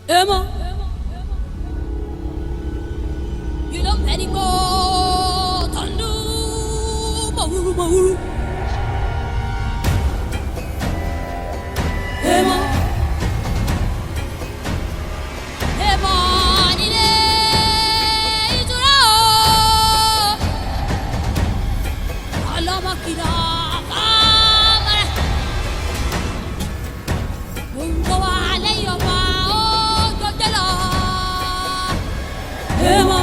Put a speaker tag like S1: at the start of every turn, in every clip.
S1: Eemo, you don't any more Tondu Mahuru Mahuru. Eemo, Eemo, Nile Itura, Alamakina, Kamara, Bungo Aleyoma, Dodela, Eemo,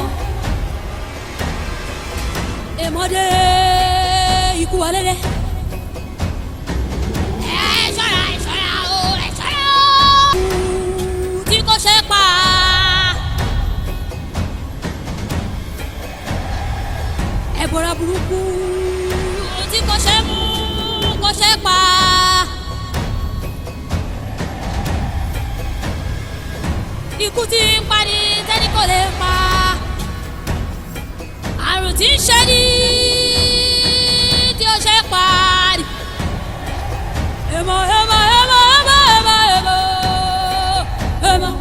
S1: Eemo de Ikualele. Ẹ̀bọ̀ra burúkú tí kò ṣe mú kò ṣe pa. Ikú tí ń pani tẹ́ni kò lè pa. Àrùn tí ń ṣe ní tí ó ṣe pa ni. Èèmọ̀ èèmọ̀ èèmọ̀ èèmọ̀ èèmọ̀ èèmọ̀ èèmọ̀.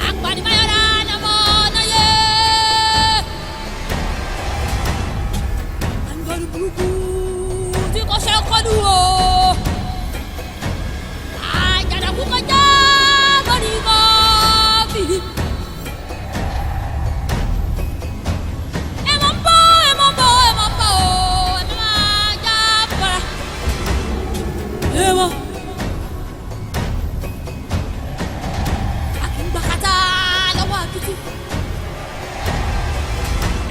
S1: Apanimayọ̀dá ni ọmọ náà yẹ. Àǹgọ̀rù burúkú tí kò ṣe kọlu o. Àjànàkú kọjá bọ́dí mọ́ fìdí. Èèmọ̀ ń bọ̀ èèmọ̀ ń bọ̀ èèmọ̀ ń bọ̀ o. Èmi máa já para. Èèmọ̀. Akíngbàkátà lọ́wọ́ àkìtì.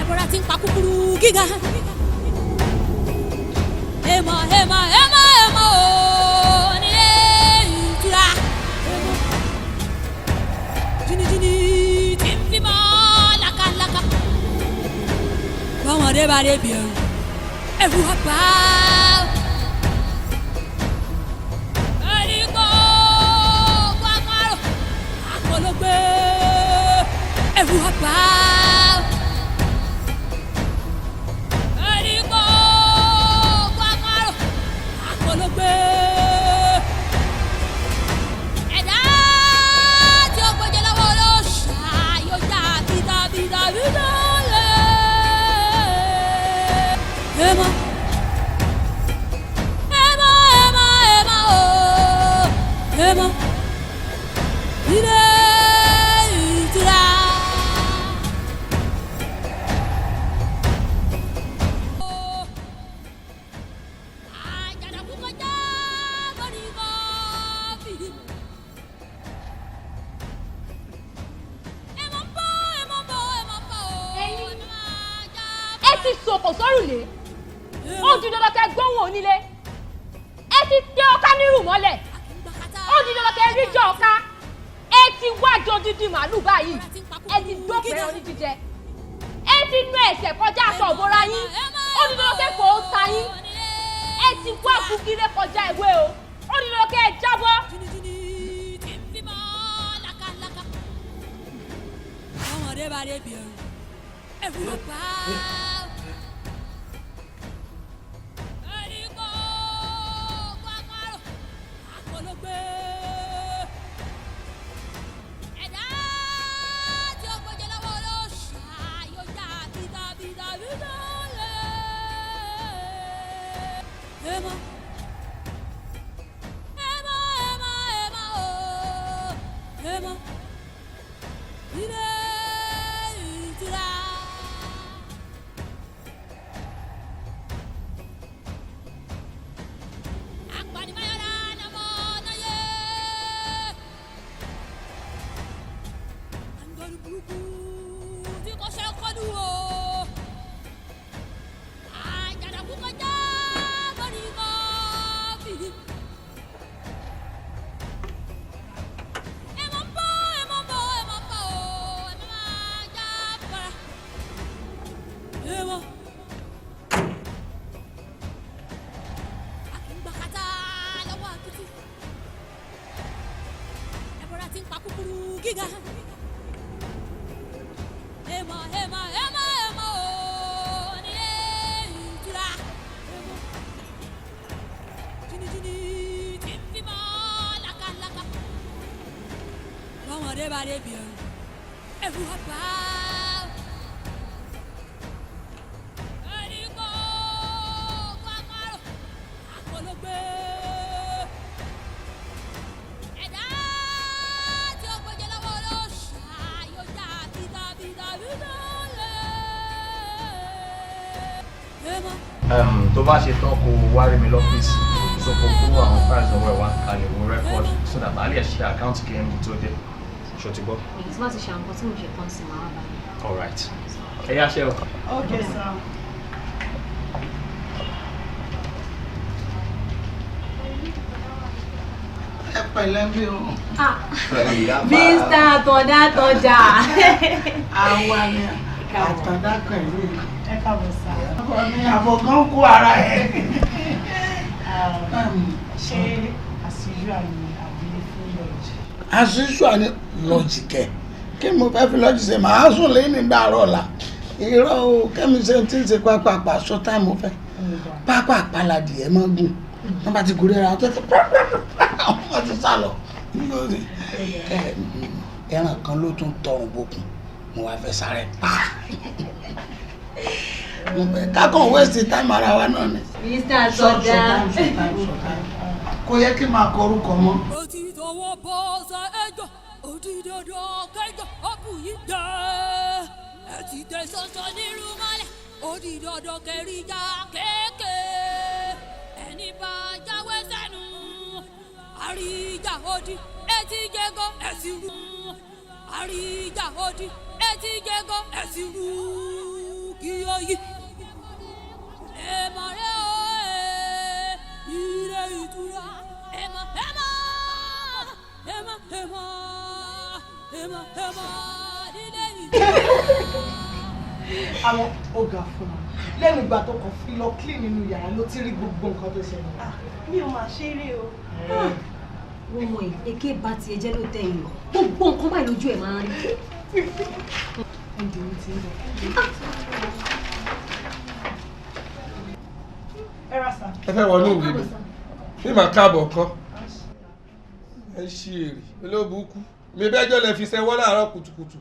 S1: Ẹ̀bọ̀ra ti ń pa kúkúrú gíga. Èèmọ̀ èèmọ̀ èèmọ̀ èèmọ̀ o nílé ìtura. Èèmọ̀ jìnnìjìnnì tí ń fi mọ́ lákàlákà. Bọ́mọdé bá dé bí ẹrù àgbà. Ẹni kò gbàgbọ́rọ̀ àkọlọ́gbé ẹrù àgbà. Ẹni kò gbàgbọ́rọ̀ àkọlọ́gbé. Ẹ̀dá tí ó gbọ́jẹ́ lọ́wọ́ ló ṣàyọjà bìtàbìtàbìtà lẹ̀. Èèmọ̀ èèmọ̀ èèmọ̀ èèmọ̀ o. Èèmọ̀ ilé ìtura. Àjànàkú kọjá bọ́dí mọ́ fìdí. Èèmọ̀ ń bọ̀ èèmọ̀ ń bọ̀ èèmọ̀ ń bọ̀ o.
S2: Ẹ̀yin.
S1: Èmi máa já
S2: ẹ ti sòkò sórùlé ó di dandan kẹ́ gbóhùn onílé ẹ ti tẹ ọká nírù mọ́lẹ̀ ó di dandan kẹ́ rí jọ ọká ẹ ti wájọ dídì màálù báyìí ẹ ti dópin ẹran ní jíjẹ ẹ ti nu ẹsẹ̀ kọjá aṣọ òbora yín ó di dandan kẹ́ kò ó ta yín ẹ ti wá kúkíré kọjá ìwé o ó di dandan kẹ́ ẹ jábọ́.
S1: jìnnìjìnnì tí ń fi mọ́ lákàlákà. Bọ́mọdé bá dé bí ẹrù àgbà. Ẹni kò gbàgbọ́rọ̀ àkọlọ́gbé. Ẹ̀dá tí ó gbọ́jẹ́ lọ́wọ́ ló ṣàyọjà bìtàbìtàbìtà lẹ̀. Èèmọ̀ èèmọ̀ èèmọ̀ èèmọ̀ o. Èèmọ̀ ilé ìtura. Apanimayọ̀dá ni ọmọ náà yẹ. Àǹgọ̀rù burúkú tí kò ṣe kọlu o. Àjànàkú kọjá bọ́dí mọ́ fìdí. Èèmọ̀ ń bọ̀ èèmọ̀ ń bọ̀ èèmọ̀ ń bọ̀ o. Èmi máa já para. Èèmọ̀. Akíngbàkátà lọ́wọ́ àkìtì. Ẹ̀bọ̀ra ti ń pa kúkúrú gíga. Èèmọ̀ èèmọ̀ èèmọ̀ èèmọ̀ o nílé ìtura. Èèmọ̀ jìnnìjìnnì tí ń fi mọ́ lákàlákà. tọmọdé bá dé bí ẹrù àbá. ẹni kò kọ́kọ́rọ́ àkọlọ́gbé. ẹ̀dá tí ó gbọ́jẹ́ lọ́wọ́ ló ṣàyọjà bìtàbìtàbìtà lẹ̀.
S3: tó bá ṣe tán kó wá rí mi lọ́fíìsì so kó kó àwọn files ọwọ́ ẹ̀ wá kalẹ̀ wo record so that a lè ṣe account game tó dé ṣó ti gbọ́.
S2: èyí tí wọ́n ti ṣe àwọn nǹkan tí mo ṣe tán sí máa bá mi.
S3: all right ẹ yá ṣe o.
S4: Okay, sir.
S5: Ẹ pẹ̀lẹ́ bí o.
S2: Mr. Àtọ̀dá.
S5: Àwa ni Àtọ̀dá pẹ̀lú.
S4: Ẹ káàbọ̀ sá.
S5: Ọkọ mi àbọ̀gán kó ara ẹ̀.
S4: Ṣé as usual ni àbí fún lọ́ọ̀jì?
S5: As usual ni lọ́ọ̀jì kẹ̀. Kí mo fẹ́ fi lọ́ọ̀jì ṣe màá sùn lẹ́yìn nígbà àárọ̀ ọ̀la. Irọ́ o, kẹ́mi ṣe tí ń ṣe pápá ṣọ́ táìmù fẹ́. Pápá àpàlàdì ẹ̀ máa gùn. Wọ́n bá ti gòrí ara tó ti wọ́n ti sá lọ. Ẹran kan ló tún tọrùn bókun. Mo wá fẹ́ sáré pa. Kákan waste time ara wa náà ni.
S2: Mr. Àtọ̀dá.
S5: Kò yẹ kí n máa kọ orúkọ mọ́.
S1: ó ti tọwọ́ bọ́ ṣe ẹjọ́ ó ti dandan kẹjọ ọkùn yìí dé ẹ ti tẹ sọ́sọ́ nírú mọ́lẹ̀ ó ti dandan kẹrìjà kéèké ẹni bá jáwé sẹ́nu àríjà òdì etí jẹ́gọ́ ẹ̀sìn rú àríjà òdì etí jẹ́gọ́ ẹ̀sìn rú kí ó yí ẹ̀mọ̀ rẹ̀ ó ire ìtura ẹ̀mọ̀ nílé ìtura.
S4: Àwọn ọ̀gá fún mi. Lẹ́nu ìgbà tó kàn fi lọ clean nínú yàrá ló ti rí gbogbo nǹkan tó ṣẹlẹ̀. Mi ò máa ṣe eré o.
S2: Wọ́n mọ èké bá tiẹ̀ jẹ́ ló tẹ̀ yìí lọ. Gbogbo nǹkan báyìí lójú ẹ̀ máa ń rí.
S4: Ẹ̀dùn mi ti ń bọ̀. Ẹ ra sà.
S6: Ẹ fẹ́ wọnú ìwé mi bí màá káàbọ̀ kọ́ ẹ ṣí èrè olóbùkú mi bẹ́jọ́ lẹ fi ṣẹ́wọ́ láàárọ̀ kùtùkùtù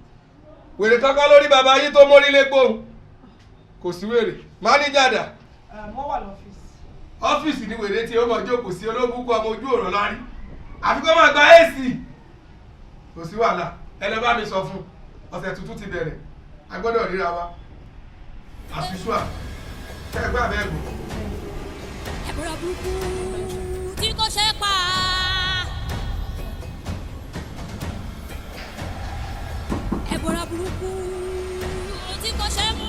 S6: wèrè kankan lórí bàbá yín tó mórí légbóhùn kò sí wèrè máníjà dà.
S4: Wọ́n wà lọ́fíìsì.
S6: ọ́fíìsì ni wèrè tí ó mọ̀ jókòó sí olóbùkú ọmọ ojú ọ̀rọ̀ lárí àfi kó máa gba AC kò sí wàhálà ẹ lọ bá mi sọ fún ọ̀sẹ̀ tuntun ti bẹ̀rẹ̀ a gbọ́dọ̀ ríra wa àṣìṣúà kẹgbẹ́ àbẹ́gbò.
S1: ẹ̀bùrọ̀ burúkú tí kò ṣe pa. ẹ̀bùrọ̀ burúkú tí kò ṣe mú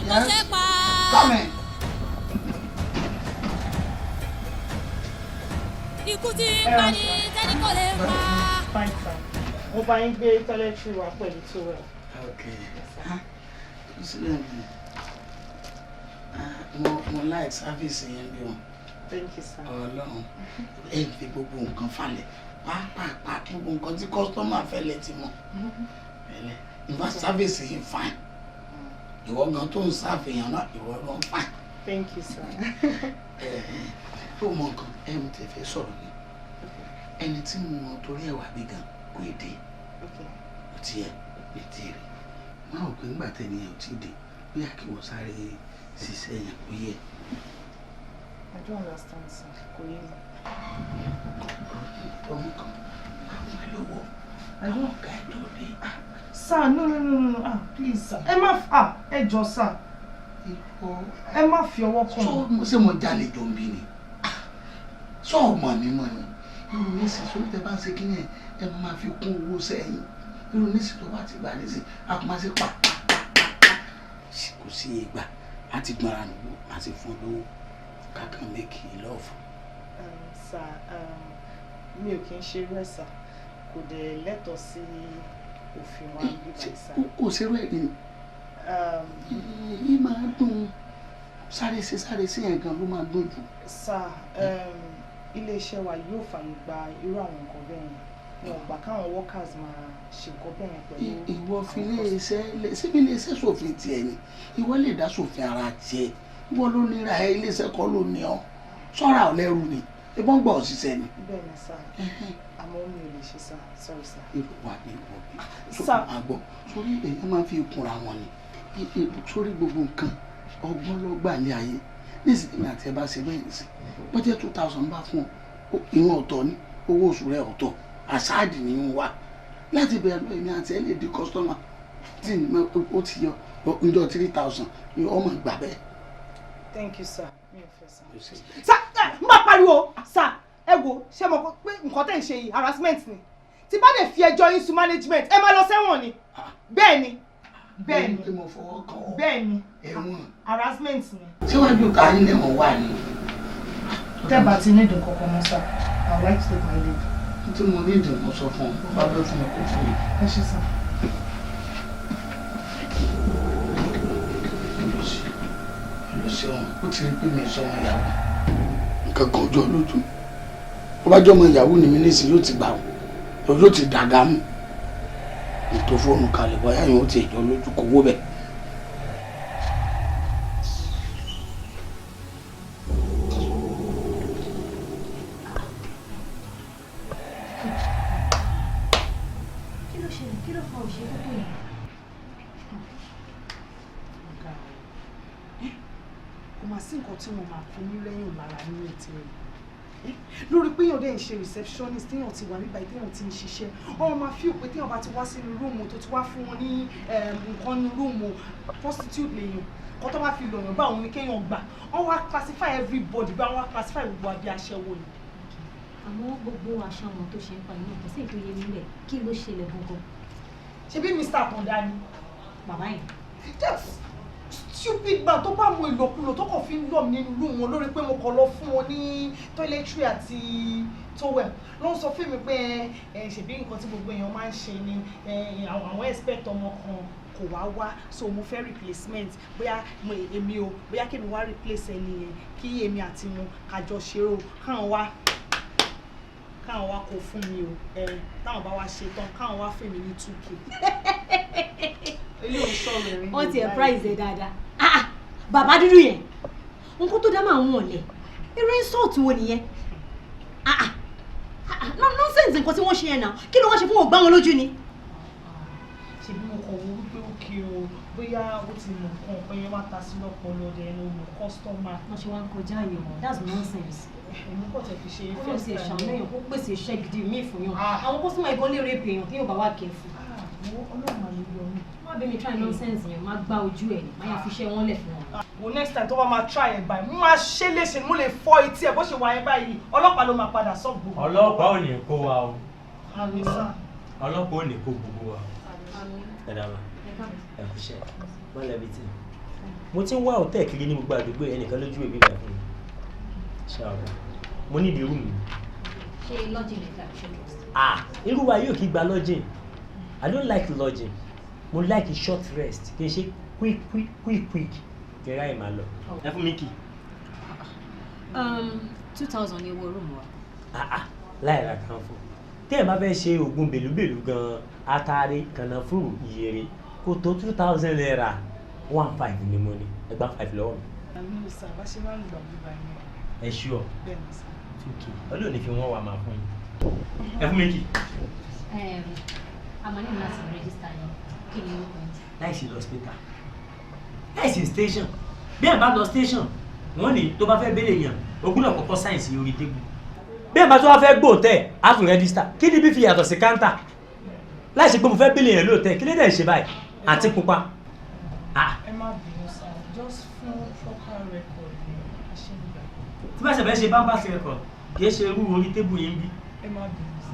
S1: kò ṣe pa. ikú tí ń pa ní tẹ́ni kò lè pa.
S4: Fine sir. Mo bá yín gbé tọ́lẹ́tì wá pẹ̀lú towel.
S5: Mo like service yẹn bí wọn.
S4: Thank you sir.
S5: Ọlọ́run ẹ fi gbogbo nǹkan falẹ̀ pàápàá gbogbo nǹkan tí kọ́sítọ́mà fẹ́lẹ̀ ti mọ̀ fẹ́lẹ̀ ìfà service yìí fine ìwọ gan tó ń ṣàfihàn náà ìwọ ló ń fine.
S4: Thank you sir.
S5: Ó mọ nǹkan mo ti fẹ́ sọ̀rọ̀ ni ẹni tí mo torí ẹ̀ wà bí gan kò dé ó ti yẹ ní tiẹ̀ wọn ò pé ńgbà tẹ̀ nìyẹn ò tí ì dé bóyá kí wọ́n sáré ṣiṣẹ́ yẹn kó yẹ.
S4: I don't understand sir. Kò yé mi.
S5: Ọmọ kan àwọn ẹlòwọ àwọn ọ̀gá ẹ̀ tó dé.
S4: Sir, no. Please sir. Ẹ jọ̀ọ́ sir. Ẹ má fi ọwọ́ kàn mí.
S5: Ṣé mo jalè jọ ń bí ni? Ṣé ọmọ mi mọ̀ ni? Irú nísì tó tẹ bá ń ṣe kí ni ẹ máa fi kún owó sẹ́yìn. Irú nísì tó bá ti gbà nísì a kò máa ṣe pàpàpàpà. Kò sí ìgbà láti gbọ́nra nìgbò àti fún olówó kákan make love.
S4: Sir, mi ò kí ń ṣe irú ẹ̀ sir. Kò dẹ̀ lẹ́tọ̀ọ́ sí òfin wa bí báyìí sir.
S5: Kò ṣerú ẹ̀ ni. Yìí máa dùn sáré sí yẹn gan ló máa dùn jù.
S4: Sir, ilé-iṣẹ́ wa yóò fààyè gba irú àwọn nǹkan bẹ́ẹ̀ yẹn wọn gbà káwọn workers máa ṣe nǹkan bẹ́ẹ̀ yẹn pẹ̀lú.
S5: Ìwọ fi ilé-iṣẹ́ síbi ilé-iṣẹ́ ṣòfin tiẹ̀ ni ìwọ lè dá ṣòfin ara tiẹ̀ ìwọ ló nira ẹ ilé-iṣẹ́ kọ́ ló ní ọ sọ́ra ọ̀ lẹ́rù ni ìbọn gbọ́ òṣìṣẹ́ ni.
S4: Bẹ́ẹ̀ ni sir, àmọ́ mi ò lè ṣe sá sorry sá.
S5: ipò wà ní ipò bí
S4: Sir.
S5: àgbọ̀ sórí èèyàn máa fi kunra wọn ni sórí gbogbo nǹkan ọgbọ́n ló gbà ní ayé nísìnyí àti ẹ bá ṣe bẹ́ẹ̀ sí wọ́n jẹ́ 2000 bá fún ọ ìwọ̀n ọ̀tọ̀ ní owó oṣù rẹ̀ ọ̀tọ̀ àṣáàdì ni ń wá láti bẹ̀rẹ̀ lọ èmi àti ẹ lè di kọ́sítọ́mà tí ó ti yọ ǹjọ́ 3000 ni ọmọ ìgbà bẹ́ẹ̀.
S4: thank you sir mi ò fẹ́ sá.
S7: sá n bá pariwo sá ẹ wo ṣé mo pé nǹkan tẹ̀ ń ṣe yìí harassment ni tí bá lè fi ẹjọ́ yín sùn management ẹ máa lọ sẹ́wọ̀n ni bẹ́ẹ̀ ni bẹ́ẹ̀ ni bẹ́ẹ̀ ni harassment ni.
S5: síwájú ká yín lẹ́wọ̀n wà ní.
S4: tẹ́bà ti ní ìdùn kankan mọ́ sá I would like to take my leave.
S5: tí mo ní ìdùn mo sọ fún ọ bá bẹ fún mi kò fún mi.
S4: ẹ ṣe sá.
S5: olùsí ọ̀hún ó ti rí pé mi sọ ọmọ ìyàwó nǹkan kan ojú olójú ó bá jọ ọmọ ìyàwó ni mi nísìnyí yóò ti gbà wọn yóò ti dàgá mú ètò fóònù kalẹ̀ bọ́yá yóò ti ìjọ lójú kò wó bẹ́ẹ̀.
S4: sí nǹkan tí wọ́n máa fún ní lẹ́yìn lára nínú ètò rẹ̀ lórí pé èèyàn dẹ̀ ń ṣe receptionist téèyàn ti wà nígbà téèyàn ti ń ṣiṣẹ́ ọmọ máa fi òpin téèyàn bá ti wá sínú rúùmù tó ti wá fún wọn ní nǹkan ní rúùmù prostitute lèèyàn kó tó bá fi lòyàn bá òun ní kéèyàn gbà wọ́n wá classify everybody bá wọ́n wá classify gbogbo àbí aṣẹ́wó ni.
S2: àmọ́ gbogbo aṣọ àwọn tó ṣe ń pa ìmọ̀ kò sí ètò iye nílẹ̀ kí ló ṣẹlẹ̀ gangan.
S4: ṣebí Mr. Akanda ni
S2: bàbá yìí.
S4: stupid man tó bá mú ìlòkulò tó kàn fi ń lọ nínú room wọn lórí pé mo kàn lọ fún wọn ní toiletry àti towel ló ń sọ fún mi pé ṣèbí nǹkan tí gbogbo èèyàn máa ń ṣe ni àwọn expect ọmọ kan kò wá wá so mo fẹ́ replacement bóyá èmi o bóyá kí mi wá replace ẹni yẹn kí èmi àti wọn kájọ ṣeré o káwọn wá kó fún mi o táwọn bá wá ṣe tán káwọn wá fún mi ní 2k.
S2: wọ́n ti ẹ̀ price ẹ̀ dáadáa bàbá dúdú yẹn nǹkan tó dá máa ń wọ̀n lẹ̀ irú insult wo nìyẹn nonsense nǹkan tí wọ́n ṣe yẹn náà kí ló wọ́n ṣe fún wọn gbá wọn lójú ni.
S4: ṣebí mo kàn wọ́n wípé ókè o bóyá ó ti mọ̀ nǹkan pé wọ́n á ta sí lọ́pọ̀lọ́ ọ̀dẹ̀ ẹni olù kọ́sítọ́mà.
S2: wọ́n ṣe wá ń kọjá yìí wọn that's nonsense.
S4: èmi kò tẹ̀ fi ṣe é
S2: fẹ́ sí ìṣàmúlẹ̀yìn kó pèsè iṣẹ́ gidi míì fún yàn àwọn kọ́sítọ́mà ìbọn lè rèé pèèyàn kí yóò bá wà kẹ́fù.
S4: ọlọ́run àlè yọ mí.
S2: má bí mi try nonsense yẹn má gbá ojú ẹ̀ má yà fi iṣẹ́ wọn lẹ̀ fún wọn.
S4: wo next time tó bá máa try ẹ̀ báyìí mo máa ṣe léṣe mo lè fọ́ etí ẹ̀ bó ṣe wà ẹ̀ báyìí ọlọ́pàá ló máa padà sọ gbogbo.
S8: ọlọ́pàá ò ní kó wa o.
S4: àmì sá.
S8: ọlọ́pàá ò ní kó gbogbo wa. ẹ̀dàmà ẹ̀kúṣẹ́ mọ́lẹ́bí tí mo ti ń wá òtẹ́ẹ̀ kiri ní gbogbo àdúgbò ẹnìkan lójú èmi bá fún mi ṣáàbà mo ní ìdí rúùmù.
S2: ṣe lodging ní ìlànà ṣe trust.
S8: irú wa yóò kí gba lodging I don't like lodging mo like short rest kì í ṣe quick kẹ́rẹ́ àìmá lọ. ẹ fún mi kì.
S2: 2000 ni owó rúùmù wa.
S8: láìra kan fún tí ẹ bá fẹ́ ṣe oògùn bèlúbèlú gan-an atare kànáfùrù ìyèrè kò tó 2000 naira 15 ni mo ní ẹgbàá 5 lọ́wọ́ mi.
S4: àmì sá bá ṣe máa ń gbà mí báyìí.
S8: ẹ ṣú ọ
S4: bẹ́ẹ̀ ni sá.
S8: 2k ọlọ́ọ̀ ní fi wọ́n wà máa fún yín ẹ fún mi kì.
S2: a máa ní láti rẹ́gísítà yẹn kí ni ó pẹ́.
S8: láìsí lọ hospital láìsí station bí ẹ bá lọ station wọ́n ní tó bá fẹ́ béèrè yàn ogún náà kọ́kọ́ sáyẹ̀nsì orí tébù bí ẹ bá tó wá fẹ́ gbòòtẹ́ á tún rẹ́gísítà kí ni bí fi yàtọ̀ sí káńtà láìsí pé mo fẹ́ béèrè yàn lóòótẹ́ kí ló dẹ̀ ṣe báyìí àti pupa.
S4: ẹ má bínú sá just fún proper record ni a ṣe ń gbà.
S8: tí bá ṣe fẹ́ ṣe bámbá sí record kì í ṣe irú orí tébù yín bí.
S4: ẹ má bínú sá.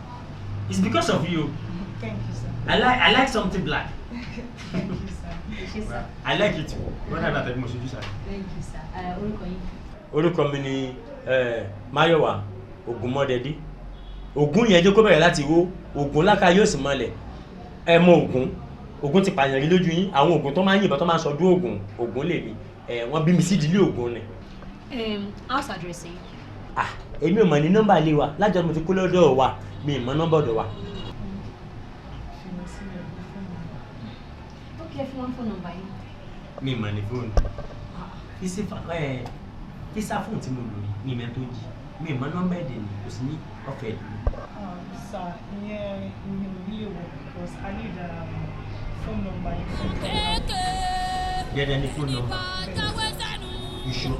S8: It's because of you.
S4: Thank you sir.
S8: I like something black.
S4: Thank you sir.
S8: I like it too. What about the most you say?
S2: Thank you sir. Orúkọ yín.
S8: Orúkọ mi ni Máyọ̀wá Ògúnmọ́dẹ́dí. Ògún yẹn jókòó bẹ̀rẹ̀ láti wó Ògún láka yóò sì mọ́lẹ̀. Ẹ mọ Ògún. Ògún ti pààyàn rí lójú yín. Àwọn Ògún tó máa ń yìnbọn tó máa ń sọdún Ògún lè mi. Wọ́n bí mi sí ìdílé Ògún ni.
S2: House address yín.
S8: Èmi ò mọ̀ ní nọ́mbà ilé wa lájọ́ mo ti kó lọ́dọ̀ wa mi ì mọ̀ nọ́mbà ọ̀dọ̀ wa.
S2: Okay, fún wọn fóònù nọ́mbà yín.
S8: Mi mọ̀ ní fóònù. Físà fóònù tí mo lò rí mi mẹ́ tó jì mi mọ̀ nọ́mbà ẹ̀dẹ̀ ni kò sí ní ọ̀fẹ́ ìlú.
S4: Sir, yeah, because I need phone number.
S8: Get any phone number? You sure?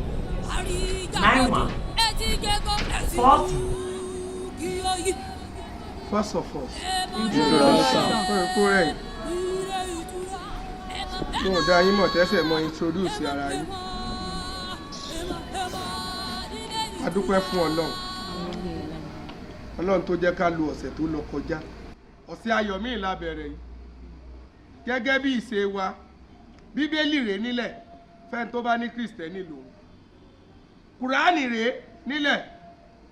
S8: 91 40.
S6: First of all, introduction kúrẹ́ mo ò dá yín mọ̀ tẹ́sẹ̀ mọ́ introduce ara yín. A dúpẹ́ fún Ọlọ́run tó jẹ́ ká lu ọ̀sẹ̀ tó lọ kọjá. Ọ̀sẹ̀ ayọ̀ míì la bẹ̀rẹ̀ yìí. Gẹ́gẹ́ bí ìṣe wa, Bíbélì rèé nílẹ̀ fẹ́ni tó bá ní Kristẹni lòun. Kùránì rèé nílẹ̀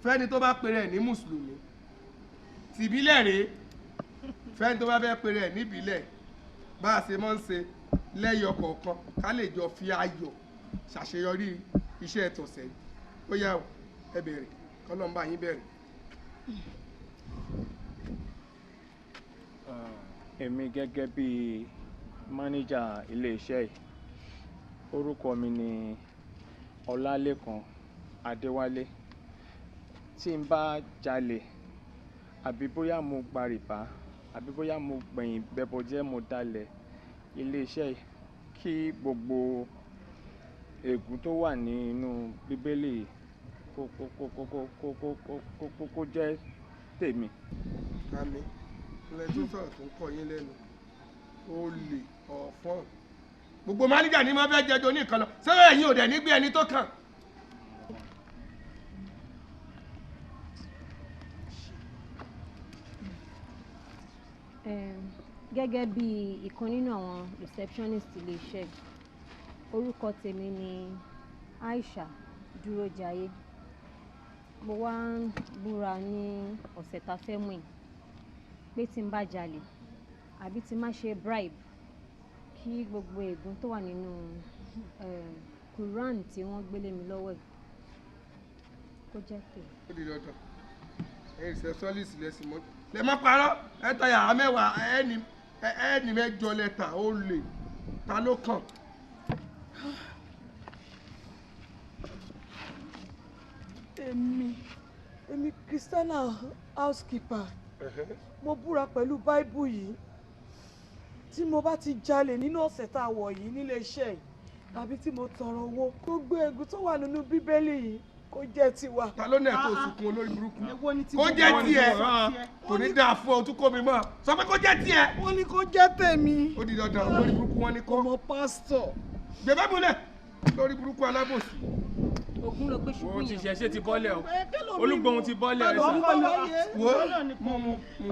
S6: fẹ́ni tó bá pèrè ní Mùsùlùmí. Tìbílẹ̀ rèé fẹ́ni tó bá fẹ́ pèrè níbílẹ̀ bá a ṣe mọ́ ń ṣe lẹ́yọ kọ̀ọ̀kan ká lè jọ fi ayọ̀ ṣàṣeyọrí iṣẹ́ ìtọ̀sẹ̀ yìí. Ó yá o, ẹ bẹ̀rẹ̀ kọ́lọ́mbà yín bẹ̀rẹ̀.
S9: Èmi gẹ́gẹ́ bí mánéjà ilé-iṣẹ́ yìí, orúkọ mi ni Ọlálékan Adéwálé. Tí n bá jalè àbí bóyá mo gba rìbá àbí bóyá mo gbẹ̀yìn bẹbọjẹ́ mo dalẹ̀ ilé-iṣẹ́ yìí, kí gbogbo ègún tó wà nínú Bíbélì kó jẹ́ tèmi.
S6: Àmín. Ilẹ̀ tó sọ̀rọ̀ tó ń kọ yín lẹ́nu. Olè ọ̀fọ́n. Gbogbo máníjà ní máa fẹ́ jẹjọ ní ìkan lọ. Sẹ́wọ̀n ẹ̀yin ò dẹ̀ nígbé ẹni tó kàn.
S2: Gẹ́gẹ́ bí ìkan nínú àwọn receptionist ilé-iṣẹ́ yìí, orúkọ tèmi ni Aisha Dúrójayé. Mo wá ń búra ní ọ̀sẹ̀ tá fẹ́ mú yìí pé tí n bá jalè àbí tí n má ṣe bribe, kí gbogbo ègún tó wà nínú Quran tí wọ́n gbélé mi lọ́wọ́ yìí kó jẹ́ tèmi.
S6: Ó di dandan. Ẹ̀yin receptionist lẹ́sìn mọ́. Lè má parọ́, ẹ ta yàrá mẹ́wàá ẹni mẹ́jọ lẹ́tà ó lè. Ta ló kàn?
S10: Èmi Christiana housekeeper. Mo búra pẹ̀lú Bible yìí. Tí mo bá ti jalè nínú ọ̀sẹ̀ tá a wọ̀ yìí nílé iṣẹ́ yìí, tàbí tí mo tọrọ owó, gbogbo ègún tó wà nínú Bíbélì yìí kó jẹ́ tiwa.
S6: Ta ló ní ẹ̀tọ́ òsùnkún olórí burúkú? Kó jẹ́ tiẹ̀. Kò ní dáa fún ọ tún kó mi mọ́. Sọ pé kó jẹ́ tiẹ̀.
S10: Wọ́n ní kó jẹ́ tèmi.
S6: Ó di dandan olórí burúkú wọ́n ní kó.
S10: Ọmọ pásítọ̀.
S6: Gbẹ̀bẹ́ múlẹ̀ lórí burúkú alábòsí.
S2: Ògún ló gbé ṣubú
S9: Wọ́n ti
S2: yẹn.
S9: ṣẹ̀ṣẹ̀ ti bọ́lẹ̀ o. Olúgbòhun ti bọ́lẹ̀ ẹ̀ sá.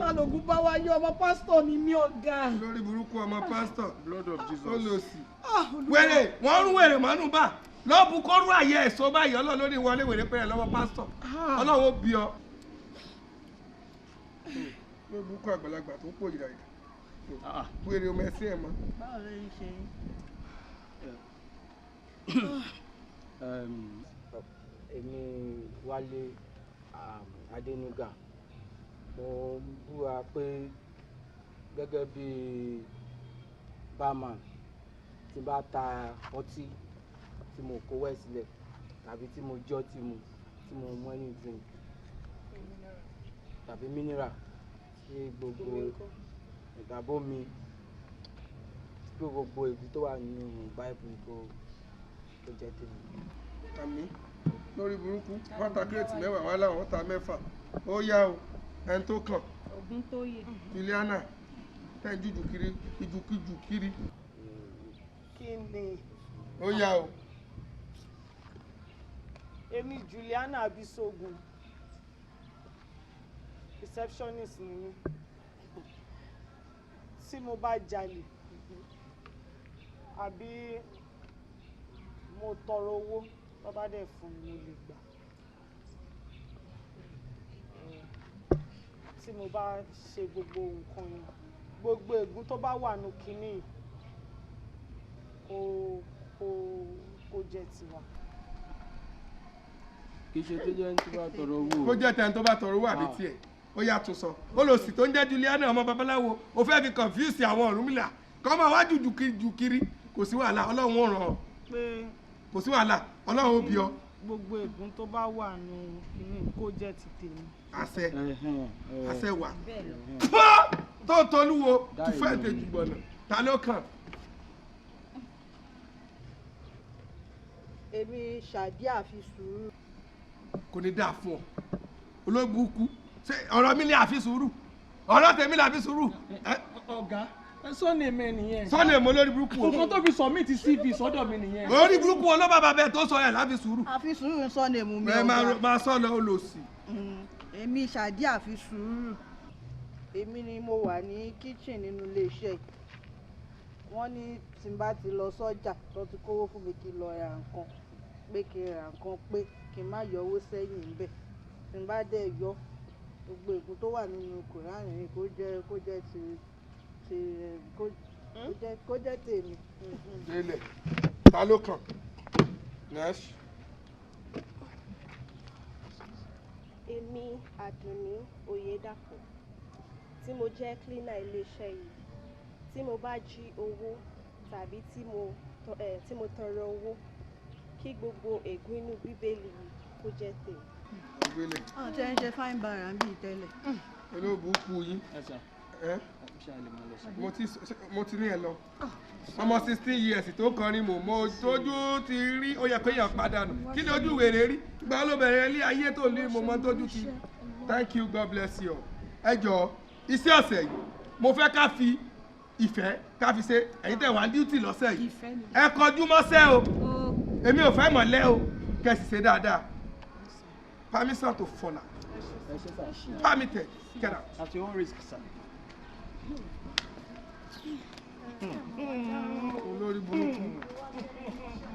S10: Alògùn bá wáyé ọmọ pásítọ̀ ni mí ọ̀gá.
S6: Lórí burúkú ọmọ pásítọ̀.
S9: Blood of Jesus.
S6: Ó lọ sí. Wèrè wọ́n rún wèrè mọ́nú bá. Lọ́ọ̀bù kọ́rú àyè ẹ̀sọ́ báyìí Ọlọ́run lórí wọlé wèrè pẹ̀lẹ́ lọ́wọ́ pásítọ̀. Ọlọ́run ó bí ọ. Lórí burúkú àgbàlagbà tó pò yìí rà. Wèrè ọmọ ẹ̀sìn ẹ̀ mọ́.
S10: Báwo ló ń ṣe?
S11: Èmi Wálé Adénúgà, mo búra pé gẹ́gẹ́ bí barman tí bá ta ọtí tí mo kówó ẹ̀ sílẹ̀ tàbí tí mo jọ́ tí mo mú any drink tàbí mineral tí gbogbo ìgbàgbọ́ mi tí gbogbo ègún tó wà nínú Bible kó jẹ́ tèmi.
S6: Àmín. Lórí burúkú wọ́n ta kírètì mẹ́wàá wá láwọn ta mẹ́fà. Ó yá o ẹni tó kàn.
S2: Ògún tó yẹ.
S6: Juliana tẹ́ ń jújù kiri ìjùkíjù kiri.
S10: Kí ni?
S6: Ó yá o.
S10: Èmi Juliana Abisogun, receptionist ni mí. Tí mo bá jalè àbí mo tọrọ owó tó bá dẹ̀ fún mi mo lè gbà. Tí mo bá ṣe gbogbo nǹkan yẹn, gbogbo ègún tó bá wà nù kínní kó jẹ́ tiwa.
S11: Kì í ṣe tó jẹ́ tó bá tọrọ owó.
S6: Kó jẹ́ tẹni tó bá tọrọ owó àbí tiẹ̀. Ó yá tún sọ. Ó lọ sí tó ń jẹ́ Juliana ọmọ babaláwo. Ó fẹ́ fi confuse àwọn Ọ̀rúnmìlà. Kọ́ máa wá jù kiri. Kò sí wàhálà Ọlọ́run ó ràn ọ́. Kò sí wàhálà Ọlọ́run ó bí ọ.
S10: gbogbo ègún tó bá wà nù inú kó jẹ́ ti tèmi.
S6: àṣẹ wà tó tolúwo tó fẹ́ tẹ̀jú gbọ̀nà ta ló kàn.
S10: èmi ṣàdíà fi sùúrù.
S6: kò ní dáa fún ọ olóògbúkú ṣe ọ̀rọ̀ mi ní àfi sùúrù ọ̀rọ̀ tèmi ní àfi sùúrù.
S10: ọ̀gá sọ́ọ̀nì mi nìyẹn.
S6: sọ́ọ̀nì èmo lórí burúkú o.
S10: nǹkan tó fi submit CV sọ́dọ̀ mi nìyẹn.
S6: lórí burúkú ọlọ́bàbà bẹ́ẹ̀ tó sọ ẹ̀ láfi sùúrù.
S12: àfi sùúrù sọ́ọ̀nì èmo mi ọ̀gá.
S6: máa sọ lọ olòṣì.
S12: èmi ṣàdíà fi sùúrù. èmi ni mo wà ní kitchen nínú iléeṣẹ́ yìí wọ́n ní tí n bá ti lọ sọ́jà tó ti kówó fún mi kí n lọ ra nǹkan pé kí n ra nǹkan pé kí n má yọ owó sẹ́yìn níbẹ̀ tí n bá dẹ̀ yọ gbogbo ègún tó wà nínú kòránì ni kó jẹ́ tèmi.
S6: délẹ̀ ta ló kàn next.
S13: èmi Àdùnní Oyèdàpọ̀ tí mo jẹ́ cleaner iléeṣẹ́ yìí tí mo bá jí owó tàbí tí mo tọrọ owó kí gbogbo ègún inú bíbélì yìí kó jẹ́ tèmi.
S6: ìgbélé.
S12: ọ̀tẹ̀ ń ṣe fáìn bàrà ń bì tẹ́lẹ̀.
S6: olóòbùkú yín mo ti ní ẹ lọ ọmọ 16 years tó kọrin mo tójú ti rí ó yẹ pé èèyàn padànù kí ni ojú wèrè rí gba ló bẹ̀rẹ̀ ilé ayé tó ní mo mọ tójú ti. thank you, God bless you. ẹ jọ̀ọ́ iṣẹ́ ọ̀sẹ̀ yìí mo fẹ́ ká fi ìfẹ́ ká fi ṣe ẹ̀yin tẹ̀ wá duty lọ́sẹ̀ yìí ẹ kọjú mọ́sẹ́ o èmi ò fẹ́ mọ̀lẹ́ o kẹ̀sì ṣe dáadáa permission to follow permitted get out.
S9: at your own risk, sir.
S6: olórí burúkú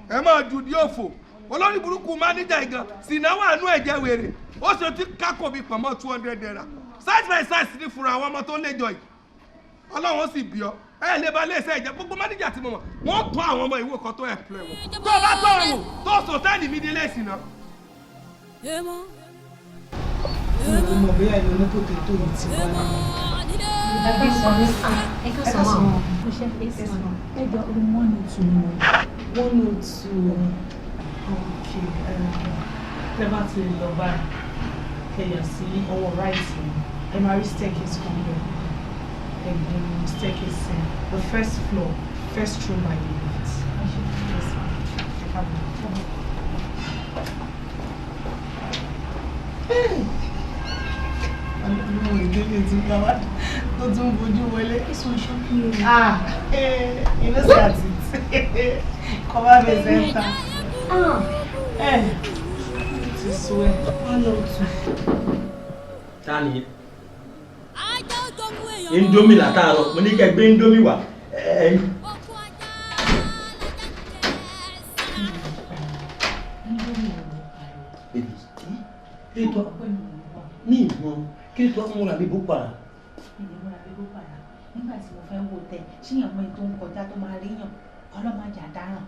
S6: ẹ máa ju di òfò olórí burúkú máníjà ìgàn sìnáwó àánú ẹ̀jẹ̀ wèrè ó ṣe tí kákò bíi pọ̀mọ́ 200 naira size by size ní fúnra àwọn ọmọ tó ń léjọ yìí ọlọ́run ó sì bí ọ ẹ lè ba léṣe ìjẹ gbogbo máníjà tí mo mọ̀ wọ́n tún àwọn ọmọ ìwé kan tó employ wọn tó bá tọ̀ ọ̀run tó sòtẹ́ẹ̀lì mi délé ìsìn náà.
S4: mo mọ̀ bóyá ìlú oníkókè tó yìí ti wá náà.
S2: ẹgbẹ́ sọ ní ẹgbẹ́ sọ mọ́ mo ṣe fèsì mọ́ ẹjọ́ orí 102 ni mo 102.
S4: ok tẹ́ bá ti lọ báyìí kẹyà sí ọwọ́ right ẹ máa rí staircase kan bẹ̀ ẹgbẹ́ staircase the first floor first room by the left. Àwọn ìdílé ti gbà wá tó tún bójú wọlé.
S2: This one shocking you.
S4: You know that it. Cover the center. Ti sú ẹ. 102.
S8: Ta ni? Indomie látàárọ̀, mo ní kẹ́ gbé Indomie wá. Ní ìmọ̀ kí ló tó ń múra bí boko haram.
S2: Ìdìbò àbí boko haram nígbà tí mo fẹ́ wò tẹ̀ ṣíyàn mọ́ ètò ń kọjá tó máa ríyàn ọlọ́mọdé àdáràn.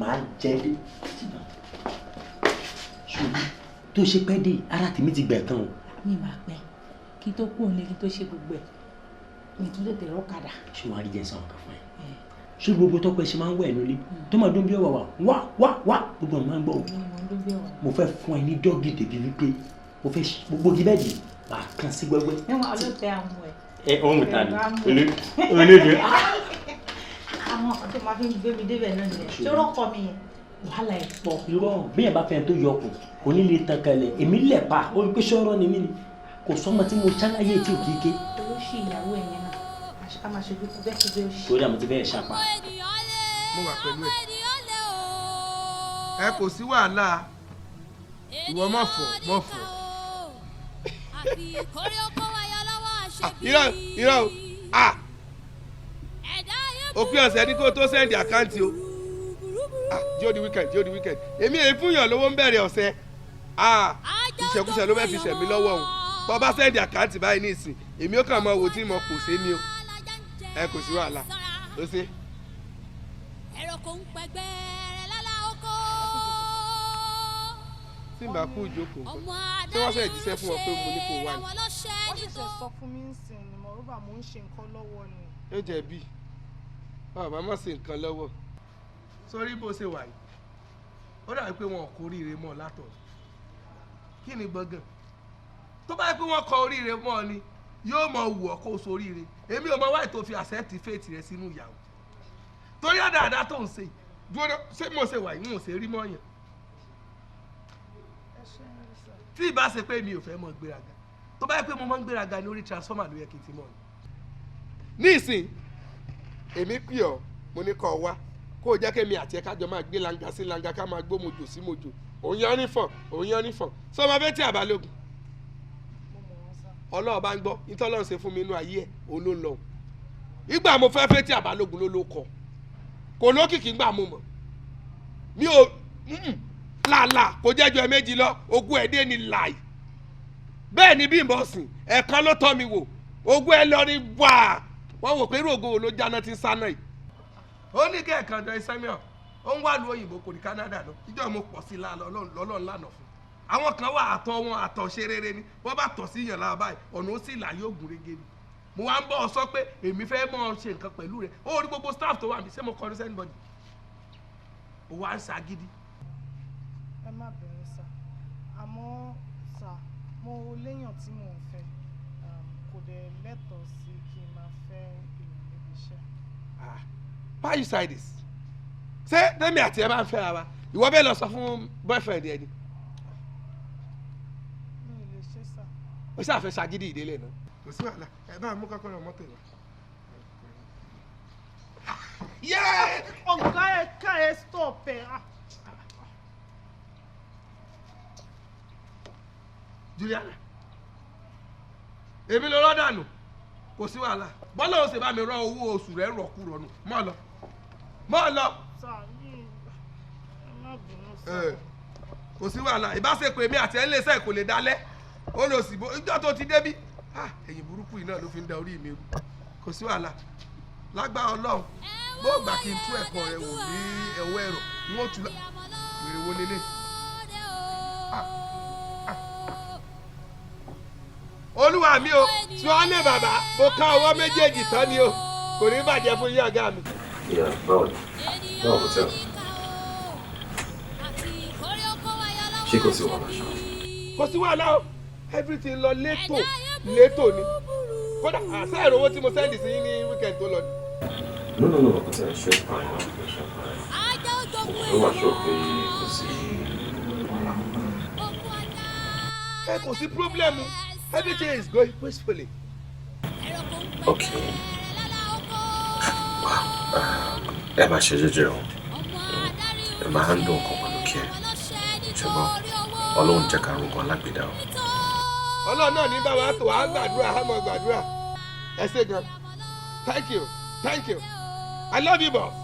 S8: Màá jẹ́ dé. Ṣùgbọ́n tó ṣe pẹ́ dé ara tèmi ti gbẹ̀ kan o.
S2: Mi máa pẹ́ kí tó kú òun lè kí tó ṣe gbogbo ẹ̀ mi tún lè tẹ̀rọ kadà.
S8: Ṣé wàá rí jẹ́sán ọ̀kan fún ẹ? Ṣé gbogbo tọ́pẹ́ ṣe máa ń wẹ̀ ẹ̀nu lé tó máa dún bí ọ̀wà wá gbogbo ọ̀ máa ń gbọ́ o. Mo fẹ́ fún ẹ ní dọ́gì débi wípé mo fẹ́ gbogbo gíbẹ́ dì máa kàn sí gbẹgbẹ.
S2: Ẹ̀wọ̀n ọlọ́tẹ̀ àwọn ẹ̀.
S8: Ẹ ọ̀hún ta ni olóde.
S2: Àwọn ọ̀tọ̀ máa fi ń gbé mi débẹ̀ náà nìyẹn. Ṣé ó kọ́ mi yẹn? Wàhálà ẹ̀ pọ̀.
S8: Irọ́ bí ẹ bá fẹ́ tó yọ ọkùn kò ní lè tan kalẹ̀ èmi lẹ̀ pa ó rí pé ṣọ́rọ́ ni mí ni kò sọ́mọ tí mo ṣáláyé tí ò kéke.
S2: Olóṣì ìyàwó ẹ̀yẹn náà a máa ṣe gbogbo bẹ́ẹ̀ ṣe bẹ́ẹ̀ ṣe.
S8: Kódà mo ti bẹ́ẹ̀ ṣàpá.
S6: Mo wà pẹ̀lú ẹ kò sí wàhálà ìwọ mọ̀ fọ̀. irọ́ o òpin ọ̀sẹ̀ ní kó tó sẹ́ndì àkáǹtì o jí ó di weekend èmi èyí fún yàn lówó ń bẹ̀rẹ̀ ọ̀sẹ̀ ìṣẹ̀kúṣẹ̀ ló fẹ́ fi ṣẹ̀mí lọ́wọ́ òun tó bá sẹ́ndì àkáǹtì báyìí ní ìsìn èmi ó kàn mọ owó tí mo kò sé ni o ẹ kò sí wàhálà ó ṣe.
S1: ẹ̀rọ kò ń pẹgbẹ́ rẹ̀ lálá oko.
S6: tí n bá kú ìjókòó tí wọ́n ṣe jíṣẹ́ fún ọ pé mo ní kó wà ní.
S4: wọ́n ṣẹ̀ṣẹ̀ sọ fún mi ń sìn ni mọ̀rúbà mo ń ṣe nǹkan lọ́wọ́ ni.
S6: ó jẹ̀bi bàbá má ṣe nǹkan lọ́wọ́ sórí bó ṣe wà yìí ó dàbí pé wọn kò oríire mọ́ látọ̀ kí ni gbọ̀ngàn tó bá yẹ pé wọ́n kọ oríire mọ́ ni yóò mọ wù ọ́ kó soríire èmi ò mọ wáyé tó fi accept fate rẹ sínú ìyàwó torí àdáadáa tó ń ṣe dúró ṣé mo ṣe wà yìí mo ṣe rí mọ́yàn tí ì bá ṣe pé mi ò fẹ́ mọ gbéraga tó bá yẹ pé mo máa ń gbéraga ní orí transformer ló yẹ kí n ti mọ̀ ni. nísìn èmi pè ọ́ mo ní kọ́ ọ wá kó o jẹ́ kémi àti ẹ̀ kájọ máa gbé langa sí langa ká máa gbó mojò sí mojò òun yan nífọ̀n sọ ma fẹ́ tí àbálògùn ọlọ́run bá ń gbọ́ ìtọ́lọ́run ṣe fún mi inú ayé ẹ̀ òun ló ń lọ ìgbà mo fẹ́ tí àbálògùn ló kọ kò lókìkí gbà mo mọ̀ mi ò làlà kò jẹ́jọ́ ẹ méjì lọ ogún ẹ̀ dé ni láì bẹ́ẹ̀ ni bí n bọ̀ sìn ẹ̀kan ló tọ́ mi wò ogún ẹ lọ ní wà wọ́n wò pé irú ògo wo ló jáná ti ń sáná yìí ó ní kí ẹ̀kan jọ ìsẹ́miọ̀ ó ń wá lu òyìnbó kò ní Canada lọ ìjọ mo pọ̀ sí lọ́lọ́run lánà fún àwọn kan wà àtọ̀ wọn àtọ̀ ṣe rere ni wọ́n bá tọ̀ sí yàn lára báyìí ọ̀nà ó sì là yóò gùn régé ni mo wá ń bọ̀ ọ sọ pé èmi fẹ́ mọ̀ ṣe nǹkan pẹ̀lú rẹ̀ ó rí gbogbo staff tó wà mí ṣé mo kọrin sẹ́ni bọ́dì ó wá ń ṣagídí.
S4: ẹ má bẹ̀rẹ̀ sá àmọ́ sá mo léèyàn tí mò ń fẹ́ kò dẹ̀ lẹ́tọ̀ọ́ sí kí n máa fẹ́ èèyàn níbi iṣẹ́.
S6: why you say this ṣé tẹ́mi àti ẹ bá ń fẹ́ra wa ìwọ bẹ́ẹ̀ lọ sọ fún boyfriend ẹ ni.
S4: mi ò lè ṣe sá.
S6: o ṣàfẹ́ ṣagídí ìdílé náà. kò sí wàhálà ẹ bá mú kọ́kọ́rọ́ mọ́tò wa.
S4: ọ̀gá ẹ̀ ká ẹ stop ẹ̀.
S6: Juliana èmi ló rọ́ dànù kò sí wàhálà bọ́lá ó sì bá mi rọ owó oṣù rẹ̀ rọ̀kú rọ̀nù mọ́ lọ. kò sí wàhálà ìbáṣepọ̀ èmi àti ẹ̀ ń lè sẹ́ kò lè dalẹ̀ ó lọ sí ìjọ tó ti débí ẹ̀yìn burúkú yìí náà ló fi ń da orí mi rú kò sí wàhálà lágbára Ọlọ́run bó gbà kí n tú ẹ̀kọ́ rẹ wò ní ẹ̀wọ́ ẹ̀rọ n ó tu wèrè wo lélẹ̀. olúwa mi o tí wọ́n lé bàbá mo ká ọwọ́ méjèèjì tán ni o kò ní bàjẹ́ fún yín ọ̀gá mi.
S3: báwo kò tẹ́ ọ ṣé kò sí wàhálà ṣá.
S6: kò sí wàhálà o everything lọ létò ni kódà àṣà ìrówó tí mo sẹ́ndì sí yín ní weekend tó lọ ni.
S3: no kò tẹ́ ẹ ṣe fine náà kò ṣe fine ó wà ṣọ́ pé kò sí wàhálà.
S6: kò sí pírọ́blẹ́mù everything is going peacefully.
S3: Okay. Ẹ máa ṣe jẹ́jẹ́ o. Ẹ máa ń dùn nǹkan pẹ̀lú kí ẹ. Ṣùgbọ́n Ọlọ́run jẹ́ ká rúkọ alágbèdá o.
S6: Ọlọ́run náà ní bá wa tó wàá gbàdúrà á mọ gbàdúrà. Ẹ ṣé gan. Thank you. I love you boss.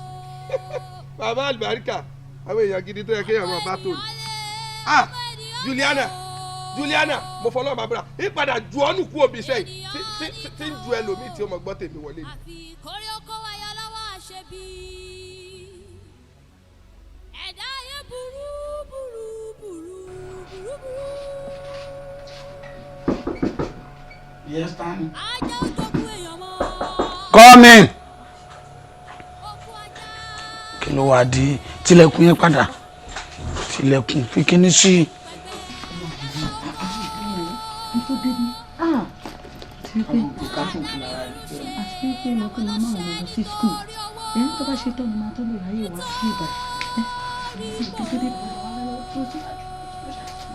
S6: Bàbá àlùbáríkà àwọn èèyàn gidi tó yẹ kéèyàn máa bá tó ní. Juliana mo fọlọ́ bàbúrà ìpadà ju ọ́nù kú òbí iṣẹ́ yìí tí ń ju ẹlòmíì tí ó mọ̀ gbọ́ tèmi wọlé ni.
S5: Yes, Tani. Come in. Kí ló wá di tilẹ̀kùn yẹn padà? Tilẹ̀kùn fi kíní sí.
S14: Àti pé mo kí màmá àwọn ọmọ lọ sí skul ẹni tó bá ṣe tán ni màá tó lè ráyè wá sí ìgbà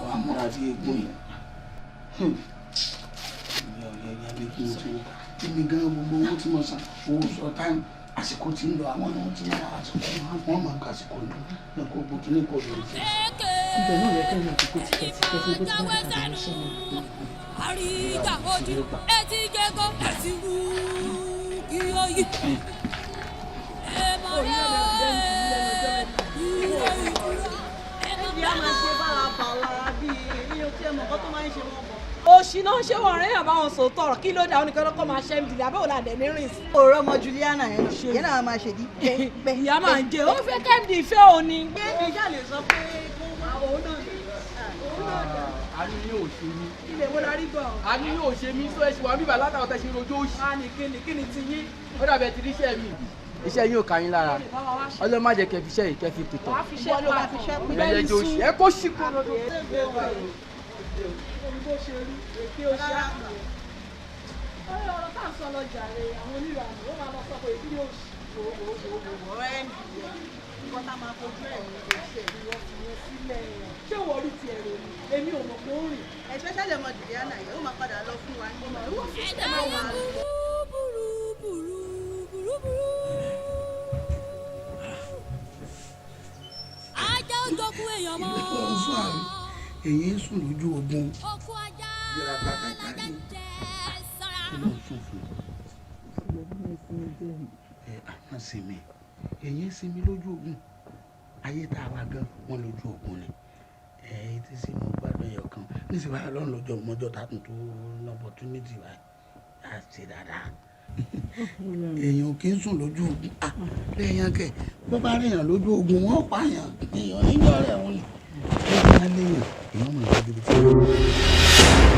S5: wàá múra bí egbò yẹn èmi gan gbogbo owó tí mo san owó sọ táìmù àsìkò tí ń lọ àwọn náà tí wọ́n máa ka àsìkò ní ẹ̀kọ́ gbogbo kí ní kò lórí fún
S14: ibẹ̀ náà lẹ́kẹ́ ní àkókò tí kẹ̀sí kẹsí pé tí wọ́n ti kàdá iṣẹ́ mi.
S1: àríyá ojú etí gẹ́gọ́ ẹ̀sì wú kí ó yí.
S10: òṣì náà ṣé wọn rẹ yàn bá wọn sọ tọrọ kí ló dé àwọn nìkan lọkọ máa ṣe ń dìde àbẹ̀wò làdẹ ní rìn sí.
S12: òòrọ̀ ọmọ Juliana yẹn náà máa ṣèdí pẹ́.
S10: ìyá máa ń jẹ ó fẹ́ kẹ́ndì ìfẹ́ òní.
S12: kẹ́ndì ìjà lè sọ pé àwọn òun náà
S15: àní yóò ṣe mí.
S12: ilé wo la rí gbọ́.
S15: àní yóò ṣe mí sọ ẹ̀ṣin wa bíbá látàwọn tẹ̀sí rojọ́ òṣì.
S10: a ní kíni ti yín.
S15: ó dàbẹ̀ ti ríṣẹ́ mi
S11: iṣẹ́ yín ò ká yín lára ọlọ́run má jẹ́ kẹ́ fi iṣẹ́ yìí kẹ́ fi pìtàn ìyẹn yẹ jẹ́ oṣù ẹ kó ṣì kó lọ́dọ̀.
S10: ọ̀rọ̀ tá à ń sọ lọ jàre àwọn onírànú ó máa lọ sọ pé ìdílé òṣì òwò nǹkan tá a máa fojú ẹ̀ ní ìṣe ìwọ fi yẹn sílẹ̀ ṣé wọ́n rí tiẹ̀ rò ní èmi ò mọ̀ pé ó rìn.
S12: especially ọmọ Juliana yẹn ó máa padà lọ fún wa ní ọmọ ìwọ fi
S1: ẹ̀dá wọn burú. ajá ó jogún èèyàn mọ́.
S5: èyí ń sùn lójú ogun.
S1: okú ajá
S5: yẹra pàtàkì
S1: ajá ń jẹ sọ́ra.
S5: kí ló ń sùn fún àwọn sinmi èyí ń sinmi lójú ogun ayé tá a wá gan wọn lójú ogun ni èyí tí sì mú gbádùn ẹyọ kan níṣẹ́ wàá lọ́nà lọ́jọ́ mọ́jọ́ tá a tún tó lọ́pọ̀túnìtì wa á ṣe dáadáa èèyàn kì í sùn lójú ogun lẹ́yìn kẹ bó bá rèèyàn lójú ogun wọ́n pààyàn èèyàn níjọ́ rẹ̀ wọ́n ni wọ́n bá léèyàn èèyàn mọ̀ lójú bí tí wọ́n.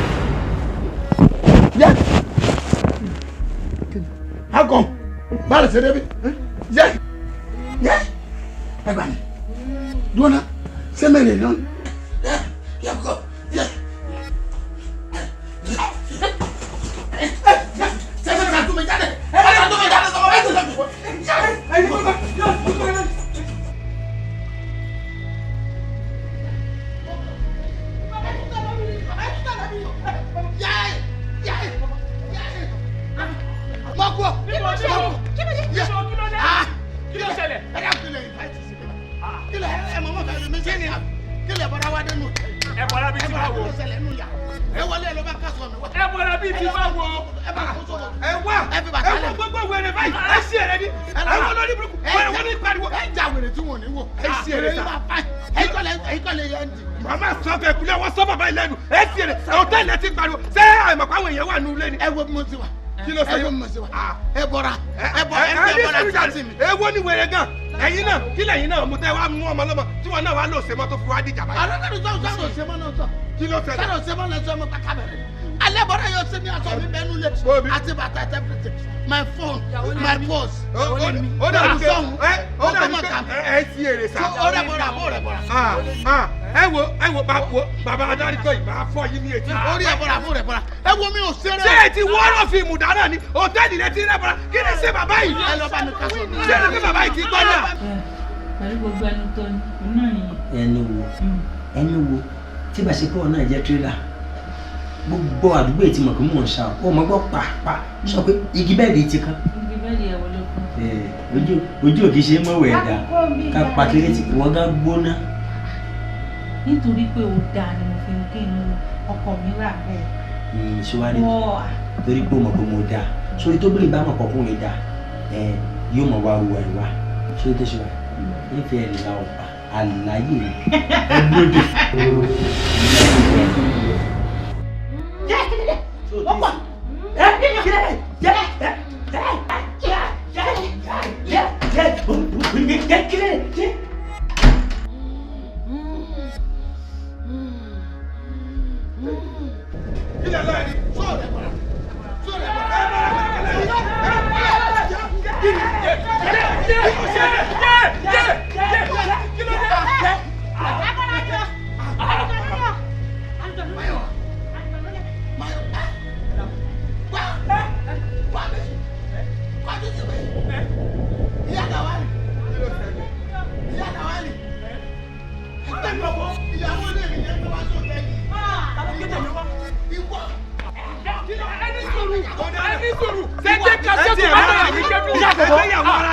S5: Akọ báàlì ṣe débi yẹ ẹ gbà mí dúró ṣé mẹ́rin náà yẹ kọ yẹ. Ṣé ká tún mi jáde ẹ bá ká tún mi jáde sọ̀rọ̀ ẹ ti sọ̀rọ̀ ẹ ní kó bá yọ kó bá. Mọ̀kú! Kí ló ṣe? Kí ló ṣe? Kí ló ṣẹlẹ̀? Ẹ dá kílẹ̀ ìfáìtì sí mi. Kílẹ̀ ẹ mọ̀ mọ̀ fẹ́ mi ṣe ni. Kílẹ̀ bọ́dá wá dénú. Ẹ bọ́dá bíi ti bá wo. Ẹ wọlé ẹ ló bá ká sọ mi. Ẹ bọ́dá bíi ti bá wo. Ẹ wá. Ẹ fi bàtà lẹ̀. Ẹ wọ gbogbo wẹrẹ báyìí. Ẹ ṣí ẹrẹ ní. Ẹ wọ lórí burúkú. Wẹrẹ wọn ní pariwo. Ẹ jà wẹrẹ tí wọn ní wò. Ẹ ṣí ẹrẹ sá. Ẹ kọ́lẹ̀ yẹn di. Màmá sọ fẹ́ kulẹ̀ wọ́n sọ bàbá yìí lẹ́nu. Ẹ ṣí ẹrẹ. Hòtẹ́ẹ̀lì ẹ ti pariwo. Ṣé àìmọ̀pá àwọn èèyàn wà nínú ilé ni? Ẹ wo bí mo ti wà. Kí ló ṣe yín? Ẹ bọ́ra tí mi. Èwo ni wèrè gan? Ẹ̀yin náà kí lẹ́yìn náà mo tẹ́ wá mú ọmọ lọ́mọ tí wọn náà wá lò ṣe mọ́ tó fi wá dìjà báyìí. Àlọ́ sọ̀rọ̀ ṣe mọ́ náà sọ. Kí ló ṣẹlẹ̀? Sọ̀rọ̀ ṣe mọ́ náà sọ ọmọ kàkà bẹ̀rẹ̀. Alẹ́ bọ́dá yóò ṣe mí aṣọ mi bẹ́ẹ̀ nulẹ̀ àti bàtà àti everything. My phone, my purse.
S6: Ó dàbí pé ẹ sí èrè sá.
S5: Ó rẹ̀ bọ́ra bó rẹ̀ bọ́ra.
S6: Ẹ wo bàbá adarí tó yìí máa fọ́ yín ní etí.
S5: Orí ẹ̀ bọ́ra bó rẹ̀ bọ́ra. Ẹ wo mi ò ṣeré.
S6: Ṣé ẹ ti wọ́rọ̀ fíìmù dáná ni? Hòtẹ́ẹ̀lì rẹ ti rẹ̀ bọ́ra. Kí ni ṣe bàbá yìí?
S5: Ẹ lọ bá mi ká sọ mi.
S6: Ṣé ẹni pé bàbá yìí ti gbọ́ náà?
S14: Pẹ̀lú gbogbo ẹnu tó ní, òun náà nìyẹn.
S8: ẹni wo tí bá ṣe pé ọ̀nà ìjẹ́ tírélà gbogbo àdúgbò ètí mọ̀ pé mò ń ṣá ọ mọ̀ gbọ́ pàápàá sọ pé igi bẹ́ẹ̀ di ti kan.
S14: Igi bẹ́ẹ̀ di ẹ̀wọ̀ lókun.
S8: Ojú òkè ṣe mọ̀wé ẹ̀dá ká pàkéré tí wọ́n gán gbóná.
S14: Nítorí pé o dáa ni mo fi ń kí inú ọkọ mi rà bẹ́ẹ̀.
S8: Ṣọwárí torí pé o mọ̀ pé mo dáa sórí tó bìrì bá mọ̀ pọ̀ fún mi dáa yóò mọ̀ wá wọ ẹ̀ wá sórí tó ṣe wá nífẹ̀ẹ́ ẹ̀ la ọ̀pá àlàyé ẹgbẹ́dẹ.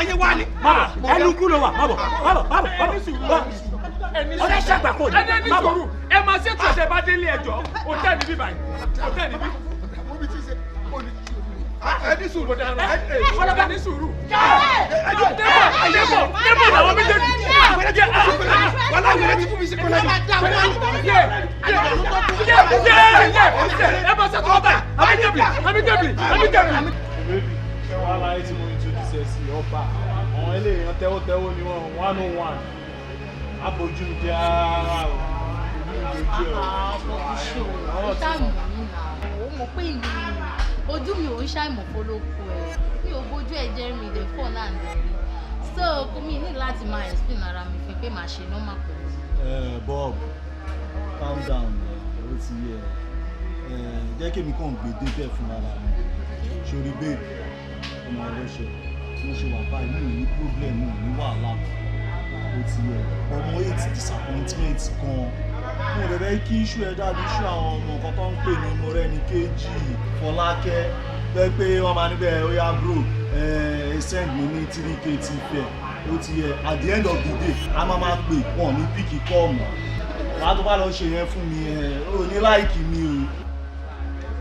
S6: Ẹnu kú ló wà, bábọ̀. Ọ̀rẹ́ ṣàgbà kò ní. Ẹni sùúrù, ẹ máa ṣe tí ọ̀sẹ̀ bá délé ẹjọ́, hòtẹ́ẹ̀lì bí báyìí, hòtẹ́ẹ̀lì bí. Ẹni sùúrù, ẹni sùúrù. Débọ̀ làwọn méjèèjì. Wọ́n láwọn ẹni fún mi sí kọ́lá yìí. Ẹ máa ṣe tó ọba, àbí débìlì.
S9: Ṣé wàá láyé tí mo introduce ẹ sí ọba? Àwọn eléyìí tẹ́wọ́tẹ́wọ́ ni wọ́n 101. Abojú mi jẹ́ ara o.
S16: Ó mọ̀ pé ojú mi ò ń ṣàìmọ̀ polówó ẹ̀ mi ò bójú ẹ̀ jẹ́ mi lè fọ́ náà nìyẹn so mi ní láti máa explain ara mi fún pé màá ṣe normal pẹ̀lú.
S17: Bob, calm down ó ti yẹ jẹ́ kí èmi kàn gbé débẹ̀ fún ara mi sórí bẹ́ẹ̀ ọmọ ọlọ́ṣẹ́ mo ṣe wà báyìí mi ò ní problem mi ò ní wàhálà ó ti yẹ ọmọ 8 disappointment kan mo rẹ̀ bẹ́ẹ̀ kí iṣu ẹ̀ dàbí iṣu àwọn ọmọ nǹkan tó ń pè ní Mọ́rẹ́níkejì Fọlákẹ́ bẹ́ẹ̀ pé wọ́n máa níbẹ̀ ó yá bro send me ní 3k ti fẹ́ ó ti yẹ at the end of the day a máa pè wọ́n ní píkì kọ́ mọ́ wàá tó bá lọ ṣe yẹn fún mi ó ní láìkì mi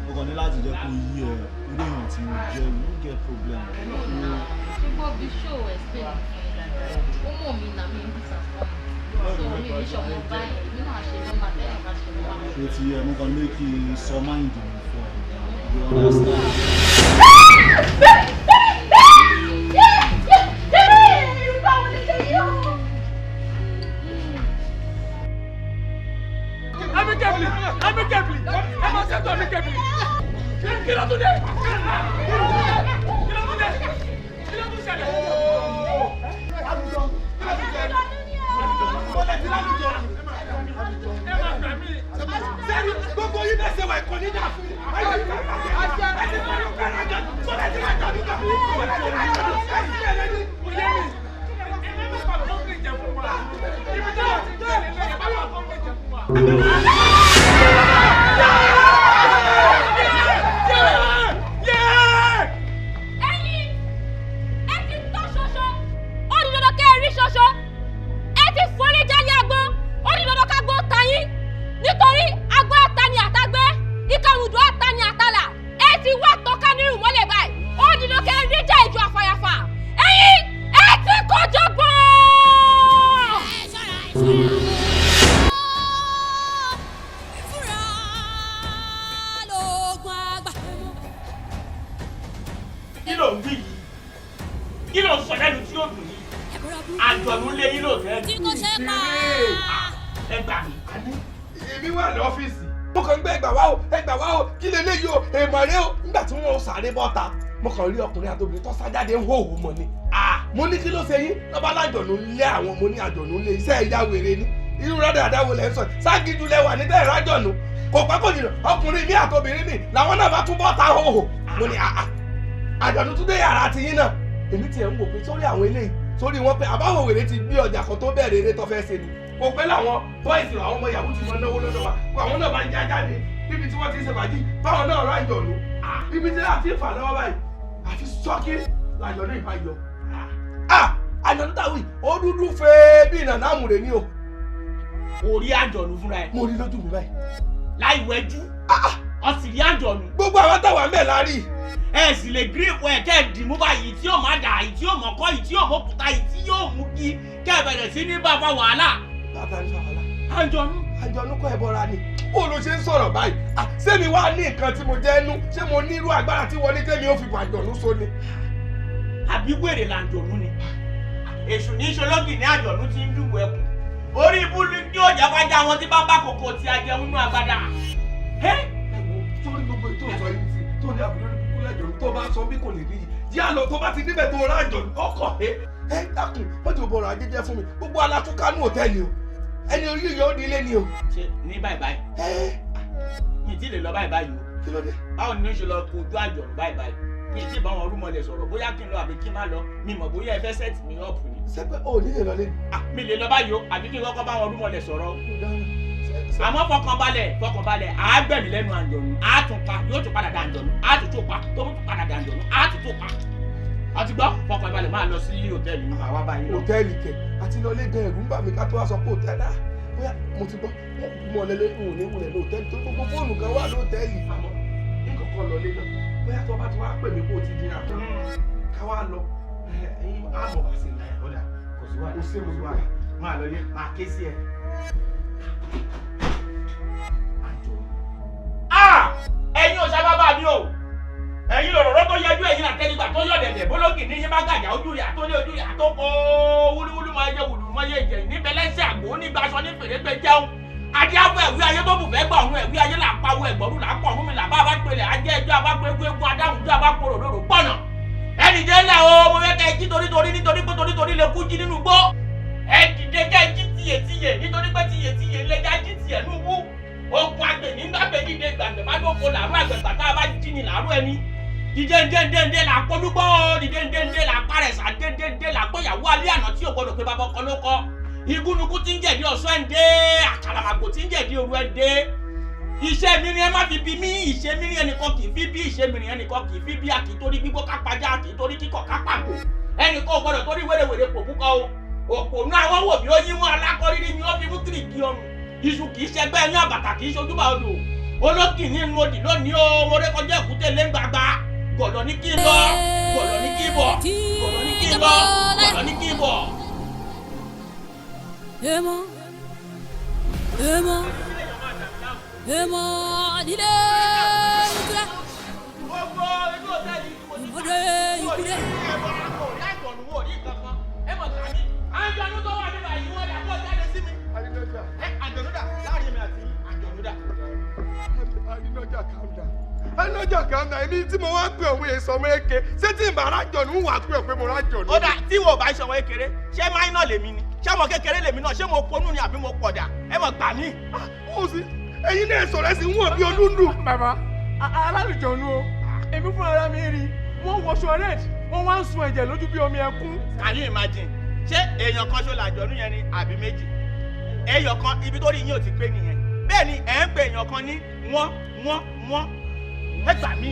S17: o kàn ní láti jẹ́ kó yí irú èèyàn tí mo jẹ́ you no get problem.
S16: ṣùgbọ́n bí show explain ó mọ̀ mí nà mí disappoint so mi ní ṣọmọ báyìí èmi náà ṣe lọ́mọ àtẹ́yìn bá ṣe lọ́mọ.
S17: ṣé ti yẹ mo kàn lè kí n sọ mind mi fún ẹ you understand.
S6: Amicably! Ẹ máa ṣètò amicably! Kí ló tún dé? Kí ló tún dé? Kí ló tún ṣẹlẹ̀? Àlùjọ! Bọ́lá ti lálùjọ! Ẹ máa gbà mí! Sẹ́ni gbogbo yín náà ṣe wà ẹ̀kọ́ ní dà fún mi! Ẹ ti kọ́ ló kọ́ ẹ̀rọ jọ! Bọ́lá ti máa jọ̀dún kan! Bọ́lá ti máa jọ̀dún kan! Ẹ ti ẹ̀rọ ní! Kò yé mi! Ẹ má bàa fọ́nkì jẹ fún wa! Ibi tí wọ́n ti gbé ẹ̀ lẹ́yìn ẹ má bàa fọ́nkì jẹ fún wa!
S2: ṣoṣo ẹ ti forí jálẹ̀ agbọ́n ó ní dandan ká gbọ́ tayín nítorí agbọ́ àtàní àtàgbẹ́ ìkàrùndù àtàní àtàlà ẹ ti wá tọ́ka nírù mọ́lẹ̀ báyìí ó ní dandan kẹ́ rí jẹ́ ìjọ àfàyàfà ẹ̀yin ẹ ti kọjọ bọ̀.
S8: kí ló ń wí yìí kí ló ń sọ lẹ́nu tí ó dùn yìí àjọ̀nú lé yín lóòótọ́
S1: tí kò ṣe pa.
S8: ẹ gbà mí.
S6: èmi wà lọ́fíìsì mo kàn ń gbé ẹgbà wá o kí lè léyìí o èèmọ̀ rẹ o nígbà tí wọ́n sáré bọ́ta mo kàn rí ọkùnrin àti obìnrin tó sájáde ń hòhò mọ́ ni. mo ní kí ló ṣe yín lọ́ba lájọ̀nú lé àwọn mo ní àjọ̀nú lé iṣẹ́ ìyá wèrè ni irú rádà àdáwò lẹ́ ń sọ ságídú lẹ́wà ní bẹ́ẹ̀ rájọ̀nú kò pẹ́ kò jìnnà ọkùnrin mi àti obìnrin mi làwọn náà bá tún bọ́ta hòhò mo ní àjọ̀nú tún dé yàrá ti yín náà èmi tiẹ̀ ń wò pé sórí àwọn eléyìí sórí wọn pé àbáwọ̀ wèrè ti gbé ọjà kan tó bẹ̀rẹ̀ eré tó fẹ́ ṣe ni kò pẹ́ làwọn bọ́ìsì àwọn ọmọ yahoo ti mọ náwó lọ́dọ̀ wa àwọn náà máa ń já jáde níbi tí wọ́n ti ń ṣe fàájì báwọn náà rà ìjọ̀nù ibi tí láti fà lọ́wọ́ báyìí àfi sọ́kí làjọ̀nù ìbá yọ. àjọ̀nù táwí ó dúdú fèé bí ìnànà àmùrè ni o.
S8: orí àjọ̀nù fúnra ẹ̀.
S6: mo rí lójú mi báyìí.
S8: láì wẹ́jú ọ̀sìn rí àjọ̀nù.
S6: gbogbo àwọn táwa ń bẹ̀ la rí.
S8: ẹ sì lè gírípù ẹ kẹ́ ẹ dìmú báyìí tí yóò má dà yìí tí yóò mọ̀ kọ́ yìí tí yóò mọ̀ kúta yìí tí yóò mú kí kẹ́ ẹ bẹ̀rẹ̀ sí ní bá fa wàhálà.
S6: bàbá ní wàhálà.
S8: àjọ̀nù
S6: kọ́ ẹ bọ́ra ni. ó ló ṣe ń sọ̀rọ̀ báyìí. sẹ́mi wá ní nǹkan tí mo jẹ́ nú ṣé mo ní irú agbára tí wọlé tẹ́mi ó fi bọ̀ àjọ̀nù so ni.
S8: àbí wèrè làjọ̀nù ni èṣù ní ṣológì ní àjọ̀nù ti ń dùbò ẹkùn orí ibú ní ọjà wájà wọn tí bá bá kòkò tí a jẹun nú agbada.
S6: sórí gbogbo ètò ìsọ yìí sí tó ní àbúrò lẹ́jọ́ tó bá sọ bí kò lè rí yìí yá lọ tó bá ti níbẹ̀ tó rájọ ọkọ̀ dákun mọ́tò bọ̀rọ̀ ajẹ́jẹ́ fún mi gbogbo alátúkà ní òtẹ́ẹ̀lì o ẹni orí yìí ó di ilé ni o.
S8: ṣe ní báyìí báyìí yìí tí lè lọ báyìí báyìí o
S6: kí ló dé
S8: báwo ni ó ṣe lọ kojú àjọ̀rò báyìí báyìí kí n tí bá wọn rúmọlẹ̀ sọ̀rọ̀ bóyá kí n lọ àbí kí n má lọ mi mọ̀ bóyá ẹ fẹ́ sẹ́ẹ̀tì mi ọ̀pù ni.
S6: sẹ́pẹ́ ò ní lè lọ lé mi.
S8: mi lè lọ báyìí o àbí kí n kọ́kọ́ bá wọn rúmọlẹ̀ sọ̀rọ̀ àmọ́ fọkànbalẹ̀ àágbẹ̀mí lẹ́nu àjọ̀nù àtúnpa yóò tún padà dà àjọ̀nù àtúntòpa tó tún padà dà àjọ̀nù àtúntòpa àti gbọ́ fọkànbalẹ̀ máa lọ sí hòtẹ́ẹ̀lì ní àwa báyìí.
S6: hòtẹ́ẹ̀lì kẹ̀ àti lọlé gan ẹ̀rù ń bà mí ká tó wá sọ pé hòtẹ́ẹ̀lì bóyá mo ti gbọ́ mọ lẹ́lẹ́ òun ní wulẹ̀ lóòtẹ́ẹ̀lì tó gbogbo fóònù kan wà lóòtẹ́ẹ̀lì àmọ́ ní kọ̀ọ̀kan lọlé náà bóyá tó bá ti wá pè mí kó o ti dira tán ká wá lọ àmọ̀ bá sí i náà ọ̀dà kò sí wàhálà kò sí wàhálà máa lọ yé máa ké sí ẹ.
S8: ẹ̀yin ò sábàbà mi o ẹ̀yin lọ̀rọ̀ tó yẹjú ẹ̀yin àtẹnigbà tó yọ̀ dẹ̀dẹ̀ bólógì ní yín bá gàjà ojú rẹ̀ àtọ́lé ojú rẹ̀ àtọ́kọ́ wúlúwúlú máa jẹ wùlù máa yẹ ìjẹ níbẹ̀ lẹ́sẹ̀ àgbò onígbàsọ ní fèrègbè jẹun adíáfọ ẹ̀wí ayé tó bù fẹ́ gbà ọ̀run ẹ̀wí ayé là ń pawọ́ ẹ̀gbọ́rú là ń pọ̀ ọ̀run mi là bá bá pèlè ajẹ́ ẹjọ́ abágbégbé egun adáhùnjọ́ abápòrò lòrò pọ̀nà ẹnì
S18: dìde ńlá o mo fẹ́ kẹ́ ẹ jí nítorí pé lè kú jí nínú gbó ẹ dìde kẹ́ ẹ jí tiyètiyè nítorí pé tiyètiyè lẹ́jà jí tiyè nùbú okun àgbẹ̀ nígbàgbẹ́ dìde gbàgbẹ́ má dóko làárọ̀ àgbẹ̀ bàtà bá jí ni làárọ̀ ẹni dìde ndéndéndé là polúgbọ́ dìde ndéndé là parẹ̀sà déndéndé là gbọ́yàwó alẹ́ àná tí ò gbọ́dọ̀ pé bàbá ọkọ ló kọ́ igúnnugú tí ń jẹ̀dí ọ̀sán ẹ̀ǹdẹ́ àkàlàmàgbò tí ń jẹ̀dí òru ẹ̀ǹdẹ́ iṣẹ́ mi ni ẹ má fi bí mí ìṣe mi ni ẹnìkan kì í fi bí ìṣe mi ni ẹnìkan kì í fi bí àkì torí gbígbó kápájá àkì torí kíkọ̀ kápágbò ẹnìkan ò gbọ́dọ̀ torí wérewère pò púpọ̀ o òpònú àwọn wò bí ó yín mú alákọ̀rírí ni ó fi mú kìrìkì ọrùn iṣu kì í ṣẹgbẹ́ ẹni àbàtà kì í ṣojúbà odò olókì ní mòdì lónìí o mo rékọjá èkúté léngbàgbà gọ̀lọ́ ní kí n lọ gọ̀lọ́ ní kí n bọ̀ gọ̀lọ́ ní kí n lọ gọ̀lọ́ ní kí n bọ̀.
S1: Eemo nílé ìkúrẹ́ ìmọ̀dé ìkúrẹ́.
S18: àjọ̀nú tó wà nígbà yìí wọ́n dà kó jáde sí mi. àjọ̀nú dà láàrin mi àti àjọ̀nú dà.
S6: Alọ́jà kan náà èmi tí mo wá pè òun èso ọmọ èké ṣé tí n bá rájọ̀nù wà pé òpé mo rájọ̀nù.
S18: ó dà tí wò bá ṣe ọmọ kékeré ṣé máínà lèmi ni ṣé ọmọ kékeré lèmi náà ṣé mo ponú ni àbí mo pọ̀dà ẹ mọ̀ gbà mí.
S6: ó sì ẹ̀yin náà sọ̀rọ̀ ẹ sì ń wọ̀ bí olúndù.
S9: bàbá alálùjọ̀nù o èmi fún ara mi rí wọ́n wọṣọ red wọ́n wá ń sun ẹ̀jẹ̀ lójú bí omi ẹkún.
S18: Can you imagine ṣé èèyàn kan ṣo làjọ̀nù yẹn ni àbí méjì èèyàn kan ibi tó rí yín ò ti pé nìyẹn bẹ́ẹ̀ ni ẹ̀ ń pe èèyàn kan ní wọ́n ẹ gbà mí.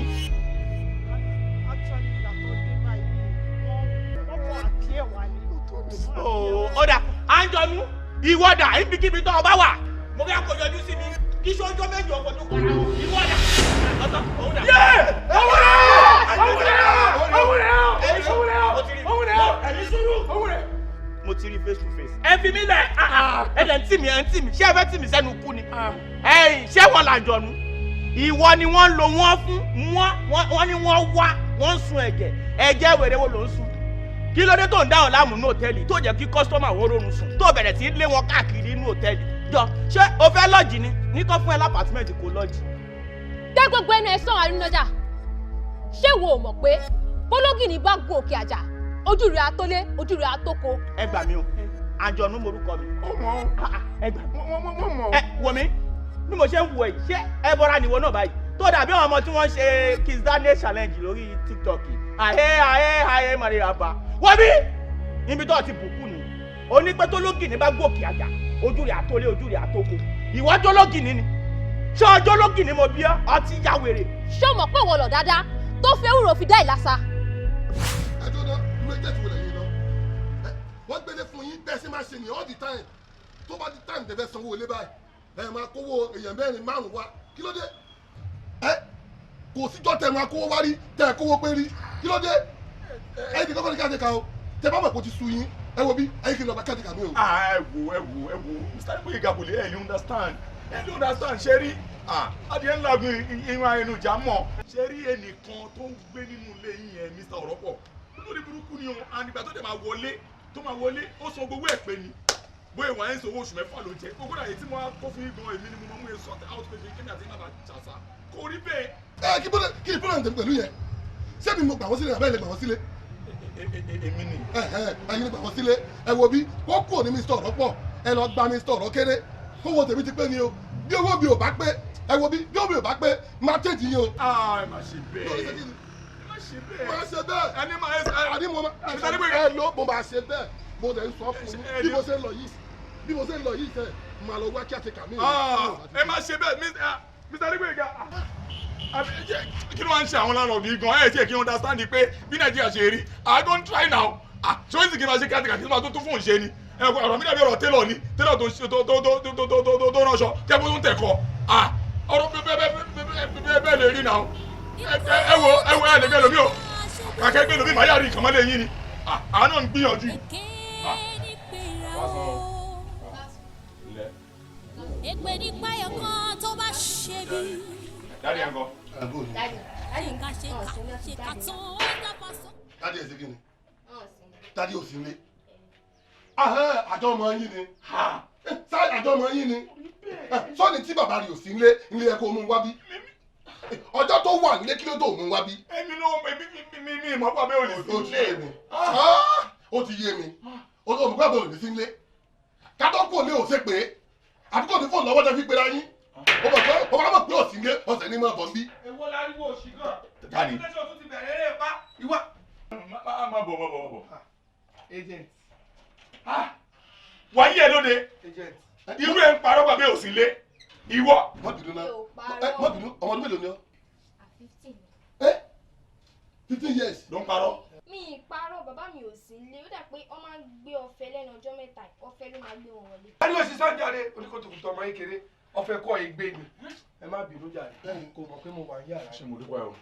S18: ó dà àjọ̀nù ìwọ́dà ibikíbi tó o bá wà mo fẹ́ kó yọjú sí mi kí sọ́jọ́ méjì ọkọ̀ tó kọ́ra ìwọ́dà ọ̀tọ̀ òun dà. mo ti rí face to face. ẹ fi mí lẹ̀ ẹ lẹ̀ ń tì mí ṣé ẹ fẹ́ tì mí sẹ́nu kú ni ṣé wọ́n làjọ̀nù ìwọ ni wọ́n lò wọ́n fún wọ́n ní wọ́n wá wọ́n sun ẹ̀jẹ̀ wèrè wo ló ń sun kí ló dé tó ń dáhùn láàmú ní hòtẹ́ẹ̀lì tó jẹ́ kí kọ́sítọ́mà wọ́n rọrùn sùn tó bẹ̀rẹ̀ sí lé wọn káàkiri ní hòtẹ́ẹ̀lì jọ ṣé o fẹ́ lọ́ọ̀jì ni ní kọ́ fún ẹ lápàtímẹ́ǹtì kò lọ́ọ̀jì.
S2: dé gbogbo ẹnu ẹ sàn àrínájà ṣé wo ò mọ̀ pé bólógìní bá gun òkè àjà ojú rẹ̀ atólé ojú rẹ̀ atóko.
S18: ẹ gbà mí o àjọ̀nú morúkọ mi. ẹ gbà mí ẹ wò mí bí mo ṣe ń wò yìí ṣé ẹ bọ́ra nìwọ náà báyìí tó dàbí àwọn ọmọ tí wọ́n ṣe Kiss Daniel challenge lórí TikTok ayé maria ba wọ́n bí níbi tó ti bùkún ni onípẹ́ tó lógìní bá gòkè àjà ojú rẹ̀ àtólé ojú rẹ̀ àtóko ìwọ́jọ́ lógìní ni ṣé ọjọ́ lógìní mo bí ọtí ya wèrè.
S2: ṣé o mọ̀ pé ìwọ lọ dáadáa tó fi ewúro fi dá ìlàsà.
S19: ẹ tó náà ló jẹ́ ti wọlé yín lọ wọ́n gbélé fún yín bẹ́ẹ̀ sí máa ṣe ní all the time tó bá di time tẹ̀fẹ́ sanwó ilé báyìí ẹ máa kówó èèyàn mẹ́rin márùn-ún wá kí ló dé ẹ kò síjọ́ tẹ̀ máa kówó wá rí tẹ̀ kówó pé rí kí ló dé ẹ ti kọ́kọ́ ní káàdé kan o tẹ bá mọ̀ kó ti sú yín ẹ wo bí ẹ kì í lọ bá káàdé kan mi o.
S20: ẹ wo Mr. Igboyega Gabule ẹ lè understand ṣe rí adìẹ ńlá gun irun ẹnu ìjà mọ̀ ṣe rí ẹnìkan tó ń gbé nínú ilé yín yẹn Mr. Ọ̀rọ̀pọ̀ lórí burúkú ni o ànígbà tó dẹ̀ máa wọlé ó san gbogbo ẹ̀ pé ni bóyá ìwà ẹ̀ ń sanwó oṣù mẹ́fà ló jẹ́ gbogbo àyè tí mo kó fún igan èmi ni mo máa mú yẹn sort out pé kí ni àti ìlànà àṣà kò rí bẹ́ẹ̀.
S19: ẹ kí ni problem tẹ̀ pẹ̀lú yẹn ṣé mi mo gbà wọ́n sílé àbẹ́ ilẹ̀ gbà wọ́n sílé.
S20: èmi ni.
S19: ẹ̀yin ni gbà wọ́n sílé ẹ wo bí wọ́n kúrò ní Mr. Ọ̀rọ̀pọ̀ ẹ lọ gba Mr. Ọ̀rọ̀kéré kówó tèmi ti pé ni o bí owó mi ò bá pé ẹ wo bí owó mi ò bá pé máa tẹ̀jì yín o.
S20: ẹ má ṣe bẹ́ẹ̀
S19: máa ṣe bẹ́ẹ̀ àní mo máa ṣe bẹ́ẹ̀ mo dẹ̀ ń sọ fún yín bí mo ṣe ń lọ yìí sẹ́ máa lọ wá kí a ti kà mí.
S20: ẹ má ṣe bẹ́ẹ̀ Mr. Igboyega kí ló wá ń ṣe àwọn landlord gan ẹ tiẹ̀ kí n understand pé bí Nàìjíríà ṣe rí I don try now ṣé ó sì kí n máa ṣe kí n máa tó fún òun ṣe ni ọ̀rọ̀ mi dàbí ọ̀rọ̀ télọ̀ ni télọ̀ tó ránṣọ tẹ́ bó tó ń tẹ̀kọ́ ọ̀rọ̀ bẹ́ẹ̀ lè rí náà ẹ wo ẹ lè gbé lómi o kàkẹ́ gbé lómi màá yà rí ìkànnì yín ni àánú ń gbìyànjú.
S1: èpè ní páyọ̀ kan tó bá ṣe bí.
S20: dáàdi ẹ̀ ń kọ́.
S1: dáàdi ká ṣe ká tán ó dábàá sọ.
S19: dáàdi ẹ̀ ṣe kí ni dáàdi ò sí ilé àjọ ọmọ yín ni sáà àjọ ọmọ yín ni sọ́ni tí bàbá rẹ̀ ò sí ilé ẹ̀ kó mú wá bí ọjọ́ tó wà nílé kí ló tó mú wá bí.
S20: èmi náà mi mọ̀ pọ̀ bẹ́ẹ̀ ò ní sí ilé.
S19: Ó ti yé mi. Ó tó olùkọ́ àbọ̀ ò ní sí ilé. Kátó kò lé òsè pé àdúgbò ní fóònù lọ́wọ́ tẹ́ fi gbéra yín. Ó mọ̀ pé ó máa mọ̀ pé òsì ilé ọ̀sẹ̀ ní mọ̀ bọ̀ ń bí.
S6: Èwo láriwo òṣì gan.
S20: Jáde.
S6: Ilé-iṣẹ́ òtún ti bẹ̀rẹ̀ eré pa. Ìwà.
S20: Má bọ̀.
S6: Agent.
S20: Wáyé ẹ lóde.
S6: Agent.
S20: Irú ẹ̀ ń parọ́ pàbí òsì ilé. Ìwọ.
S19: Má bínú náà. Má bínú ọmọ ọdún mélòó ni ọ́? 15 years.
S20: Ló ń parọ́.
S21: Mi ì parọ́ bàbá mi ò sí ilé ó dà pé wọ́n máa ń gbé ọ̀fẹ́ lẹ́nu ọjọ́ mẹ́ta ọ̀fẹ́ ló máa gbé wọn wọlé.
S6: A ní oṣù sọ́jáde oníkòtòkòtò ọmọ kékeré ọ̀fẹ́ kọ́ ìgbé ni. Ẹ má bínú jàre. Kò mọ̀ pé mo wà ní yàrá.
S20: Ṣé mo dúpẹ́ o?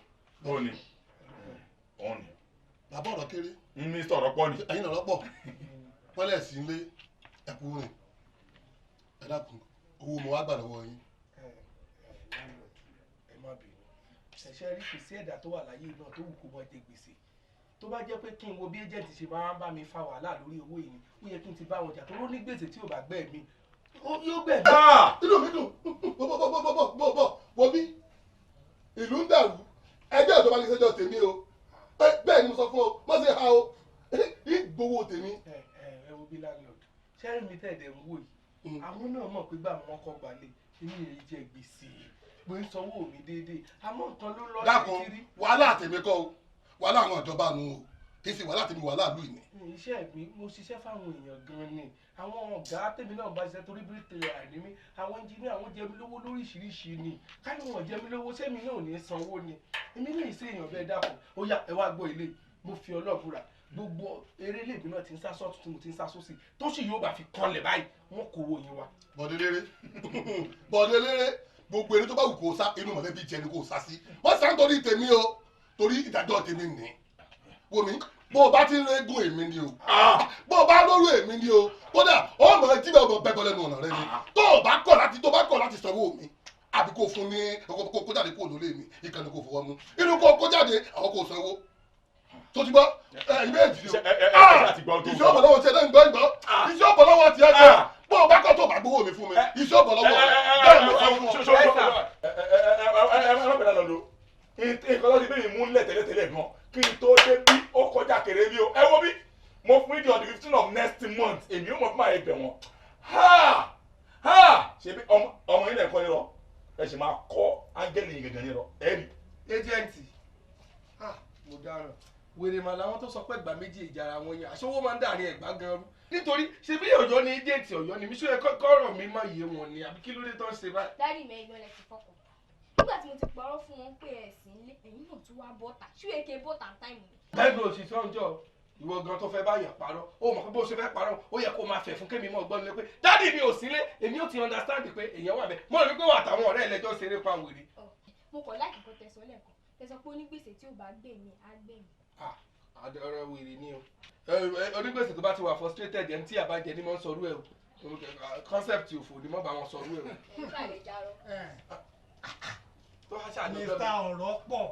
S20: Ó ní.
S19: Bàbá ọ̀rọ̀ kéré.
S20: Mr. ọ̀rọ̀ pọ̀ ni.
S19: Ẹ̀yin ọ̀rọ̀ pọ̀. Wọ́n lẹ̀ sí ilé ẹ̀kú rìn. Ẹ dákun owó mo wá gbà lọ́wọ́ yín.
S6: Ẹ má bínú. Ṣẹ̀ṣẹ̀ rí kò sí ẹ̀dá tó wà láyé náà tó wù kó mọ́ jẹ gbèsè. Tó bá jẹ́ pé kí n wo bí agent ṣe máa ń bá mi fa wàhálà lórí owó yìí ó yẹ kí n ti bá wọn jà tó ló ní gbèsè tí ò bá gbẹ́ mi yóò gbẹ́ mi.
S19: Inú mi dùn bọ̀ wo bí ìlú ń dàrú ẹgbẹ́ ìjọba ní sẹ́jọ́ tèmi o bẹ́ẹ̀ ni mo sọ fún ọ má ṣe ha o ìgbowó tèmi.
S6: Ẹ wo bí landlord ṣẹ́rí mi tẹ̀dẹ̀ ń wò yìí àwọn náà mọ̀ pé gbà wọn kọ́ gbalẹ̀ èmi yẹn jẹ gbèsè pé ń sanwó mi déédéé àmọ́ nǹkan ló lọ́ọ́
S19: dákun wàhálà tèmi kọ́ o wàhálà àwọn ìjọba nu o kì í ṣe wàhálà tèmi wàhálà lù ìní.
S6: Iṣẹ́ mi mo ṣiṣẹ́ fáwọn èèyàn gan-an ni àwọn ọ̀gá tèmi náà bá ṣiṣẹ́ torí bíríkìlẹ̀ àìní mi àwọn ẹnjìníà àwọn jẹ mi lówó lóríṣiríṣi ni káni wọn jẹ mi lówó sẹ́mi náà ò ní sanwó ni èmi ní ìṣe èèyàn bẹ́ẹ̀ dàpọ̀ ó yá ẹ wá gbọ́ ilé mo fi ọlọ́ọ̀bùra gbogbo eré lèmi náà ti ń sá sọ́ọ̀tún tí mo ti ń sá sósì tó sì yóò bá fi kanlẹ̀ báyìí wọ́n kó owó yín wá.
S19: Bọ̀dé léré gbogbo eré tó bá wù kó sá inú mọ̀lẹ́bí jẹ ni kó sá sí wọ́n sá nítorí tèmi o torí ìdájọ́ tèmi nì wò mí bó o bá ti ń régún èmi ni o bó o bá lóru èmi ni o kódà ó mọ̀ ẹ́ jíbẹ̀ ọmọ bẹ́ẹ̀ lẹ́nu ọ̀nà rẹ ni tó o bá kọ̀ láti sanwó mi àbí kó fún ní kó jáde kó lólè mi ìkànnì kó fọwọ́ mú inú kó jáde àwọn kó sanwó tó ti gbọ́ ìwé èjì o iṣẹ́ ọ̀bọ̀ lọ́wọ́ tiẹ̀ lẹ́yìn gbọ́ iṣẹ́ ọ̀bọ̀ lọ́wọ́ tiẹ̀ gbọ́ bó o bá kọ́ tó o bá gbowó mi fún mi iṣẹ́ ọ̀bọ̀ lọ́wọ́ bẹ́ẹ̀ ló sọ fún ọ.
S20: Nǹkan tó ti bí mi mú nílẹ̀ tẹ́lẹ̀tẹ́lẹ̀ gan kí n tó dé bí ó kọjá kéré bí o ẹ wo bí mo fún ìdí on the 15th of next month èmi ó mọ̀ fún àyè bẹ̀ wọ́n ṣe bí ọmọ yín lẹ́ẹ̀kọ́ nírọ̀ ẹ sì máa kọ́ áńgẹ́lì yìí gẹ́gẹ́ nírọ̀ ẹ rí.
S6: Ejẹ́ǹtì mo dáràn wèrè màá làwọn tó sọ pé ẹgbàá méjì ìjàrà wọn yẹn àṣọwọ́ máa ń dàrin ẹ̀gbá gan-an nítorí ṣe bí Ọ̀yọ́ ni ejẹ́ǹtì Ọ̀yọ́ ni mi ṣó yẹ kọ́rọ̀ mi má yé wọn ni àbí kí ló dé tó ń ṣe báyìí.
S21: dáàdì mẹ́rin ló lẹ ti fọkàn nígbà tí mo ti parọ́ fún wọn pé ẹ̀sìn ilé ẹ̀yìn náà tún wá bọ́tà ṣú èké bọ́tà táìmù ni.
S6: lẹ́nu òṣìṣẹ́ ọjọ́ ìwọ gan tó fẹ́ báyàn parọ́ ó mọ̀ pé bó ṣe fẹ́ parọ́ ó yẹ kó máa fẹ̀ fún kémi mọ́ gbọ́n nílé pé dáàdì mi ò sílé èmi ò ti understand pé èèyàn wà bẹ́ẹ̀ mo rí pé wà táwọn ọ̀rẹ́ ẹlẹ́jọ́ ṣeré pa wèrè.
S21: mo kọ̀ láì kọ́ tẹ̀sán lẹ́ẹ̀kan tẹ̀sán pé onígbèsè tí ò bá gbé mi á gbé mi.
S6: ọ̀rọ̀ wèrè ni o onígbèsè tó bá ti wà frustrated ẹni tí àbájẹ ni mo ń sọrú ẹ o concept òfò ni mo bá wọn sọrú ẹ o.
S22: Mr. ọ̀rọ̀ pọ̀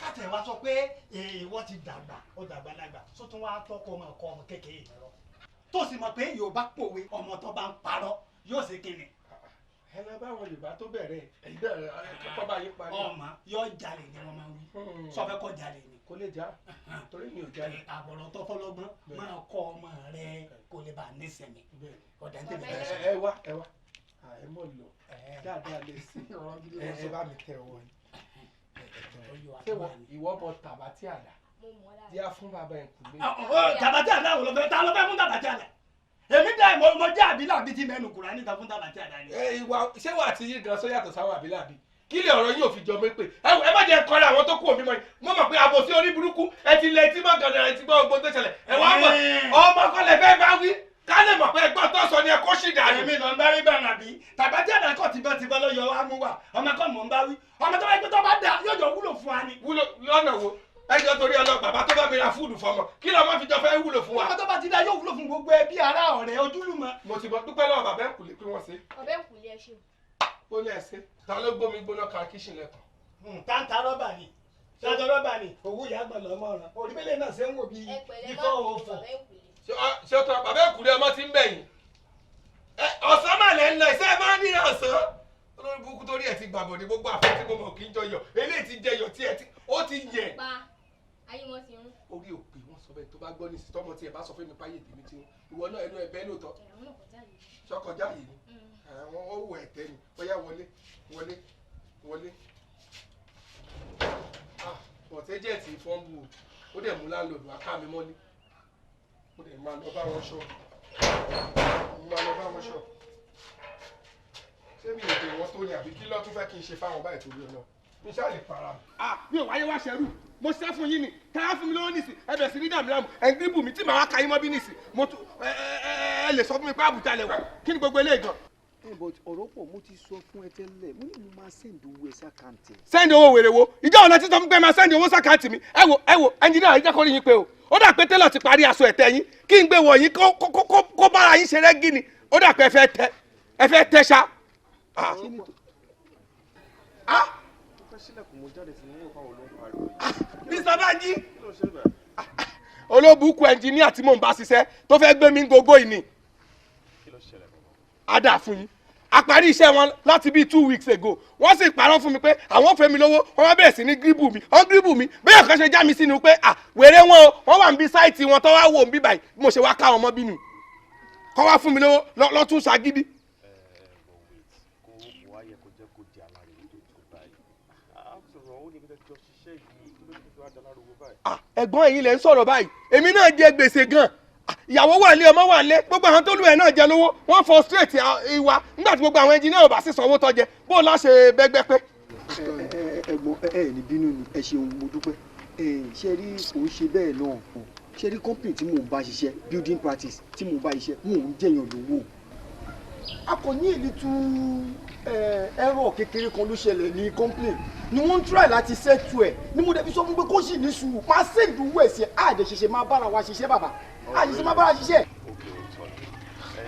S22: kátẹ̀ wá sọ pé ìwọ ti dàgbà ó dàgbà lágbà tó tún wá tọ́kọ ọmọ ọkọ ọmọ kékeré lọ tó sì mọ̀ pé Yorùbá pòwe ọmọ tó bá ń parọ́ yóò ṣe kíni.
S6: ẹ lọ bá àwọn Yorùbá tó bẹ̀rẹ̀ ẹ̀yìn bẹ̀rẹ̀ kọ́kọ́ bá yí parí.
S22: ọmọ yóò jalè ni wọ́n máa ń wí sọfẹ́ kọ́ jalè ni.
S6: kó lè já torí mi ò jalè.
S22: àbọ̀rọ̀ tó fọlọ́gbọ́n máa kọ́ ọmọ rẹ kó lè bá a nísẹ̀mí ọ̀dà ń tẹ̀lé.
S6: ẹ wá ẹ mọ̀ lọ dáadáa lè sí ẹ bá mi tẹ ọwọ́ yìí ṣé ìwọ bọ tàbátì àdá díà fún bàbá ẹ̀ kù lé.
S22: tàbátì àdá wò ló fẹ́ ta ló fẹ́ fún tàbátì àdá èmi dá mo jẹ́ àbílàbí tí mẹ́nu kùrà níta fún tàbátì àdá ni.
S6: ìwà ṣé wà á ti yí gan sọ yàtọ̀ sáwọn àbílàbí kí lè ọ̀rọ̀ yóò fi jọ mí pé ẹ má jẹ́ kọ́ra àwọn tó kú òbí mọ́ yìí mo mọ̀ pé àbòsí orí burúkú ẹ ti lẹ tí mọ̀ gàdàrà ẹ ti gbọ́ ogbó tó ṣẹlẹ̀ ẹ wá mọ̀ ọmọ kọ́lẹ̀ fẹ́ bá wí ká lè mọ̀ pé ẹgbọ́n tó sọ ni ẹ kó ṣì dànù.
S22: èmi lọ ń bá rí bàrà bí tàbátì àdá kọ̀ tibọ́ ló yọ wá mú wa ọmọ kọ́ mọ̀ ń bá wí ọmọ tó bá gbé tó bá dà yóò jọ wúlò fún wa ni.
S6: wúlò lọ́nà wo ẹjọ́ torí ọlọ́ bàbá tó bá mi ra fúdù fọmọ kí lọ́mọ fi jọ fẹ́ wúlò fún wa.
S22: ọmọ tó bá ti dá yóò wúlò fún gbogbo ẹbí ará ọ̀rẹ́ ojúlùmọ̀.
S6: mo ti bọ dúpẹ́ lọ́wọ́ bàbá ẹ̀kúlé pé wọ́n ṣe.
S21: ọbẹ̀ ẹ̀kúlé ẹ ṣe.
S6: ó ní ẹsẹ̀ ta ló gbómi gbóná kan kíṣìn lẹ́kọ̀ọ́.
S22: táǹtà rọ́bà ni táǹtà rọ́bà ni òwú ìyá àgbà lọ́mọ ọ̀ràn òrìbẹ́lẹ̀ náà ṣe ń wò bí ifọ̀ òfò.
S6: ṣé o tọ́ bàbá ẹ̀kúlé ọmọ ti ń bẹ̀yìn ọ̀sán mà lẹ́ ń lọ ìṣe máa ń ní ọ̀sán olórí burúkú torí ẹ̀ ti gbàgbọ́ ní gbogbo àfẹ́ tí mo mọ̀ kí n jọ yọ eléyìí ti jẹ yọ tí ẹ ti ó ti yẹ.
S21: ayé wọn ti rún.
S6: orí òpè wọn sọ bẹ́ẹ̀ tó bá gbọ́ nísìsiyìí tọmọ tiẹ̀ bá sọ fún mi páyé tèmi tí ìwọ náà ẹnu ẹ̀bẹ̀ lóòótọ́ sọkọjá yìí ni àwọn owó ẹ̀tẹ́ ni ó yá wọlé ọ̀tẹ́jẹ̀tì fọ́nbù ó dẹ̀ mú láńlọ́ọ̀dù aká mi mọ́lé ó dẹ̀ máa lọ bá wọn ṣọ́ ṣé mi ò dé wọn tó ní àbí kí ló tún fẹ́ kí n ṣe fáwọn báyìí torí ọ̀nà mi ṣáà lè para mi. mi ò wáyé wá ṣẹrú mo ṣiṣẹ́ fún yín ni káyà fún mi lọ́wọ́ nìsí ẹbẹ̀ sí ní dàmílàmù ẹ̀ǹgbìn bù mí tí màá wá ka yín mọ́ bí nìsí mo tún ẹ lè sọ fún mi pé àbújá lẹ wà kí ni gbogbo eléyìí gan.
S7: but ọ̀rọ̀ pọ̀ mo ti sọ fún ẹ tẹ́lẹ̀ mo ní mo máa send owó ẹ sákàǹtì.
S6: send owó wèrè wo ìjọ ọ̀nà tí sọ fún pé máa send owó sákàǹtì mi ẹ wo ẹnjìnìá ìjẹ́ kó rí yín pé o ó dà pé tẹ́lọ̀ ti parí aṣọ ẹ̀tẹ́ yín kí n gbé wọ̀ yín kó bára yín ṣe rẹ́gí ni ó dà pé ẹ fẹ́ tẹ́ ṣá. Mr. Banji olóbùkù ẹnjìníà tí mò ń bá ṣiṣẹ́ tó fẹ́ gbé mi gbogbo yìí ni a dà fún yín a parí iṣẹ́ wọn láti bíi 2 weeks ago wọ́n sì parọ́ fún mi pé àwọn fẹ́ mi lówó wọ́n wá bẹ̀rẹ̀ sí ní gíríbù mi wọ́n gíríbù mi bẹ́ẹ̀ kan ṣe já mi sí ni pé wèrè wọn o wọ́n wà níbi sáìtì wọn tó wá wò ń bí báyìí bí mo ṣe wá ká wọn mọ́ bí nù kọ́ wá fún mi lówó lọ́tún ṣagídí. ẹ̀gbọ́n ẹ̀yin lẹ ń sọ̀rọ̀ báyìí èmi náà jẹ gbèsè gan ìyàwó wà lé ọmọ wà lé gbogbo àwọn tó lù ẹ náà jẹ lówó wọ́n frustrate ìwà nígbà tí gbogbo àwọn ẹnjìnìá ò bá sì sanwó tó jẹ bó láṣẹ bẹgbẹ pé.
S7: ẹ̀gbọ́n ní bínú ni ẹ ṣeun mo dúpẹ́ ṣe rí òun ṣe bẹ́ẹ̀ náà ṣe rí company tí mò ń bá ṣiṣẹ́ building practice tí mò ń bá ṣiṣẹ́ mò ń jẹyàn lówó a kò ní èlé tún ẹ̀rọ kékeré kan ló ṣẹlẹ̀ ní company ni wọ́n ń try láti settle ẹ̀ ni mo dẹ̀ fi sọ fún pé kó sì ní sùúrù máa send owó ẹ̀ sí ẹ̀ àdè ṣẹṣẹ máa bára wa ṣiṣẹ́ bàbá àṣìṣe máa bára ṣiṣẹ́.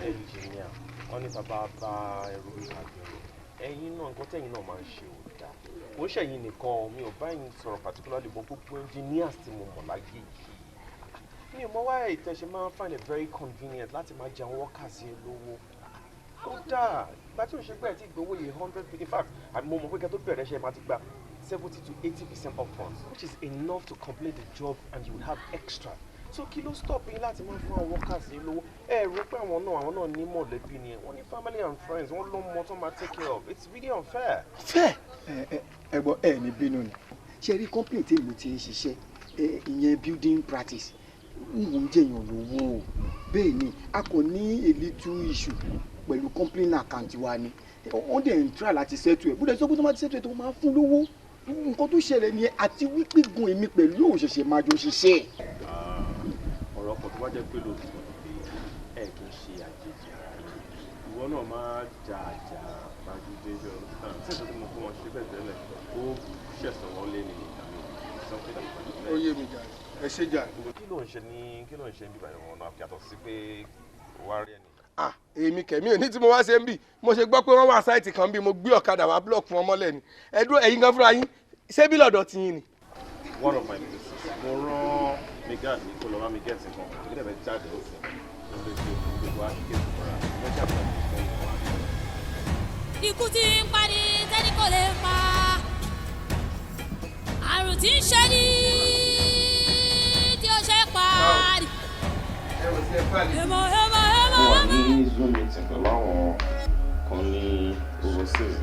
S13: ẹnjìníà wọn ní bàbá bá ẹrú ìkàgbẹ̀rọ ẹ̀yin náà nǹkan tẹ̀yin náà máa ń ṣe ò dáa kò ń ṣẹ̀yin nìkan mi ò bá yín sọ̀rọ̀ particularly bọ́ gbogbo engineers tí mo mọ̀ láyé yìí mi ò mọ wáyé ìtẹ̀ṣe máa ń find it very convenient láti máa jẹun workers yẹn lówó kódà ìgbà tí ò ṣe gbà tí gbowó yìí 100 in fact mo mọ̀ pé kẹ́ tó bẹ̀rẹ̀ ṣe máa ti gba 70 to 80% upfront which is enough to complete the job and you will have extra so kí ló stop yín láti máa fún àwọn workers yìí lówó ẹ rò pé àwọn náà ní mọ̀lẹ́bí ni wọ́n ní family and friends wọ́n ló mọ tó máa take care of it's really unfair.
S7: fair ẹ̀gbọ́n ní bínú ni ṣe rí company tí mo ti ń ṣiṣẹ́ ìyẹn building practice mò ń jẹyàn lówó bẹ́ẹ̀ ni a kò ní a little issue pẹ̀lú complaint account wa ni wọ́n dẹ̀ ń try láti settle ẹ̀ bó dẹ̀ sọ pé tó máa ti settle ẹ̀ tó máa fún lówó nǹkan tó ṣẹlẹ̀ ni àti wípé gun èmi pẹ̀lú yóò ṣẹ̀ṣẹ̀ máa jọ ṣiṣẹ́.
S13: ọ̀rọ̀ ọkọ̀ tó wá jẹ́ pé lóòótọ́ pé ẹ kì í ṣe àjèjì ìwọ náà máa jà májúdé jọ tí ìṣòro mo fún wọn ṣe bẹ́ẹ̀ tẹ́lẹ̀ ó ṣẹ̀sán wọn lé ní ìdàmú
S6: ó yé mi jà ẹ ṣe jà.
S13: kí ló ń ṣe ní bíbá ìwọ̀n náà yàtọ̀ sí pé wá rí ẹni.
S6: èmi kẹ̀mí òní tí mo wá ṣe ń bì mo ṣe gbọ́ pé wọ́n wà sáìtì kan bí mo gbé ọ̀kadà wá block fún ọmọ lẹ́ni ẹ̀dúró ẹ̀yin gan fúnra yín ṣé bí lọ́dọ̀ ti yín ni.
S13: one of my businesses mo rán megad ní kó lọ bá mi get nǹkan tó gbé dẹ̀bẹ̀ jáde ó fún un lórí ṣe gbogbo àṣìkè tó kọ́ra lọ́jà pẹ̀lú ìfẹ́ ìwà.
S1: ikú tí ń pa ni tẹ́ni kò lè pa àrùn tí ń ṣe ní tí ó ṣe pa ni.
S13: mo wà ní zoom meeting pẹ̀lú àwọn kan ní overseas.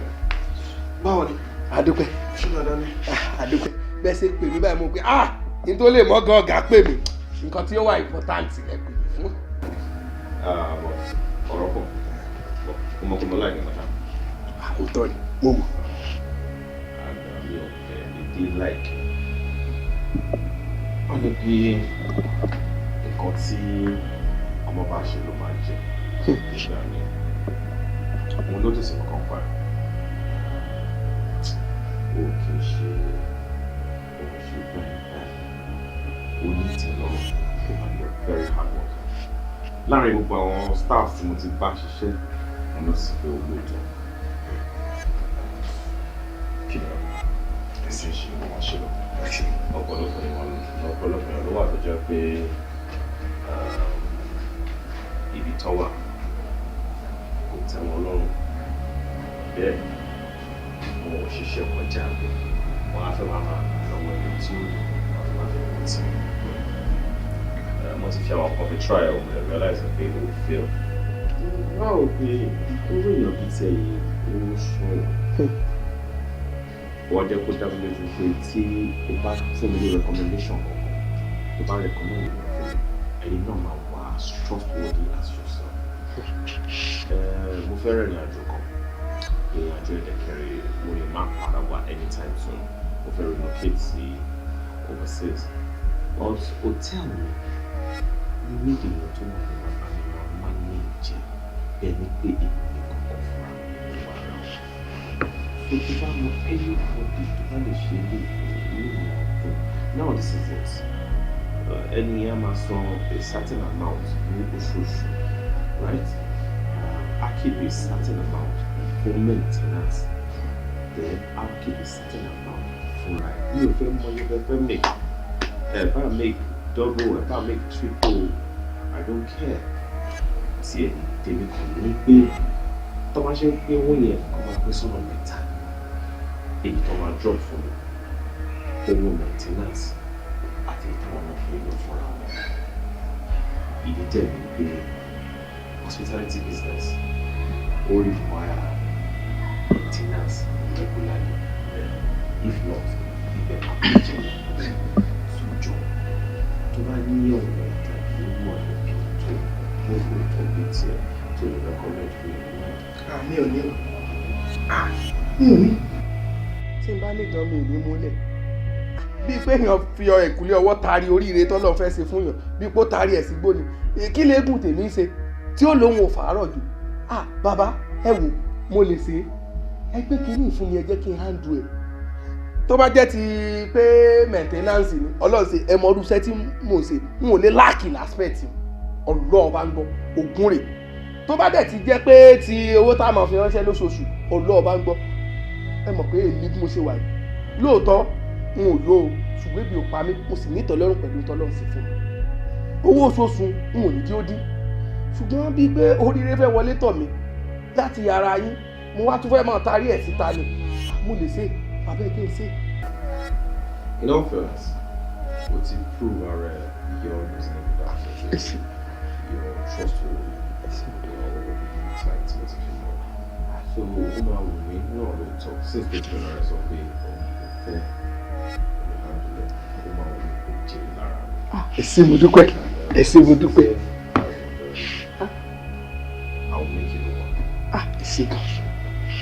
S6: báwo ni adúpẹ́ adúpẹ́ bẹ́ẹ̀ ṣe pè mí báyìí mo pé n tó lè mọ́ gan ọ̀gá pè mí nǹkan tí ó wà important lẹ pè mí fún.
S13: ọ̀rọ̀ pọ̀ ọmọkùnrin láì ní mọ̀tà.
S7: òótọ́ ni mo mọ̀.
S13: àgbàmí ọ̀fẹ́ ìdí láìkì wọ́n ní bí nǹkan tí ọmọ bá ṣe ló máa jẹ ìgbà mi mo lójúsí kankan pa ó kì í ṣe òun ṣe bẹ́ẹ̀ ó ní ìtìlọ́rùn and you're very hard worker láàrin gbogbo àwọn staff tí mo ti bá ṣiṣẹ́ wọn ló sì fẹ́ olóòótọ́ kí ni ẹsẹ̀ ṣe ni wọ́n ṣe lọ ọ̀pọ̀lọpọ̀ ìwọ̀n ló wà tó jẹ́ pé ibi tán wà kò tẹ́ wọn lọ́rùn bẹ́ẹ̀ wọn ò ṣiṣẹ́ kọjá bẹ́ẹ̀ wọ́n á fẹ́ máa lọ́wọ́ ẹni tí ó wọ́n á Mo ti fi àwọn kan fi try ẹ̀ I realize pé ó fail. Báwo pé irú èèyàn bíi tẹ̀ yìí ó sùn wọ́n jẹ́ kó dá mi lójú pé tí o bá fún mi ní recommendation kankan tó bá recommend mi fún mi ẹ̀yin náà máa wà as trustworthy as yourself. Mo fẹ́ rìnrìn àjò kan ìrìn àjò ìdẹ̀kẹ̀rẹ̀ mo lè má padà wá anytime soon. Mo fẹ́ relocate sí overseas but hotel mi ní ìdílé tó wà ní bàbá mi máa ní ìjẹ́ bẹ́ẹ̀ ni pé èmi kankan fúnra mi wà náà. So tó bá mọ anybody tó bá lè ṣe ní ìrìn àjò now this is it. Ẹni yẹn máa san a certain amount ní oṣooṣù, right? I keep a certain amount for maintenance, then I'll keep a certain amount for right. You if I make double, if I make triple, I don't care. See, they become me. Tomaje pe won yẹn ko ma pe sọ́nà mẹ́ta. Èyí tó máa drop for me. Owó maintenance àti ìtàwọn ọmọ fún mi fúnra wọn. Ìdí tẹ̀ mí pé hospitality business ó require maintenance regularly. If not, ibẹ̀ máa bí jẹ́ sójọ́. Tó bá ní ọ̀rọ̀ tàbí mọ̀ níbi tó gbogbo tó bí tiẹ̀ tó lè recommend fún mi náà.
S6: Mi ò ní o. Mi ò ní. Tí n bá lè dán mi ìní múlẹ̀. Bíi pé èèyàn fi ẹ̀kúlé ọwọ́ taari oríire tọ́lọ́ fẹ́ ṣe fún yàn bí pé ó taari ẹ̀ sí gbóni. Kí léegun tèmi ń ṣe tí ó lóun ò fàárọ̀ jù. Bàbá ẹ wò mo lè ṣe é. Ẹ gbé kínní fún mi ẹ jẹ́ kí n handle ẹ̀. Tó bá jẹ́ ti pé maintenance ni Ọlọ́run ṣe ẹ mọ ọdún iṣẹ́ tí mò ń ṣe n ò lè láàkì láspẹ̀tì Ọlọ́run bá ń gbọ́ ògùn rè. Tó bá dẹ̀ ti jẹ́ pé ti owó tá a máa fi ránṣẹ́ lóṣooṣù Ọlọ́run bá ń gbọ́ ẹ mọ̀ pé èmi bí mo ṣe wà yìí lóòótọ́ n ò yó o ṣùgbọ́n ebi ò pa mí mo sì ní ìtọ́lọ́rùn pẹ̀lú ìtọ́lọ́run sí fún mi. Owó oṣooṣù n ò ní jí ó dín ṣùgbọ́n bíi pé oríire fẹ́ wọlé tọ̀ mí láti ara yín mo wá tún fẹ́ máa tarí ẹ̀ síta ni mo lè ṣe abẹ́ kí n ṣe.
S13: In all fairness, o ti prove ara your reasoning without your trustworthy. So ó máa wù mí náà lóòótọ́ since tó ti bẹ̀rẹ̀ sọ pé òun kò fẹ́ ó máa wù mí kó jẹ́ lára mi.
S6: Ẹ ṣé mo dúpẹ́ ẹ ṣé mo dúpẹ́.
S13: I will make it work.
S6: Ẹ ṣé gan.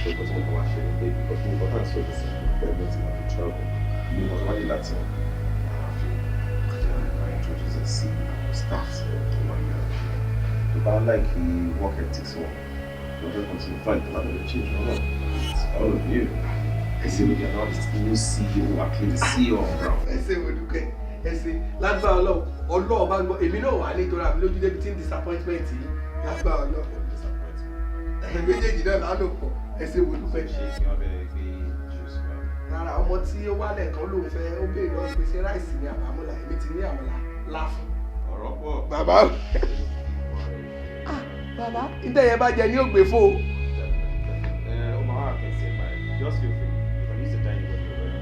S13: Because mo kàn wá ṣe ní pé because mo kàn tán sọ èdè sí ìpínlẹ̀ mi tí mo fi travel bí mo wá dé láti wọn máa introduce ẹ sí staff tó máa ń yára. Tó bá like work ethics wọn. We're going to fight about the change. It's all of you. I say we are not the new CEO, actually the CEO of Brown.
S6: Ẹ ṣé mo dúpẹ́ ẹ ṣé lágbára Ọlọ́run bá ń gbọ́ èmi náà wà ní ìtura mi lójú débi tí ń disappointment yìí lágbára Ọlọ́run. Méjèèjì náà lálò pọ̀ ẹ ṣé mo dúpẹ́. Rárá ọmọ tí ó wálẹ̀ kan ló ń fẹ́ ó béèrè lọ́wọ́ pé ṣé ráìsì ni àbámọ́là èmi ti ní àmọ́là láfún.
S13: Ọ̀rọ̀ pọ̀.
S6: Bàbá bàbá ìtẹ̀yẹ bá jẹ ní ògbé fò.
S13: Ó máa wà kẹsì ẹ̀ báyìí just feel free you can use the dining when you're ready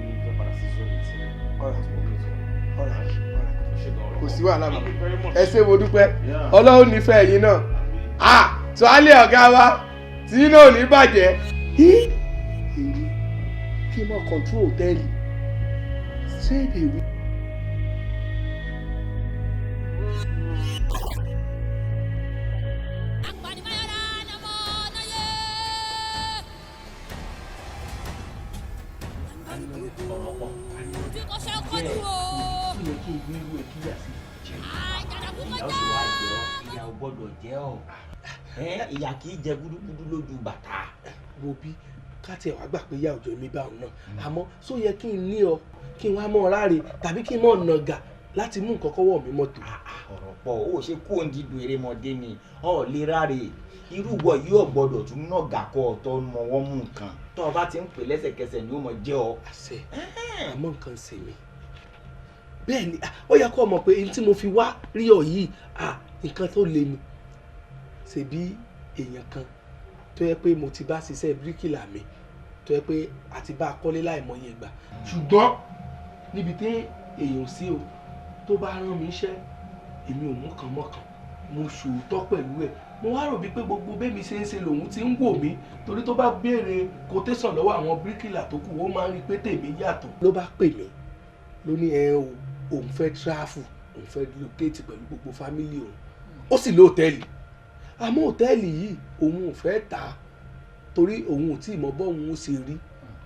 S13: èmi tó padà sí zone tí
S6: kò sí wàhálà bàbá ẹ ṣé mo dúpẹ́ Ọlọ́run nífẹ̀ẹ́ yín náà tó á lé ọ̀gá wa tí náà ò ní bàjẹ́ èmi kí n máa control hòtẹ́ẹ̀lì straight away.
S18: Ìyá kì í jẹ gúdúgúdú lójú bàtà.
S6: Wo bí ká tiẹ̀ wá gbà pé ìyá òjò mi bá òun náà àmọ́ só yẹ kí n ní ọ kí n wá mọ́ ọ láre tàbí kí n mọ́ nàgà láti mú nǹkan kọ́wọ́ mi mọ́tò.
S18: Ọ̀rọ̀ pọ̀ ó ṣe kó ń dídùn erémọdé ni ọ̀ lè ráre irú wọ yóò gbọ́dọ̀ tún nàgà kọ́ ọ̀tọ̀ mọ wọ́n mú nǹkan tó o bá ti ń pè lẹ́sẹ̀kẹsẹ̀ ni ó mọ̀ jẹ́ ọ.
S6: Àmọ́ nǹkan ń ṣe mí bẹ́ẹ̀ ni ó yẹ kó mọ̀ pé ẹni tí mo fi wá rí ọ yìí nǹkan tó le ni ṣebí èèyàn kan tó yẹ pé mo ti bá ṣiṣẹ́ bíríkìlà mi tó yẹ pé àti bá a kọ́lé láìmọye ìgbà ṣùgbọ́n níbi tí èèyàn sí o tó bá rán mi iṣẹ́ èmi ò mú kan mọ́kàn mo ṣòótọ́ pẹ̀lú ẹ̀ mo wá rò bí pé gbogbo bẹ́mi ṣe ń ṣe lòun ti ń wò mí torí tó bá béèrè quotation lọ́wọ́ àwọn bíríkìlà tó kù ó máa ń rí pé tèmi yàtọ̀. ló bá pè mí ló ní òun fẹ́ tráfù òun fẹ́ locate pẹ̀lú gbogbo fámílì òun ó sì lọ hòtẹ́ẹ̀lì àmọ́ hòtẹ́ẹ̀lì yìí òun ò fẹ́ tà á torí òun ò tí ì mọ bọ́ọ̀hún ó ṣe rí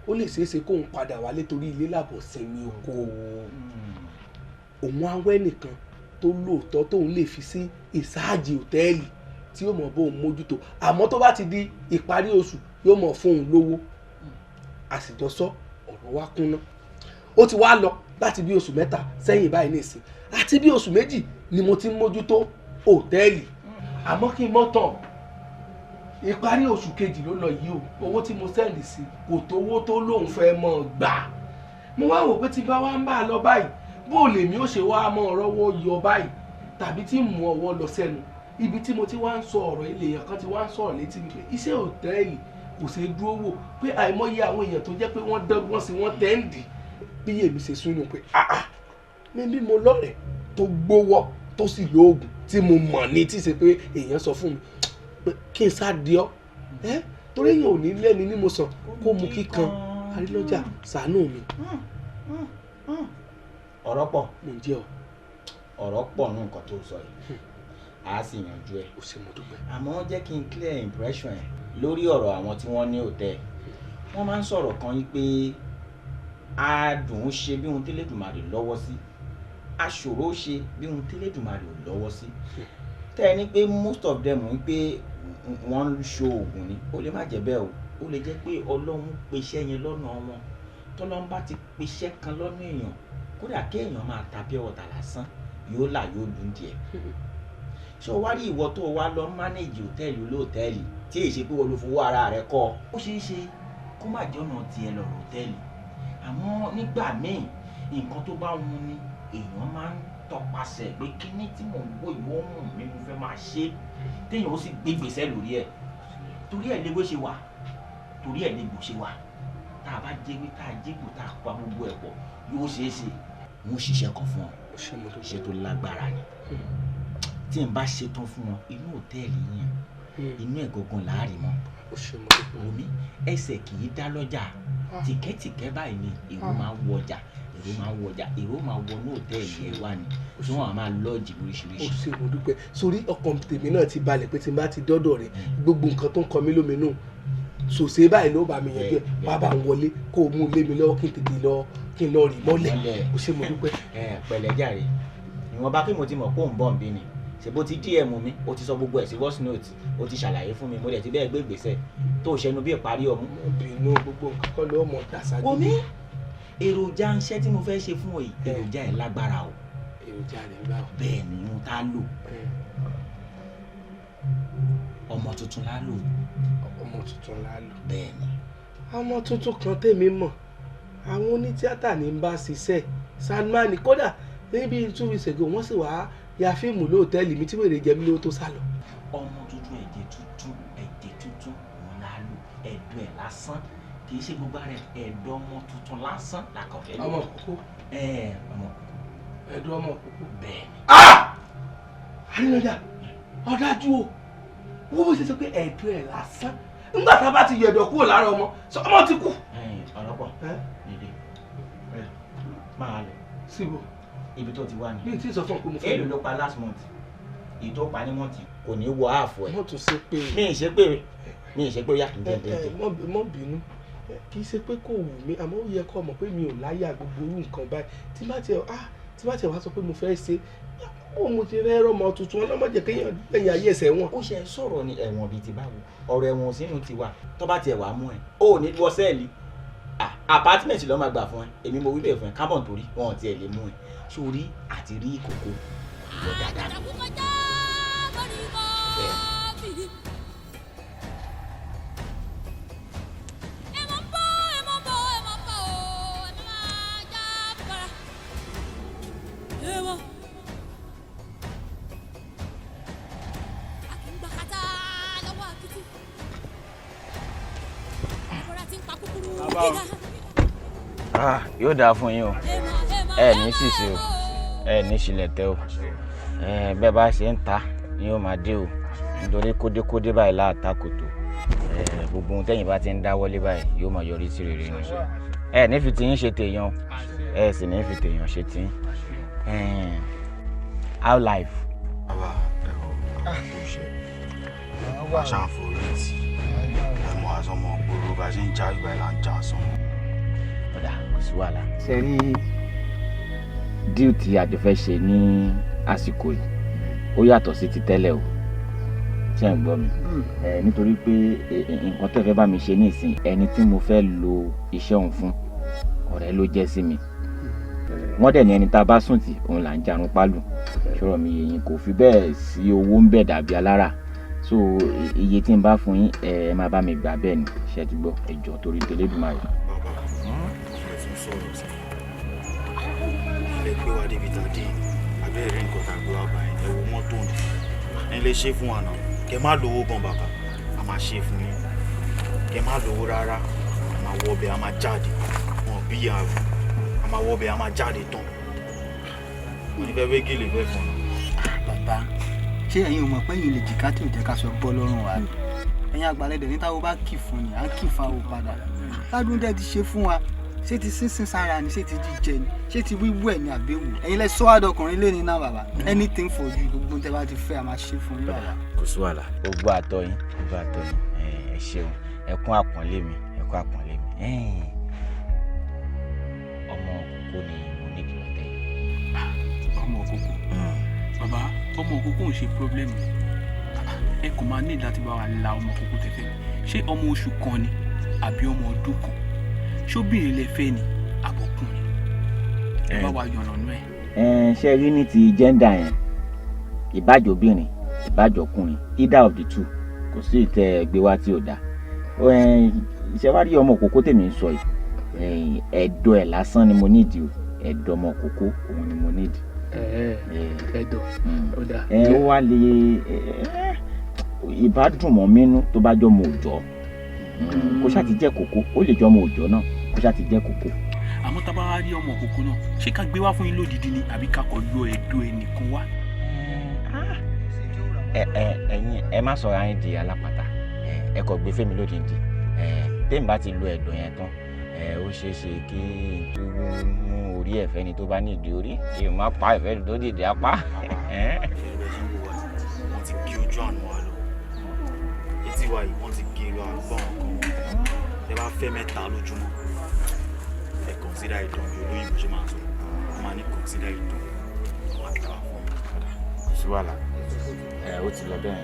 S6: ó lè ṣeé ṣe kóun padà wálé torí ilé làbọ̀ sinmi oko òun awẹ́ nìkan tó lóòótọ́ tóun lè fi sí ìsáàjì hòtẹ́ẹ̀lì tí yóò mọ̀ bóun mójútó àmọ́ tó bá ti di ìparí oṣù yóò mọ̀ fóun lówó àsìjọsọ ọ̀rọ̀ wa kúnná ó ti wá lọ láti bí oṣù mẹ́ta sẹ́yìn báyìí nìsín àti bí oṣù méjì ni mo ti ń mójútó hòtẹ́ẹ̀lì àmọ́ kí n mọ́ tán ìparí oṣù kejì ló lọ yìí o owó tí mo sẹ́ndì sí kò tówó tó lóun fẹ́ mọ́ gbà mo wá wò pé tí bá wá ń bá a lọ báyìí bó lèmi ó ṣe wá mọ́ ọ̀rọ̀wọ́ yọ báyìí tàbí tí mú ọwọ́ lọ sẹ́nu ibi tí mo ti wá ń sọ ọ̀rọ̀ ilé èèyàn kan ti wá ń sọ̀rọ̀ létí mi pé iṣẹ́ hòtẹ́ẹ̀lì kò ṣeé dúró wò pé àìmọye àwọn èèyàn tó jẹ́ pé wọ́n dọ́gbọ́n sí wọ́n tẹ́ǹdì bí yèmí ṣe súnú pé mímí mo lọ́rẹ̀ẹ́ tó gbówọ́ tó sì lóògùn tí mo mọ̀ ní tí ṣe pé èèyàn sọ fún mi pé kí n sá di ọ́ torí èèyàn ò ní lẹ́ni ní mo sàn kó mu kíkan arílọ́jà ṣàánú mi.
S3: ọ̀rọ̀ pọ̀
S6: mo ń jẹ́ ọ.
S3: ọ̀rọ̀ pọ̀ ní nǹkan tó sọ yìí a sì yanjú ẹ̀.
S6: ó ṣe mo dúpẹ́.
S3: àmọ́ jẹ́ kí n clear impression ẹ̀ lórí ọ̀rọ̀ àwọn tí wọ́n ní hòtẹ́ẹ̀lì wọ́n máa ń sọ̀rọ̀ kan yìí pé adùn ún ṣe bí ohun tẹ́lẹ̀dùmarè lọ́wọ́ sí aṣòro ṣe bí ohun tẹ́lẹ̀dùmarè ò lọ́wọ́ sí tẹ́ ẹ ní pé most of them ń pé wọ́n ń ṣo oògùn ni ó lè má jẹ́ bẹ́ẹ̀ o ó lè jẹ́ pé ọlọ́run pèsè yẹn lọ́nà wọn tọ́lọ́run bá ti pèsè kan lọ́nà èèyàn kódà kéèyàn máa ta pure water lásán yóò là yóò lù ú díẹ̀ ṣé o wá rí ìwọ tó o wá lọ mánéèjì hòtẹ́ẹ̀lì olóòtẹ́ẹ̀lì tí èyí ṣe pé wọ́n ló fowó ara rẹ̀ kọ́ ó ṣeé ṣe kó má jọ́nà tiẹ̀ lọ́rọ̀ hòtẹ́ẹ̀lì àmọ́ nígbà míì nǹkan tó bá wù ní èèyàn máa ń tọpasẹ̀ pé kíní tí mò ń wò ìwọ mú mi mo fẹ́ máa ṣe téèyàn ó sì gbé gbèsè lórí ẹ̀ torí ẹ̀ légbó ṣe wà torí ẹ̀ légbó ṣe wà tá a bá jẹ́wé tá a jégbò tá a pa gbogbo ẹ̀ pọ̀ yóò ṣeé ṣe wọ́n ṣiṣẹ́ kan fún ọ ṣe tó lágbára ni tí n bá ṣetán fún wọn inú hòtẹ́ẹ̀lì yẹn inú ẹ̀ gangan láàrin mọ́ omi ẹsẹ̀ kì í dá lọ́jà tìkẹ́tìkẹ́ báyìí ni èrò máa ń wọjà èrò máa wọnú hòtẹ́ẹ̀lì ẹ̀ wá ni tí wọ́n á máa lọ́ọ̀jì lóríṣiríṣi.
S6: ó ṣe mo dúpẹ́ sórí ọkàn tèmi náà ti balẹ̀ pé tí n bá ti dọ́dọ̀ rẹ̀ gbogbo nǹkan tó ń kọ mí lóminú sòsè báyìí ló bá mi yanjú ẹ̀ wá bá ń wọlé kó o mú lé mi lọ́wọ́ kí n tètè lọ kí n lọ rì mọ́lẹ̀ ó ṣe mo dúpẹ́.
S3: pẹ̀lẹ́ jàre ìwọ̀nba kí mo ti mọ̀ kó ń bọ̀ ń bí ni ṣèbó ti dm mi ó ti sọ gbogbo ẹ̀ sí voice note ó ti ṣàlàyé fún mi mo dẹ̀ ti bẹ́ẹ̀ gbé ìgbésẹ̀ tó ṣẹnu bí ìparí ọmú.
S6: obìnrin gbogbo nǹkan kọ́ ló mọ̀ dàsájú.
S3: omi èròjà iṣẹ́ tí mo fẹ́ ṣe fún ọ yìí èròjà ẹ̀ lágbára o.
S6: èròjà rẹ̀ gbà o.
S3: bẹ́ẹ̀ ni ohun tá a lò ọmọ tuntun la lò.
S6: ọmọ tuntun la lò.
S3: bẹ́ẹ̀ ni.
S6: ọmọ tuntun kan tèmi mọ̀ àwọn onítíátà ní bá ṣiṣẹ́ Salami kódà níbi 2 weeks ago wọ́n sì wá ya fíìmù lóòtẹ́ẹ̀lì mi tí wèrè jẹ mí lówó tó sá lọ.
S3: ọmọ tuntun ẹ̀jẹ̀ tuntun òun la lò ẹ̀dọ̀ ẹ̀ lásán kì í ṣe gbogbo rẹ̀ ẹ̀dọ̀ ọmọ tuntun lásán làkọ̀fẹ́ lò.
S6: ọmọ kókó.
S3: ọmọ kókó.
S6: ẹ̀dọ̀ ọmọ kókó.
S3: bẹ́ẹ̀ ni.
S6: àríyànjá ọ̀dájú o wọ́n bó ṣe sọ pé ẹ̀dọ̀ ẹ̀ lásán nígbà tá a bá ti yọ ẹ̀dọ̀ kúrò lára ọmọ ọmọ ti kú.
S3: ọ̀rọ̀pọ̀ dìde máa lọ.
S6: síbò
S3: ibi tó ti wá ni.
S6: bí n tí sọ fún ọ pé mo fẹ́.
S3: èlò ló pa last month èyí tó pa ní mọ́ǹtì kò ní wọ ààfọ̀ ẹ̀.
S6: wọ́n tún ṣe pé.
S3: mi ì ṣe pé ó yàtọ̀ jẹjẹrẹ.
S6: mọ́ bínú kì í ṣe pé kò wù mí àmọ́ ó yẹ kó mọ̀ pé mi ò láyà gbogbo irú nǹkan báyìí tí bá tiẹ̀ wá sọ pé mo fẹ́ ṣe ó mo ti rẹ́ ọmọ tuntun ọlọ́mọdé kéèyàn lẹ́yìn ayé ẹsẹ̀ wọn.
S3: ó ṣe sọ̀rọ̀ ní ẹ̀wọ̀n bíi ti báwo ọ̀rọ̀ ẹ̀wọ̀n sínú ti wà tó bá tiẹ̀ wà mú ẹ̀ ó ní wọ sẹ́ẹ̀lì apartment ló máa gbà fún ẹ èmi mo wí bẹ́ẹ̀ fún ẹ kábọ̀n torí wọn ò tiẹ̀ lè mú ẹ sórí àti rí ìkòkò ìwọ dáadáa ni.
S4: yóò dáa fún yín o
S3: ẹ ní ṣìṣe o ẹ ní ṣílẹ̀ tẹ́ o bẹ́ẹ̀ bá ṣe ń ta ni yóò máa dé o nítorí kódékódé báyìí láàtà kòtò gbogbo ohun tẹ́yìn bá ti ń dáwọ́lé báyìí yóò máa yọrí sí rere ni ẹ ní fi tiyín ṣe tèèyàn ẹ sì ní fi tèèyàn ṣe tí how life.
S17: bàbá ẹ̀rọ àkóṣe aṣáforíìtì ẹ̀mọ́ àsọmọ ògbóró bá ṣe ń já ìgbà ìlà ń já sọmọ.
S3: ọ̀dà kò sí wàhálà. ṣe rí díù tí a jọ fẹ́ ṣe ní àsìkò yìí ó yàtọ̀ sí ti tẹ́lẹ̀ o ṣé ń gbọ́ mi nítorí pé nǹkan tẹ́ fẹ́ bá mi ṣe nísìn ẹni tí mo fẹ́ lo iṣẹ́ òun fún ọ̀rẹ́ ló jẹ́ sí mi wọ́n dẹ̀ ní ẹni tá a bá sùn tì òun là ń jarun pálù ṣọ́rọ̀ mi yẹ̀yìn kò fi bẹ́ẹ̀ sí owó ń bẹ̀ dàbí alára so iye tí n bá fún yín ẹ máa bá mi gbà bẹ́ẹ̀ ni ṣe ti gbọ́ ẹjọ́ torí tẹlẹ́dùmarè.
S17: bàbá ẹ tún sọ̀rọ̀ sí ẹ gbé wa débi tá a dé abẹ́rẹ́ nǹkan tá a gbé wa báyìí ẹ wo mọ́tò ní ẹ lè ṣe fún wa náà kẹ má lówó gan bàbá a máa ṣe fún yín kẹ má lówó rárá a máa wọ ọbẹ̀ a máa jáde wọn bí àrùn a máa wọ ọbẹ̀ a máa jáde tán wọn ní fẹ́ wé gèlè fẹ́ fún un.
S4: bàbá ṣé ẹ̀yin ò mọ̀ pé ẹ̀yin lè jìká tí ò jẹ́ ká sọ bọ́ lọ́rùn wa ẹ̀yin àgbàlẹ̀dẹ̀ ní táwọn bá kì fún ni à ń kì fáwọn padà ládùn dẹ́ ti ṣe fún wa ṣé ti sínsìn sára ni ṣé ti jíjẹ ni ṣé ti wíwú ẹ̀ ní àbẹ̀wò ẹ̀yin lẹ sọ àdọkùnrin lé ní náà bàbá anything for you gbogbo tẹ́ bá ti fẹ́ a máa ṣe fún yín bàbá.
S3: kò sí wàhálà gbogbo àtọ yín ẹ ṣeun ẹkún àpọ́nlé mi ẹkún àpọ́nlé mi ọmọ òkókó ni mo ní kí wọ́n tẹ̀ yìí.
S15: ọmọ òkókó bàbá ọmọ òkókó ń ṣe pírọ́blẹ́mù ẹ kò máa ní láti bá wa la ọmọ òkókó tẹ́tẹ́ ṣé ọmọ oṣù kan ni àbí ọmọ ọdún kan ṣóbìnrin lè fẹ́ ni àbọ̀kùnrin ẹ bá wa yànnà nú ẹ.
S3: ṣe rí ní ti gender yẹn ìbájọ́bìnrin ìbájọ́kùnrin either of the two kò sí ìtẹ́ ẹgbẹ́ wa tí ò dáa ṣe wá rí ọmọ òkókó tèmi ń sọ yìí ẹ̀dọ̀ ẹ̀ lásán ni mo nídìí o ẹ̀dọ̀ ọmọ òkókó òun ni mo nídìí.
S15: ẹ̀dọ̀ ó dáa.
S3: ó wá lè ìbádùnmọ́ mínú tó bá jọ mọ òòjọ́ kó ṣáà ti jẹ́ kókó ó lè jọ ọmọ òòjọ́ náà kó ṣáà ti jẹ́ kókó.
S15: àmọ́ tá a bá wá rí ọmọ òkókó náà ṣé ká gbé wá fún yín lódìdí ni àbí ká kọ yọ ẹ̀dọ̀ ẹnìkan wá.
S3: ẹ̀yin ẹ má sọ̀rọ̀ ayé di alápàtà ẹ kò gbé fẹ́mi lódìdí tèmi bá ti lo ẹ̀dọ̀ yẹn tán ó ṣeé ṣe kí n tó mú orí ẹ̀fẹ́ ni tó bá ní ìdí orí kí n má pa ẹ̀fẹ́ tó dìde apá.
S17: wọ́n ti gé ojú àná wa lọ etí wa yìí wọ́n ti gé lọ àgbọ̀n kan ẹ bá fẹ́ mẹ́ta lójúmọ́ ẹ kọ̀nsídà ìdán bí olóyìnbó ṣe máa ń sọ wọ́n máa ní kọ̀nsídà ìdán wọ́n á tẹ̀wá fún mi.
S3: kò sí wàhálà ó ti lọ bẹ́ẹ̀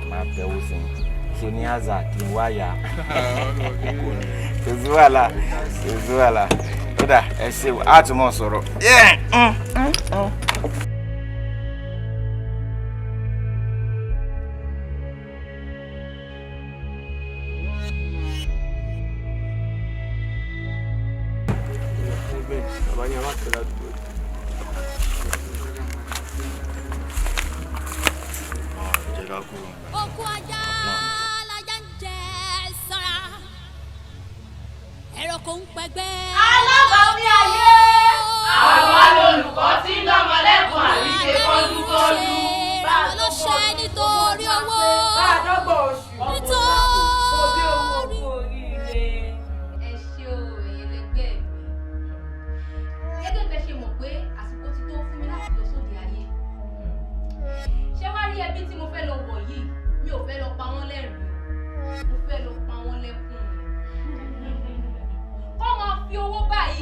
S3: máa bẹ̀ owó sí i ṣe ní àzà kí n wáyà kò sí wàhálà kò sí wàhálà ó dà ẹ ṣe àtúmọ̀ sọ̀rọ̀.
S1: Oko ajá lajá ń jẹ sọ́ra, ẹranko ń pẹgbẹ́.
S23: Alábàáwí ayé. Àwa lolùkọ́ tí ń dánmọ lẹ́kùn àríṣe kọ́dúkọ́dú.
S1: Bá a lọ ṣe nítorí owó.
S23: Bá a dọ́gbọ̀ oṣù.
S1: Nítorí
S23: owó oríire.
S16: Ẹ ṣé o èyí lẹgbẹ́ mi. Gẹ́gẹ́ bẹ́ẹ̀ ṣe mọ̀ pé àsìkò ti tó fún mi láti lọ sóde ayé. Ṣé wá rí ẹbí tí mo fẹ́ lọ wọ̀ yìí? Mi ò fẹ́ lọ pa wọ́n lẹ́rìn-ín. Mo fẹ́ lọ pa wọ́n lẹ́kùn. Kọ́ máa fi owó báyìí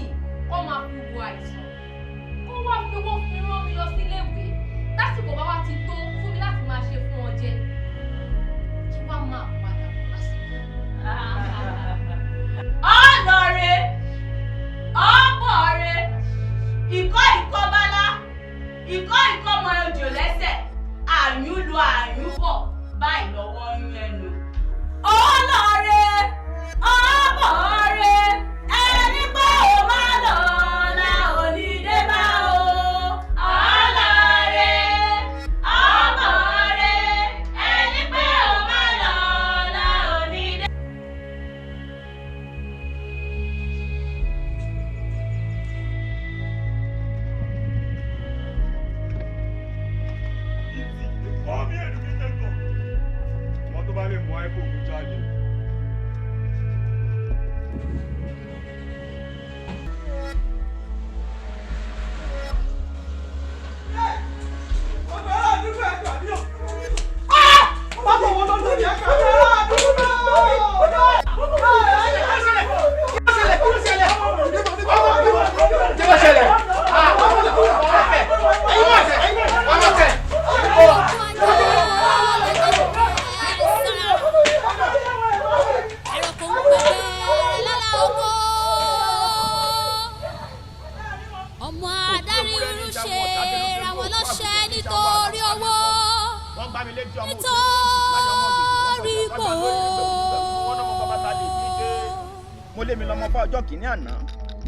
S10: lémi lọ́mọ fún ọjọ́ kìíní àná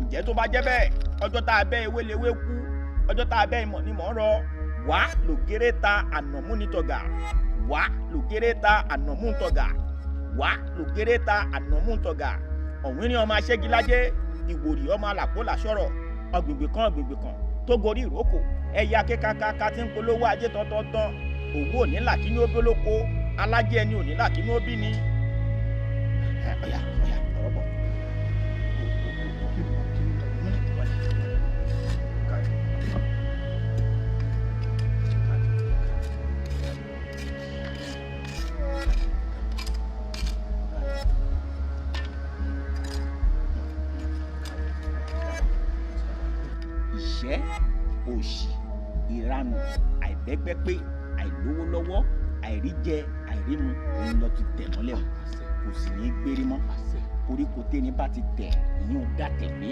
S10: ǹjẹ́ tó bá jẹ́ bẹ́ẹ̀ ọjọ́ tá a bẹ́ ewé lewé kú ọjọ́ tá a bẹ́ ìmọ̀ ni mò ń rọ wá lògèrè ta ànàmú nítọ̀gà wá lògèrè ta ànàmú ntọ̀gà wá lògèrè ta ànàmú ntọ̀gà ọ̀wìn ni ọmọ aṣẹ́gilájẹ́ ìwòrì ọmọ àlàpólà sọ̀rọ̀ ọ̀gbègbè kan tó gorí ìrókò ẹ̀yà kékàkàkà tí ń polówó ajé tọ́tọ́tán òwú òní là kí ní ó bólóko alájẹ ẹni òní là kí ní ó bí ni. ọ̀yà ọ̀rọ̀ bọ̀. ìṣẹ́ òṣì ìranù àìbẹ́gbẹ́pé àìlówó lọ́wọ́ àìríjẹ àìrímu òun lọ ti tẹ̀ mọ́lẹ̀ o kò sì ní í gbérí mọ́ koríko tẹ́ni bá ti tẹ̀ ìyẹn ò dá tẹ̀lé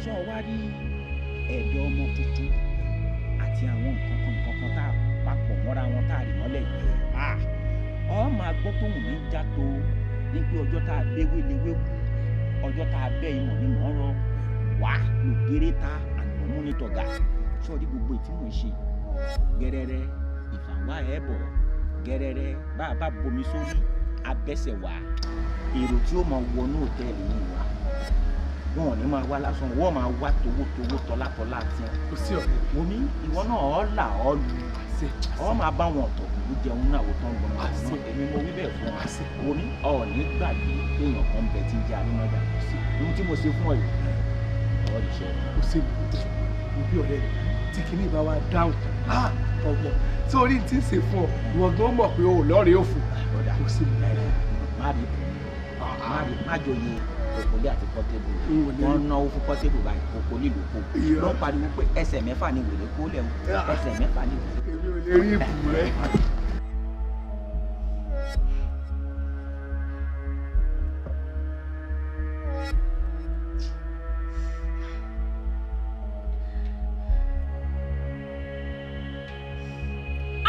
S10: sọ wá rí ẹ̀dọ̀ ọmọ tuntun àti àwọn nǹkan kan tá a papọ̀ mọ́ra wọn tá a rí mọ́lẹ̀ yìí ọ máa gbọ́ tóun ní já tó ní pé ọjọ́ tá a béwé lewé kú ọjọ́ tá a bẹ́ ìmọ̀ ni mò ń rọ wá lògèrè ta ànàmú nítọ̀gà sọ́ọ́dí gbogbo ìtí mò ń ṣe gẹ́rẹ́rẹ́ ìfàwá ẹ̀ bọ̀ gẹ́rẹ́rẹ́ bá a bá bomi sórí abẹ́sẹ̀ wá èrò tí ó máa wọnú òtẹ́ẹ̀lì yìí wá wọn ò ní máa wá lásán wọ́n máa wá towótowó tọ́látọ́lá tí wọn. mo ní ìwọ náà ọ́ là ọ́ lu ọ́ máa bá wọn ọ̀tọ̀ kò jẹun náà wò tán gbọmọ náà èmi mo wí bẹ́ẹ̀ fún wa mo ní ọ̀ ní gbàgbé èèyàn kan bẹ tí ń jẹ arínájà ohun tí mo ṣe fún ọ yìí ọ̀ lè ṣe
S6: kò sí ibi ọ̀rẹ́ tí kìíní bá wa dáhùn ọgbọ́n torí tí ń ṣe fún ọ ìwọ gan mọ̀ pé o ò lọ́ọ̀rẹ́ òfò kò sí
S3: má jòyè òkòlé àti pọ́tébù wọ́n náwó fún pọ́tébù báyìí òkò nílùú kó ló ń pariwo pé ẹsẹ̀ mẹ́fà ni wèrè kó lẹ́wọ̀n ẹsẹ̀ mẹ́fà ni wèrè.
S6: èmi ò lè rí ìbù rẹ.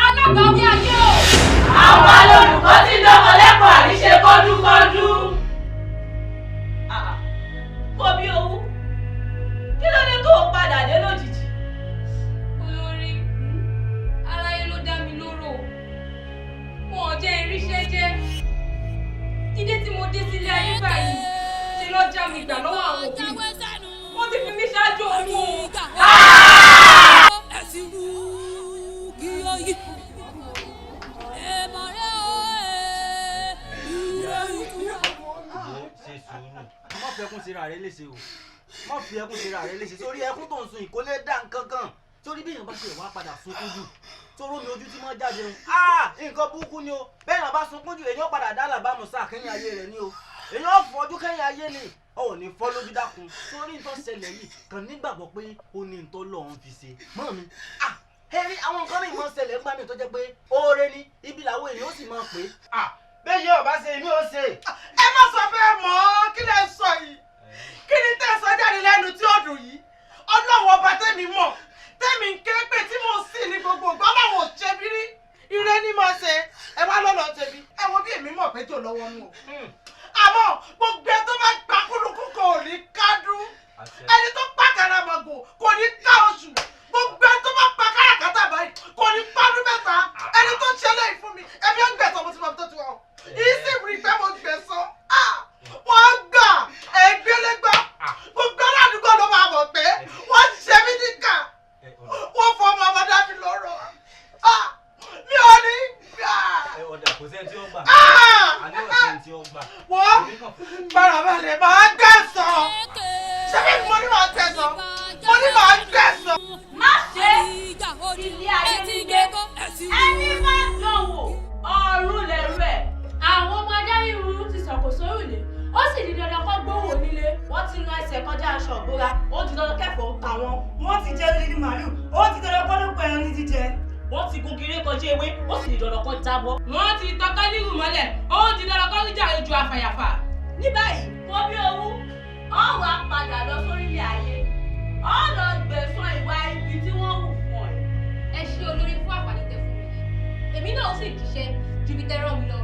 S23: alábàáwí ayé o. àwọn olùkọ́ tí ń dánwò lẹ́kọ̀ọ́ àríṣe kọ́dúkọ́dú. kò bí owó kí ló dé tó o padà dé lójijì.
S16: olórí aráyé ló dá mi lóró wọn ò jẹ́ iríṣẹ́ jẹ́ dídé tí mo dé sílé ayé báyìí ṣe ló já mi gbà lọ́wọ́ àwọn òbí wọ́n ti fi mí ṣáájú òun o.
S11: má fi ẹkún síra rẹ léṣe o má fi ẹkún síra rẹ léṣe sórí ẹkún tó ń sun ìkólé dá nǹkan kan sórí bí èèyàn bá ṣe wá padà sunkún jù sóró mi ojú tí wọ́n jáde ń nǹkan burúkú ni o bẹ́ẹ̀ náà bá sunkún jù èèyàn padà dá làbámu sáà kẹ́yìn ayé rẹ ni o èèyàn fọjú kẹ́yìn ayé ni ò ní fọ́ lójú dákun sórí nǹkan ṣẹlẹ̀ yìí kàn nígbàgbọ́ pé ó ní nǹkan lọ́hún fi ṣe mọ́ mi ẹ̀rí àwọn nǹkan mìíràn máa ń ṣẹlẹ̀ ńgbà mi tó jẹ́ pé oore ni ibi làwọn èèyàn ó sì máa pè é bẹ́ẹ̀ yóò bá ṣe èmi ò ṣe.
S23: ẹ má sọ bẹ́ẹ̀ mọ́ kí lẹ sọ yìí kí ni tẹ́ ẹ sọ jáde lẹ́nu tí ó dùn yìí ọlọ́wọ́ ọba tẹ́mi mọ̀ tẹ́mi ń ké pé tí mo sì ní gbogbo ìgbà ọlọ́wọ́ ò ṣe bí rí ire ní mo ṣe ẹ wá lọ́lọ́ ṣebí ẹ wo bí èmi mọ̀ pé jò lọ́wọ́ nù o àmọ́ gbogbo ẹ tó bá gbà kúlùkù kò ní kádùn ẹni tó pa karamọ̀gò kò ní ká oṣù gbogbo ẹ tó bá pa káràkátà báyìí kò ní pádùn mẹ́ta ẹni tó ṣẹlẹ̀ yìí fún mi ẹbí ó gbẹ̀sán mo ti mọ̀ tó ti wà o yìí sì rí pé mo gbẹ̀sán wọ́n gbà ẹgbẹ́lẹ́gbà gbogbo aládùúgbò ló máa mọ̀ pé wọ́n ṣe mí níkà wọ́n fọ ọmọ ọmọdé mi lọ́rọ̀ mi ò ní gbà.
S11: ọ̀dà kò sẹ́ni tí ó gbà àní ọ̀sẹ̀ tí ó gbà.
S23: wọ́n bàràbàlẹ̀ máa gbẹ̀sán ṣé bí mo ní máa gbẹ̀sán mo ní máa gbẹ̀sán.
S16: má ṣe ilé ayé ti gbé ẹni má dánwò ọ̀run lẹ̀rú ẹ̀. àwọn ọmọ adáríhun ti sọ̀kò sórùlé ó sì di dandan kó gbówó nílé wọ́n ti na ẹsẹ̀ kọjá aṣọ òbúra ó di dandan kẹfọ̀ọ́ ta wọn. wọ́n ti jẹ lílí màálù ó ti dandan kó ló pẹ́ ẹran ní jíjẹ.
S23: wọ́n ti gun kiri kọjá ewé ó sì di dandan kó jábọ́. wọ́n ti tọ́ka nírù mọ́lẹ̀ ó di dandan kó ríjà ojú afàyàfà.
S16: ní báyìí wọ́n bí owó ó wàá padà lọ sórílẹ̀ ayé ó lọ gbẹ̀san ìwà ibi tí wọ́n wù fún ẹ. ẹ ṣe olórí fún àǹfààní tẹ fún mi yìí èmi náà sì jíṣẹ́ ju ibi tẹ rán mi lọ.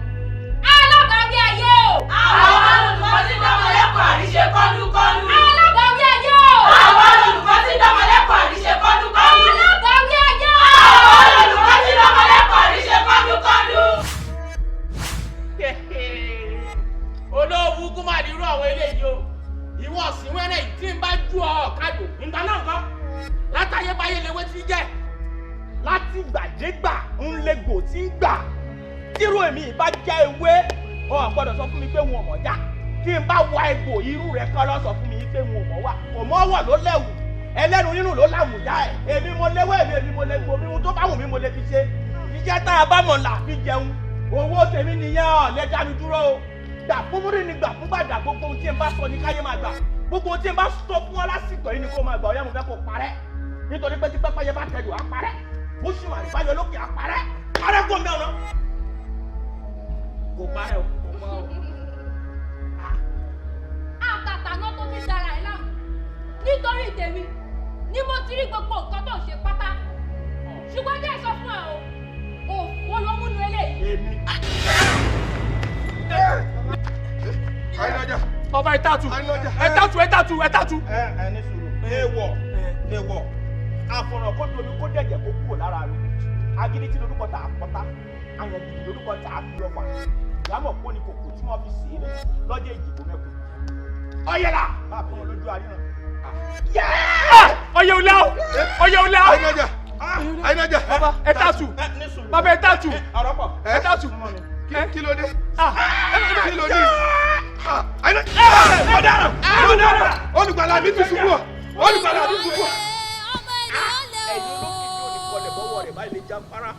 S16: alábàágbé ayé o.
S23: àwọn olùkọ́ tí dáwọn lẹ́kọ̀ọ́ àríṣe kọ́
S18: ọ̀sìn wẹ́rẹ́ yìí tí ń bá ju ọ̀kadò nígbà náà kan látayébáyé lewé tí jẹ́ láti gbàdégbà ń légbò tí ń gbà tírú èmi ìbá jẹ́ ewé ọ̀ gbọ́dọ̀ sọ fún mi pé wọn ò mọ̀ já tí n bá wa egbò irú rẹ̀ kọ́ lọ sọ fún mi pé wọn ò mọ̀ wá kò mọ́ wọ̀ ló lẹ́wù ẹlẹ́nu nínú ló láwùjá ẹ̀ èmi mo léwé èmi mo lè gbòmí mo tó bá wù mí mo lè fi ṣe jíjẹ́ tá a bá mọ̀ là fi jẹun owó tèmi nìyẹn ọ̀ lè dá mi dúró o gbà fún múrí ni gbà fún gbàdà gbogbo ohun tí n bá sọ ní káyé máa gbà gbogbo ohun tí n bá sọ fún ọ lásìkò yìí ni kó máa gbà ọyá mo fẹ́ kó parẹ́ nítorí pé tí pẹ́pẹ́yẹ bá tẹ̀lé á parẹ́ bó sì wà nípa yọ lókè á parẹ́ kó mi ọ̀nà kò parẹ́ o kò mọ́ o.
S2: àtàtà náà tó fi dára ẹ̀ láàmú nítorí tèmi ni mo ti rí gbogbo nǹkan tó ṣe pátá ṣùgbọ́n jẹ́ sọ fún ẹ o òfò ló múnú eléyìí.
S6: èmi. àyìnlájà.
S18: ọba ẹ̀tàtù ẹ̀tàtù.
S11: ẹ ní sùúrù èèwọ̀ àfọ̀rọ̀ kó domi kó dẹ̀jẹ̀ kó kúrò lára mi agídí tí lórúkọ tà á pọ́tá àyànjìdì lórúkọ tà á fi ọ̀fà ìyàmọ̀ kó ní kòkò tí wọ́n fi sè é lọ́jọ́ ìdìbò mẹ́kù. ọ̀yẹ̀là bá a fún wọn lójú àríyàn.
S18: ọyẹ òlà
S6: àyìnlájà.
S18: baba ẹ̀tàtù baba ẹ̀tàtù ẹ̀tàtù
S6: kí ló dé. kí ló dé. olùgbàlà mi ti ṣubú ọ olùgbàlà mi ti ṣubú ọ.
S18: ẹ̀yin olókìkí oníkọlẹ̀ bọ́wọ́ rẹ̀ báyìí lè já fara.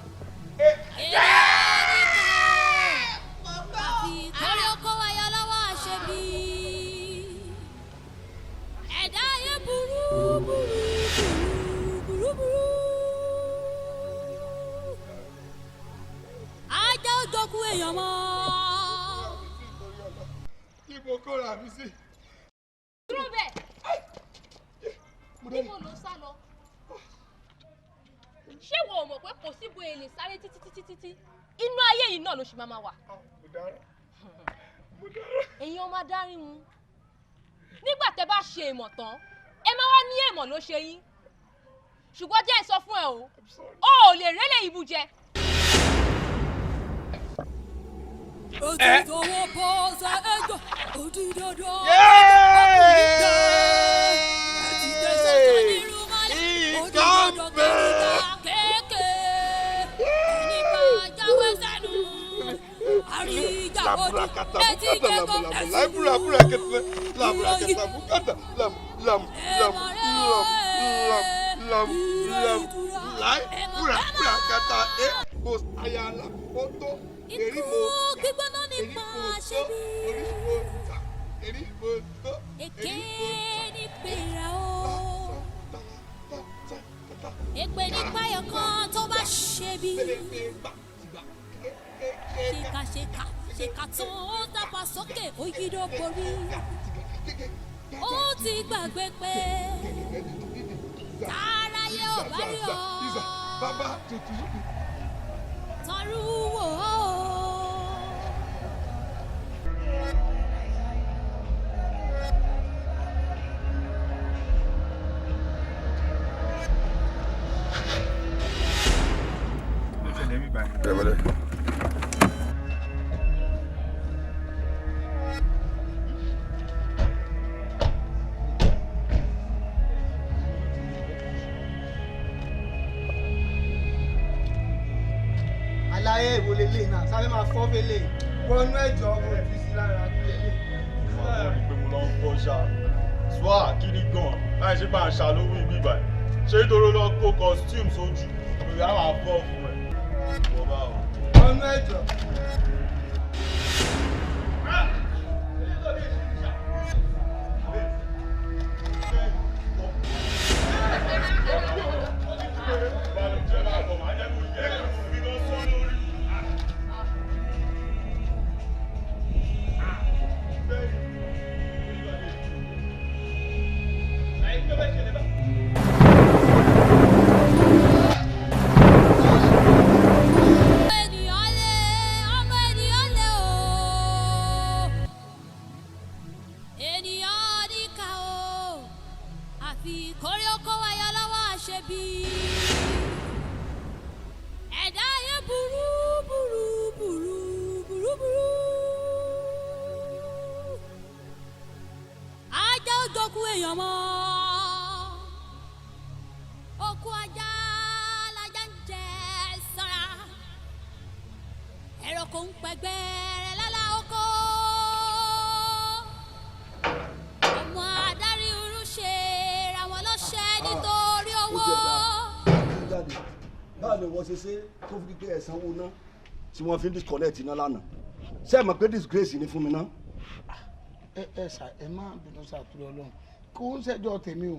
S1: Kórè oko wáyọ lọ́wọ́ àṣebí. Ẹ̀dá ayé burú. Ajá ó jókòó èèyàn mọ́.
S6: Ibo kóra mi sí.
S2: dúró bẹ́ẹ̀ níbo ló sá lọ ṣé wo ò mọ̀ pé kò sí bóyá lè sáré títí inú ayé yìí náà ló ṣì máa wà. èyí ọmọ adarí mu nígbà tẹ́ bá ṣe ìmọ̀ tán ẹ máa wá ní èèmọ̀ ló ṣe yín ṣùgbọ́n jẹ́ ìsọ fún ẹ o ò lè rélé ìbú jẹ.
S1: Ikú gbígbóná nípa àṣebí. Èké ní pèrè o. Èpè nípa ẹ̀kan tó bá ṣebí. Ṣèkà tó dábàá sókè ó yídó borí. Ó ti gbàgbé pé táráyé ò bá rí ọ. Tọrú wò ó.
S4: aláyé ìwò lélẹ̀ náà sáré máa fọ́ fẹ́lẹ̀ wọnú ẹ̀jọ̀ ọmọ ìbí sí lára kílẹ̀.
S5: wọ́n rí i pé mo lọ ń bọ́ ṣá ṣùgbọ́n àkíní gan láì ṣe bá ń ṣàlówó ibi ìbàdàn ṣé nítorí lọ kó costume sójú lórí àwọn afọ́ fún ẹ̀ wọ́n bá wọn.
S4: wọnú ẹ̀jọ̀.
S1: òkú èèyàn mọ́ òkú ajá lajá ń jẹ sára ẹranko ń pẹgbẹ́ rẹ̀ lálá oko ọmọ adarí irú ṣe ra wọn lọ́ṣẹ́ nítorí owó.
S8: báwo ni wọ́n ṣe tó fi di pé ẹ̀sánwó ná tí wọ́n fi ń disconnect iná lánàá ṣé ẹ mọ̀ pé disgrace ni fún mi ná.
S12: ẹ ṣá ẹ má bínú ṣàtúrọ Ọlọ́run kó ń ṣẹjọ́ tèmi o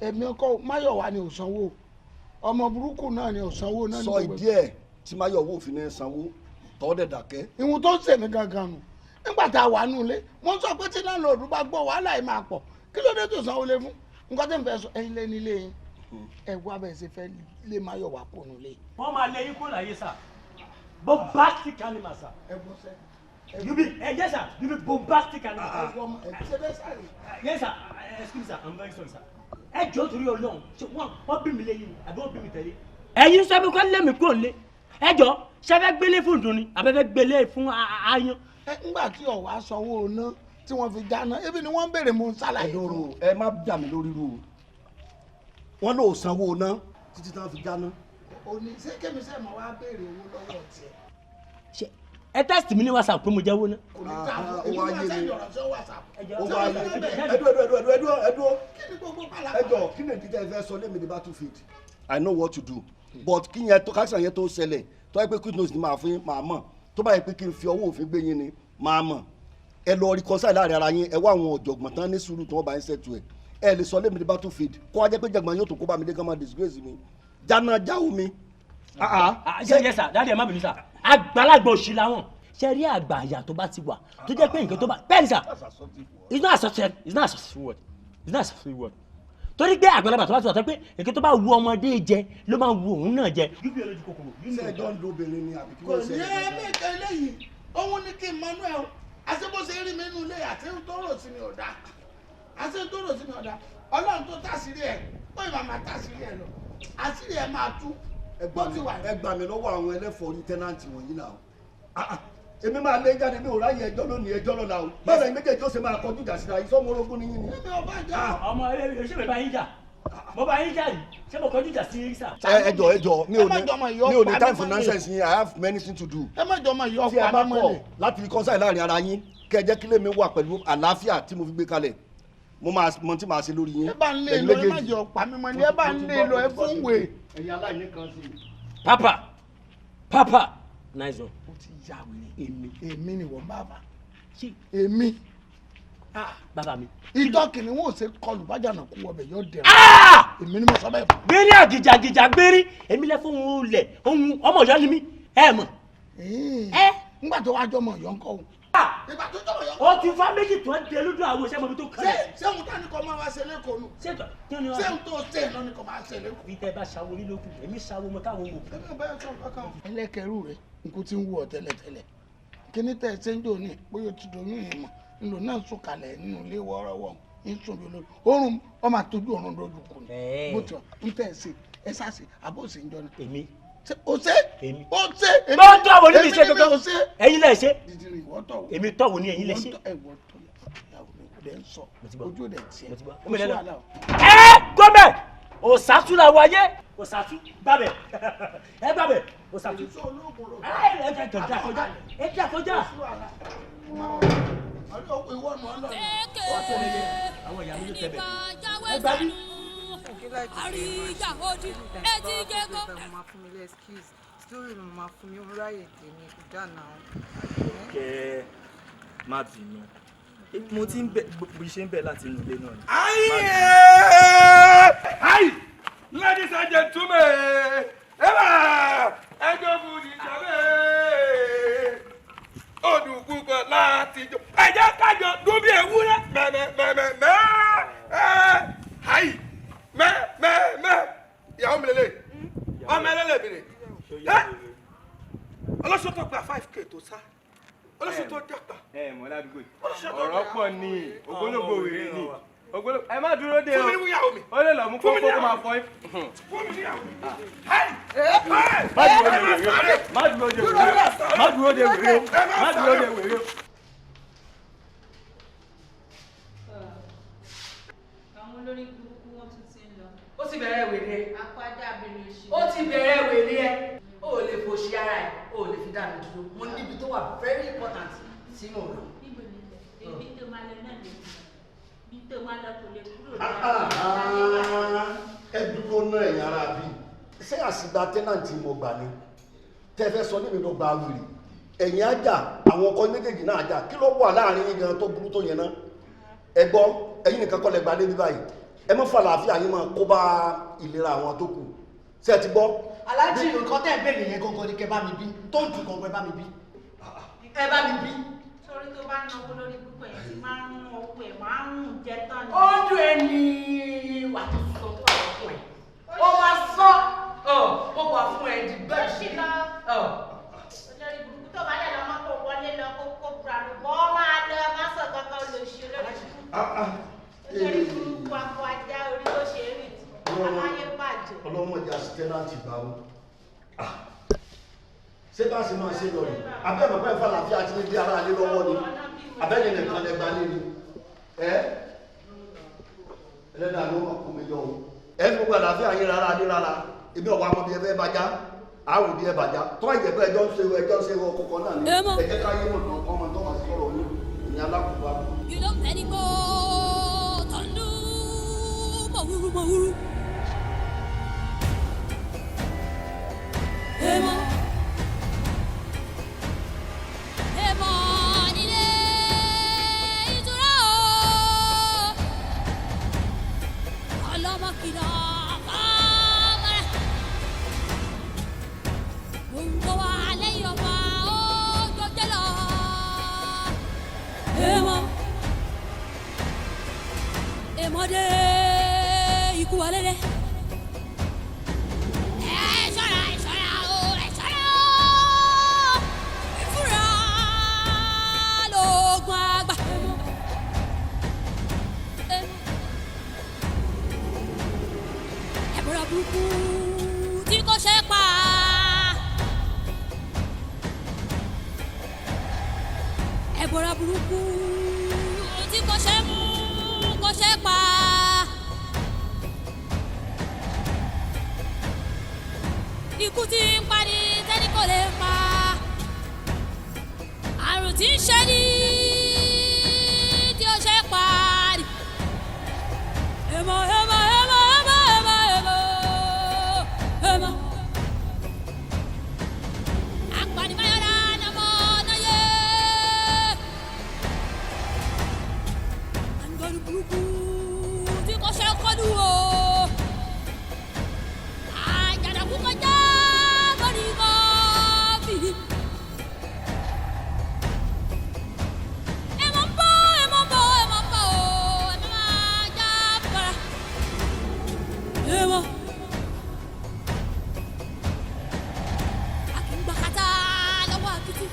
S12: èmi kọ́ Máyọ̀wá ni ò sanwó ọmọ burúkú náà ni ò sanwó náà.
S8: sọ ìdí ẹ̀ tí Máyọ̀wá òfin náà sanwó tọ́ dẹ̀ dákẹ́.
S12: ìwọ̀n tó ń ṣèmi gangan nù nígbà tá a wà nù ilé wọ́n sọ pé tí láńlọ́ọ̀dù bá gbọ́ wàhálà yìí máa pọ̀ kí ló dé tó sanwó lé fún nǹkan tẹ́ ń fẹ́ sọ ẹ̀yin lé nílé yín ẹ wá bẹ́ẹ̀ ṣe fẹ́ lé Máyọ̀wá kó nù lé.
S14: wọ́n máa lé yín kó láyé sà bombastic animal sà.
S12: ẹ gbọ́ sẹ́.
S14: You be yes sir. You be bombastic animal. Yes sir. Excuse me sir. I'm very sorry sir. Ẹ jọ̀ọ́ torí Ọlọ́run ṣe wọ́n bí mi lẹ́yìn àbí wọ́n bí mi tẹ̀lé. Ẹ̀yin sẹ́mi kọ́ lé mi kúrò nílé. Ẹ jọ̀ọ́ ṣe fẹ́ gbélé fún ìdùnnú ni àbẹ́ fẹ́ gbélé fún aáyán.
S12: Nígbà tí ọ̀wá sanwó ná tí wọ́n fi jáná ebi ni wọ́n ń béèrè mú ṣàlàyé.
S8: ẹ má dà mí lórí ru wọn lò sanwó ná títí tí wọ́n fi jáná.
S12: òní ṣé kémi sẹ́ mọ̀ wá béèrè owó lọ́wọ́ tiẹ̀.
S14: Ẹ test mi ní WhatsApp pé mo jẹ́wọ́ ná.
S8: ó wá yé mi ẹjọ kí ni ìdíjà ìfẹ́ sọ lé mi ní battlefield. I know what to do but kí yẹn tó káṣíṣàn yẹn tó ṣẹlẹ̀ tó yẹ pé quick notice ni màá fún màá mọ̀ tó bá yẹ pé kí n fi ọwọ́ òfin gbé yín ni màá mọ̀ ẹ lọ reconcile láàrin ara yín ẹ wá àwọn ọ̀jọ̀gbọ́n tán ní sùúrù tí wọ́n bá ń ṣètò ẹ lè sọ lé mi ní battlefield kó wá jẹ́ pé jẹ̀gbọ́n yóò tó kó bá mi dé gánmà disgrace mi jáná jáwó mi.
S14: Yes sir dáadé ẹ má bínú sir àgbàlagbà òṣì làwọn ṣe rí àgbà àyà tó bá ti wà tó jẹ́ pé nǹkan tó bá bẹ́ẹ̀ ni sir it's not a successful word torí pé àgbàlagbà tó bá ti wà tó pé nǹkan tó bá wu ọmọdé jẹ ló máa wu òun náà jẹ.
S8: ṣé ẹjọ́ ń lo obìnrin ni àbí kí
S12: kò
S8: wọ́n ṣe
S12: ní ẹ mẹ́ta eléyìí òun ni kí n mọ́nú ẹ̀ o àti bó ṣe rí mi nínú ilé àti tó rò sí mi ọ̀dà Ọlọ́run tó tàṣírí ẹ̀ ó ì máa tàṣírí ẹ̀ lọ àṣírí ẹ̀ máa tú.
S8: ẹ gbà mí lọ́wọ́ àwọn ẹlẹ́fọ̀ọ́ tẹ́nàntì wọ̀nyí náà èmi máa lé jáde bí òráyè ẹjọ́ lónìí ẹjọ́ lọ́la o báwo ni méjèèjì ó ṣe máa kọjú ìjà síra yìí sọ́mọ́ orogún níyìn ni.
S14: ọmọ ṣé mi bá yín jà mo bá yín jà yìí ṣé mo kọjú ìjà sí yín sà.
S8: ẹjọ́ mi ò ní time for nonsense yín I have many things to do.
S12: ẹ má jọ ọmọ yìí
S8: tí ẹ bá kọ̀ láti fi kọ́ńsáì láàrin ara yín kẹ́ ẹ jẹ́ kílé mi wà pẹ̀lú àlàáfíà tí mo fi gbé kalẹ̀ mo máa mọ tí màá ṣe lórí yín.
S12: ẹ bá ń lé lọ ẹ má jọ pa mímọ ni ẹ bá ń lé lọ ẹ fún wèé.
S8: ẹ̀yin aláìní kan sí i.
S14: Papa nice one.
S12: ó ti yà wí èmi ni wọ́n bàbá èmi.
S14: bàbá mi.
S12: ìtọ́kì ni wọ́n ò ṣe kọlù bájànà kú ọbẹ̀ yóò dẹ̀rọ. èmi ni mo sọ bẹ́ẹ̀ fún.
S14: gbérí àgìjàgìjà gbérí èmi lẹ fún òun lẹ ohun ọmọ Ọ̀yọ́ ni mí ẹ mọ̀.
S12: nígbà tó wájú ọmọ Ọ̀yọ́ ń kọ́ òun.
S14: ó ti fa méjì tó ń tẹ lójú àwọn iṣẹ́ mọ́bí tó kàn.
S12: ṣé òun tá ní kò máa wá ṣe lẹ́kọ̀ọ́ nù. ṣé òun tó ṣe iná ní kò máa ṣe lẹ́kọ̀ọ́.
S14: bí tẹ bá ṣàwọ orí lókun èmi ṣàwọ mo káwọn wò.
S12: ẹlẹ́kẹ̀rú rẹ̀ nǹkan tí ń wú ọ tẹ́lẹ̀tẹ́lẹ̀ kíní tẹ̀ ṣe ń dòní bóyá o ti dòní yìí mọ̀ nílò náà sùn kalẹ̀ nínú ilé wọ́ọ́rọ́wọ́ ń sùn bí olórí oorun ọmọ àtọ́jú ọ̀run lójú kù ní bó ti wà ń tẹ̀ ṣe ẹ ṣáṣe àbóṣe ń jọ ní.
S14: èmi
S12: o ṣe o ṣe
S14: èmi tó tọ̀wọ̀ ní mi ṣe kankan ẹ̀yin lẹ ṣe èmi tọ̀wọ̀ ní ẹ̀yin lẹ ṣe.
S12: ojú rẹ̀ tiẹ̀
S14: gómẹ̀ òsàtú la wáyé òsàtú gbàbẹ̀ ẹ gbàbẹ̀ òsàtú ẹ jà kọjá àwọn ìyá mi ló tẹ bẹ ẹ gbà mí.
S1: àríyá odi etí gẹ́gọ́.
S24: máa fún mi lẹ́skíìsì sítórì mi máa fún mi ráyè tèmi kò dáná.
S25: kẹ má bínú mo ti ń bẹ bó ṣe ń bẹ láti inú ilé náà ni.
S6: ayi ladies and gentlemen ẹjọ́ fúdi sábẹ́ olùkúkọ láti jọ ẹ̀jẹ̀ kájọ dún bí ewúrẹ́ mẹ́mẹ́mẹ́mẹ́ ayi mẹ́mẹ́mẹ́ ìyàwó mi lélẹ̀ ọmọ ẹlẹ́lẹ̀ mi rè ọlọ́sọ tó gba 5k tó sá ọlọ́sọ tó dàgbà.
S25: mọ ládùúgbò ọ̀rọ̀ pọ̀ ní ògbólógbò wèrè ní ògbólógbò ẹ má dúró dé o
S6: fún mi ní ìyàwó mi
S25: ó lè lọ mú kókó kó máa fọ yín.
S6: fún mi ní ìyàwó mi.
S25: má dúró de wèrè má dúró de wèrè má dúró de wèrè.
S24: olórí burúkú wọn tún ti ń lọ.
S23: ó ti bẹ̀rẹ̀ wèrè ẹ.
S24: apádé abèrè òṣì.
S23: ó ti bẹ̀rẹ̀ wèrè ẹ. o ò lè fòṣì ara ẹ o ò lè fi dá mi dúró mo níbi tó wà very important tí mo lọ.
S24: níbo ni ibi tó máa lọ náà lè bí tó máa lọ kò lè kúrò lọ.
S8: ẹ dúró náà ẹ̀yin ará bí ṣé àsìgbà tẹ́nàntì mo gbà ni tẹ́ fẹ́ sọ níbi tó gba wèrè ẹ̀yin ajá àwọn ọkọ méjèèjì náà ajá kí ló wà láàrin yín gan tó burú tó yẹn náà ẹ gbọ́ ẹ̀yin nìkan kọ́ lẹ gba débi báyìí ẹ má fa àlàáfíà yín máa kó bá ìlera àwọn tó kù ṣé ẹ ti gbọ́.
S23: aláàjì nǹkan tẹ́ ẹ béèrè yẹn gangan ni kẹ́ bá mi bí tó ń dùn gangan ẹ bá mi bí ẹ bá mi bí.
S24: torí tó bá ń náwó lórí púpọ̀ ẹ̀ ti máa ń rún owó ẹ̀ máa ń rún jẹ tán ni.
S23: ó dùn ẹ ní wà tó sọ tó wà fún ẹ ó máa sọ ó wà fún ẹ di bẹ́ẹ̀.
S24: ó sì lọ olórí burúkú tó bá dẹ̀ lọ máa kó wọlé lọ kó branu bọ́ máa lọ máa sọ kankan lòṣì olórí burúkú akọ ajá orí tó ṣe é rìn aláyé bàjẹ́.
S8: ọlọ́mọdé àsìtẹ́nàtì gbà ó ṣé bá ṣe máa ṣe lọ rẹ̀ abẹ́ bàbá ìfà làáfíà ti ní bí ara lé lọ́wọ́ ni abẹ́yẹn nìkan lẹ gbà níbi ẹlẹ́dàá ló wà kó mi jọ o ẹ ní gbogbo àlàáfíà yín rárá ní rárá ibi ọ̀wọ́ amọ̀ bí ẹ fẹ́ bàjá àwọn òbí ẹ bàjá tó ìjẹ́ pé ẹjọ́ ń ṣe ọkọ̀ náà ní ẹjẹ́ ká yé mọ̀ náà ọmọ tó máa sọ̀rọ̀ ní ìyẹn alákùnfà.
S1: You don't let it go, Tondu, Mawuru. Eemo, nílé ìtura o, ọlọ́mọ kìlọ̀ fáfárá, gbogbo wa lẹ́yìn ọba ó gbọ́jẹ́ lọ. Eemo dé ikú wọlé dé. Ẹ ṣọ́ra o, ẹ ṣọ́ra o. Ìfúra lóògùn àgbà. Ẹ̀bùrọ̀ burúkú tí kò ṣe pa. Ẹ̀bùrọ̀ burúkú tí kò ṣe mú kò ṣe pa. Ikú tí ń pa ni tẹ́ni kò lè pa. Àrùn tí ń ṣe ni tí ó ṣe pa ni. Eemo. Apanimayọ̀dá nàmọ́ náyé. Àǹgọ̀rù burúkú tí kò ṣe kọlù o. Àjànàkú kọjá lórí kọfí. Eemo ń bọ̀ o. Ẹ má máa já fara. Eemo. Akíngbàkátà lọ́wọ́ àkìtì.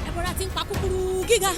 S1: Ẹ̀bọ̀ra ti ń pa kúkúrú gíga.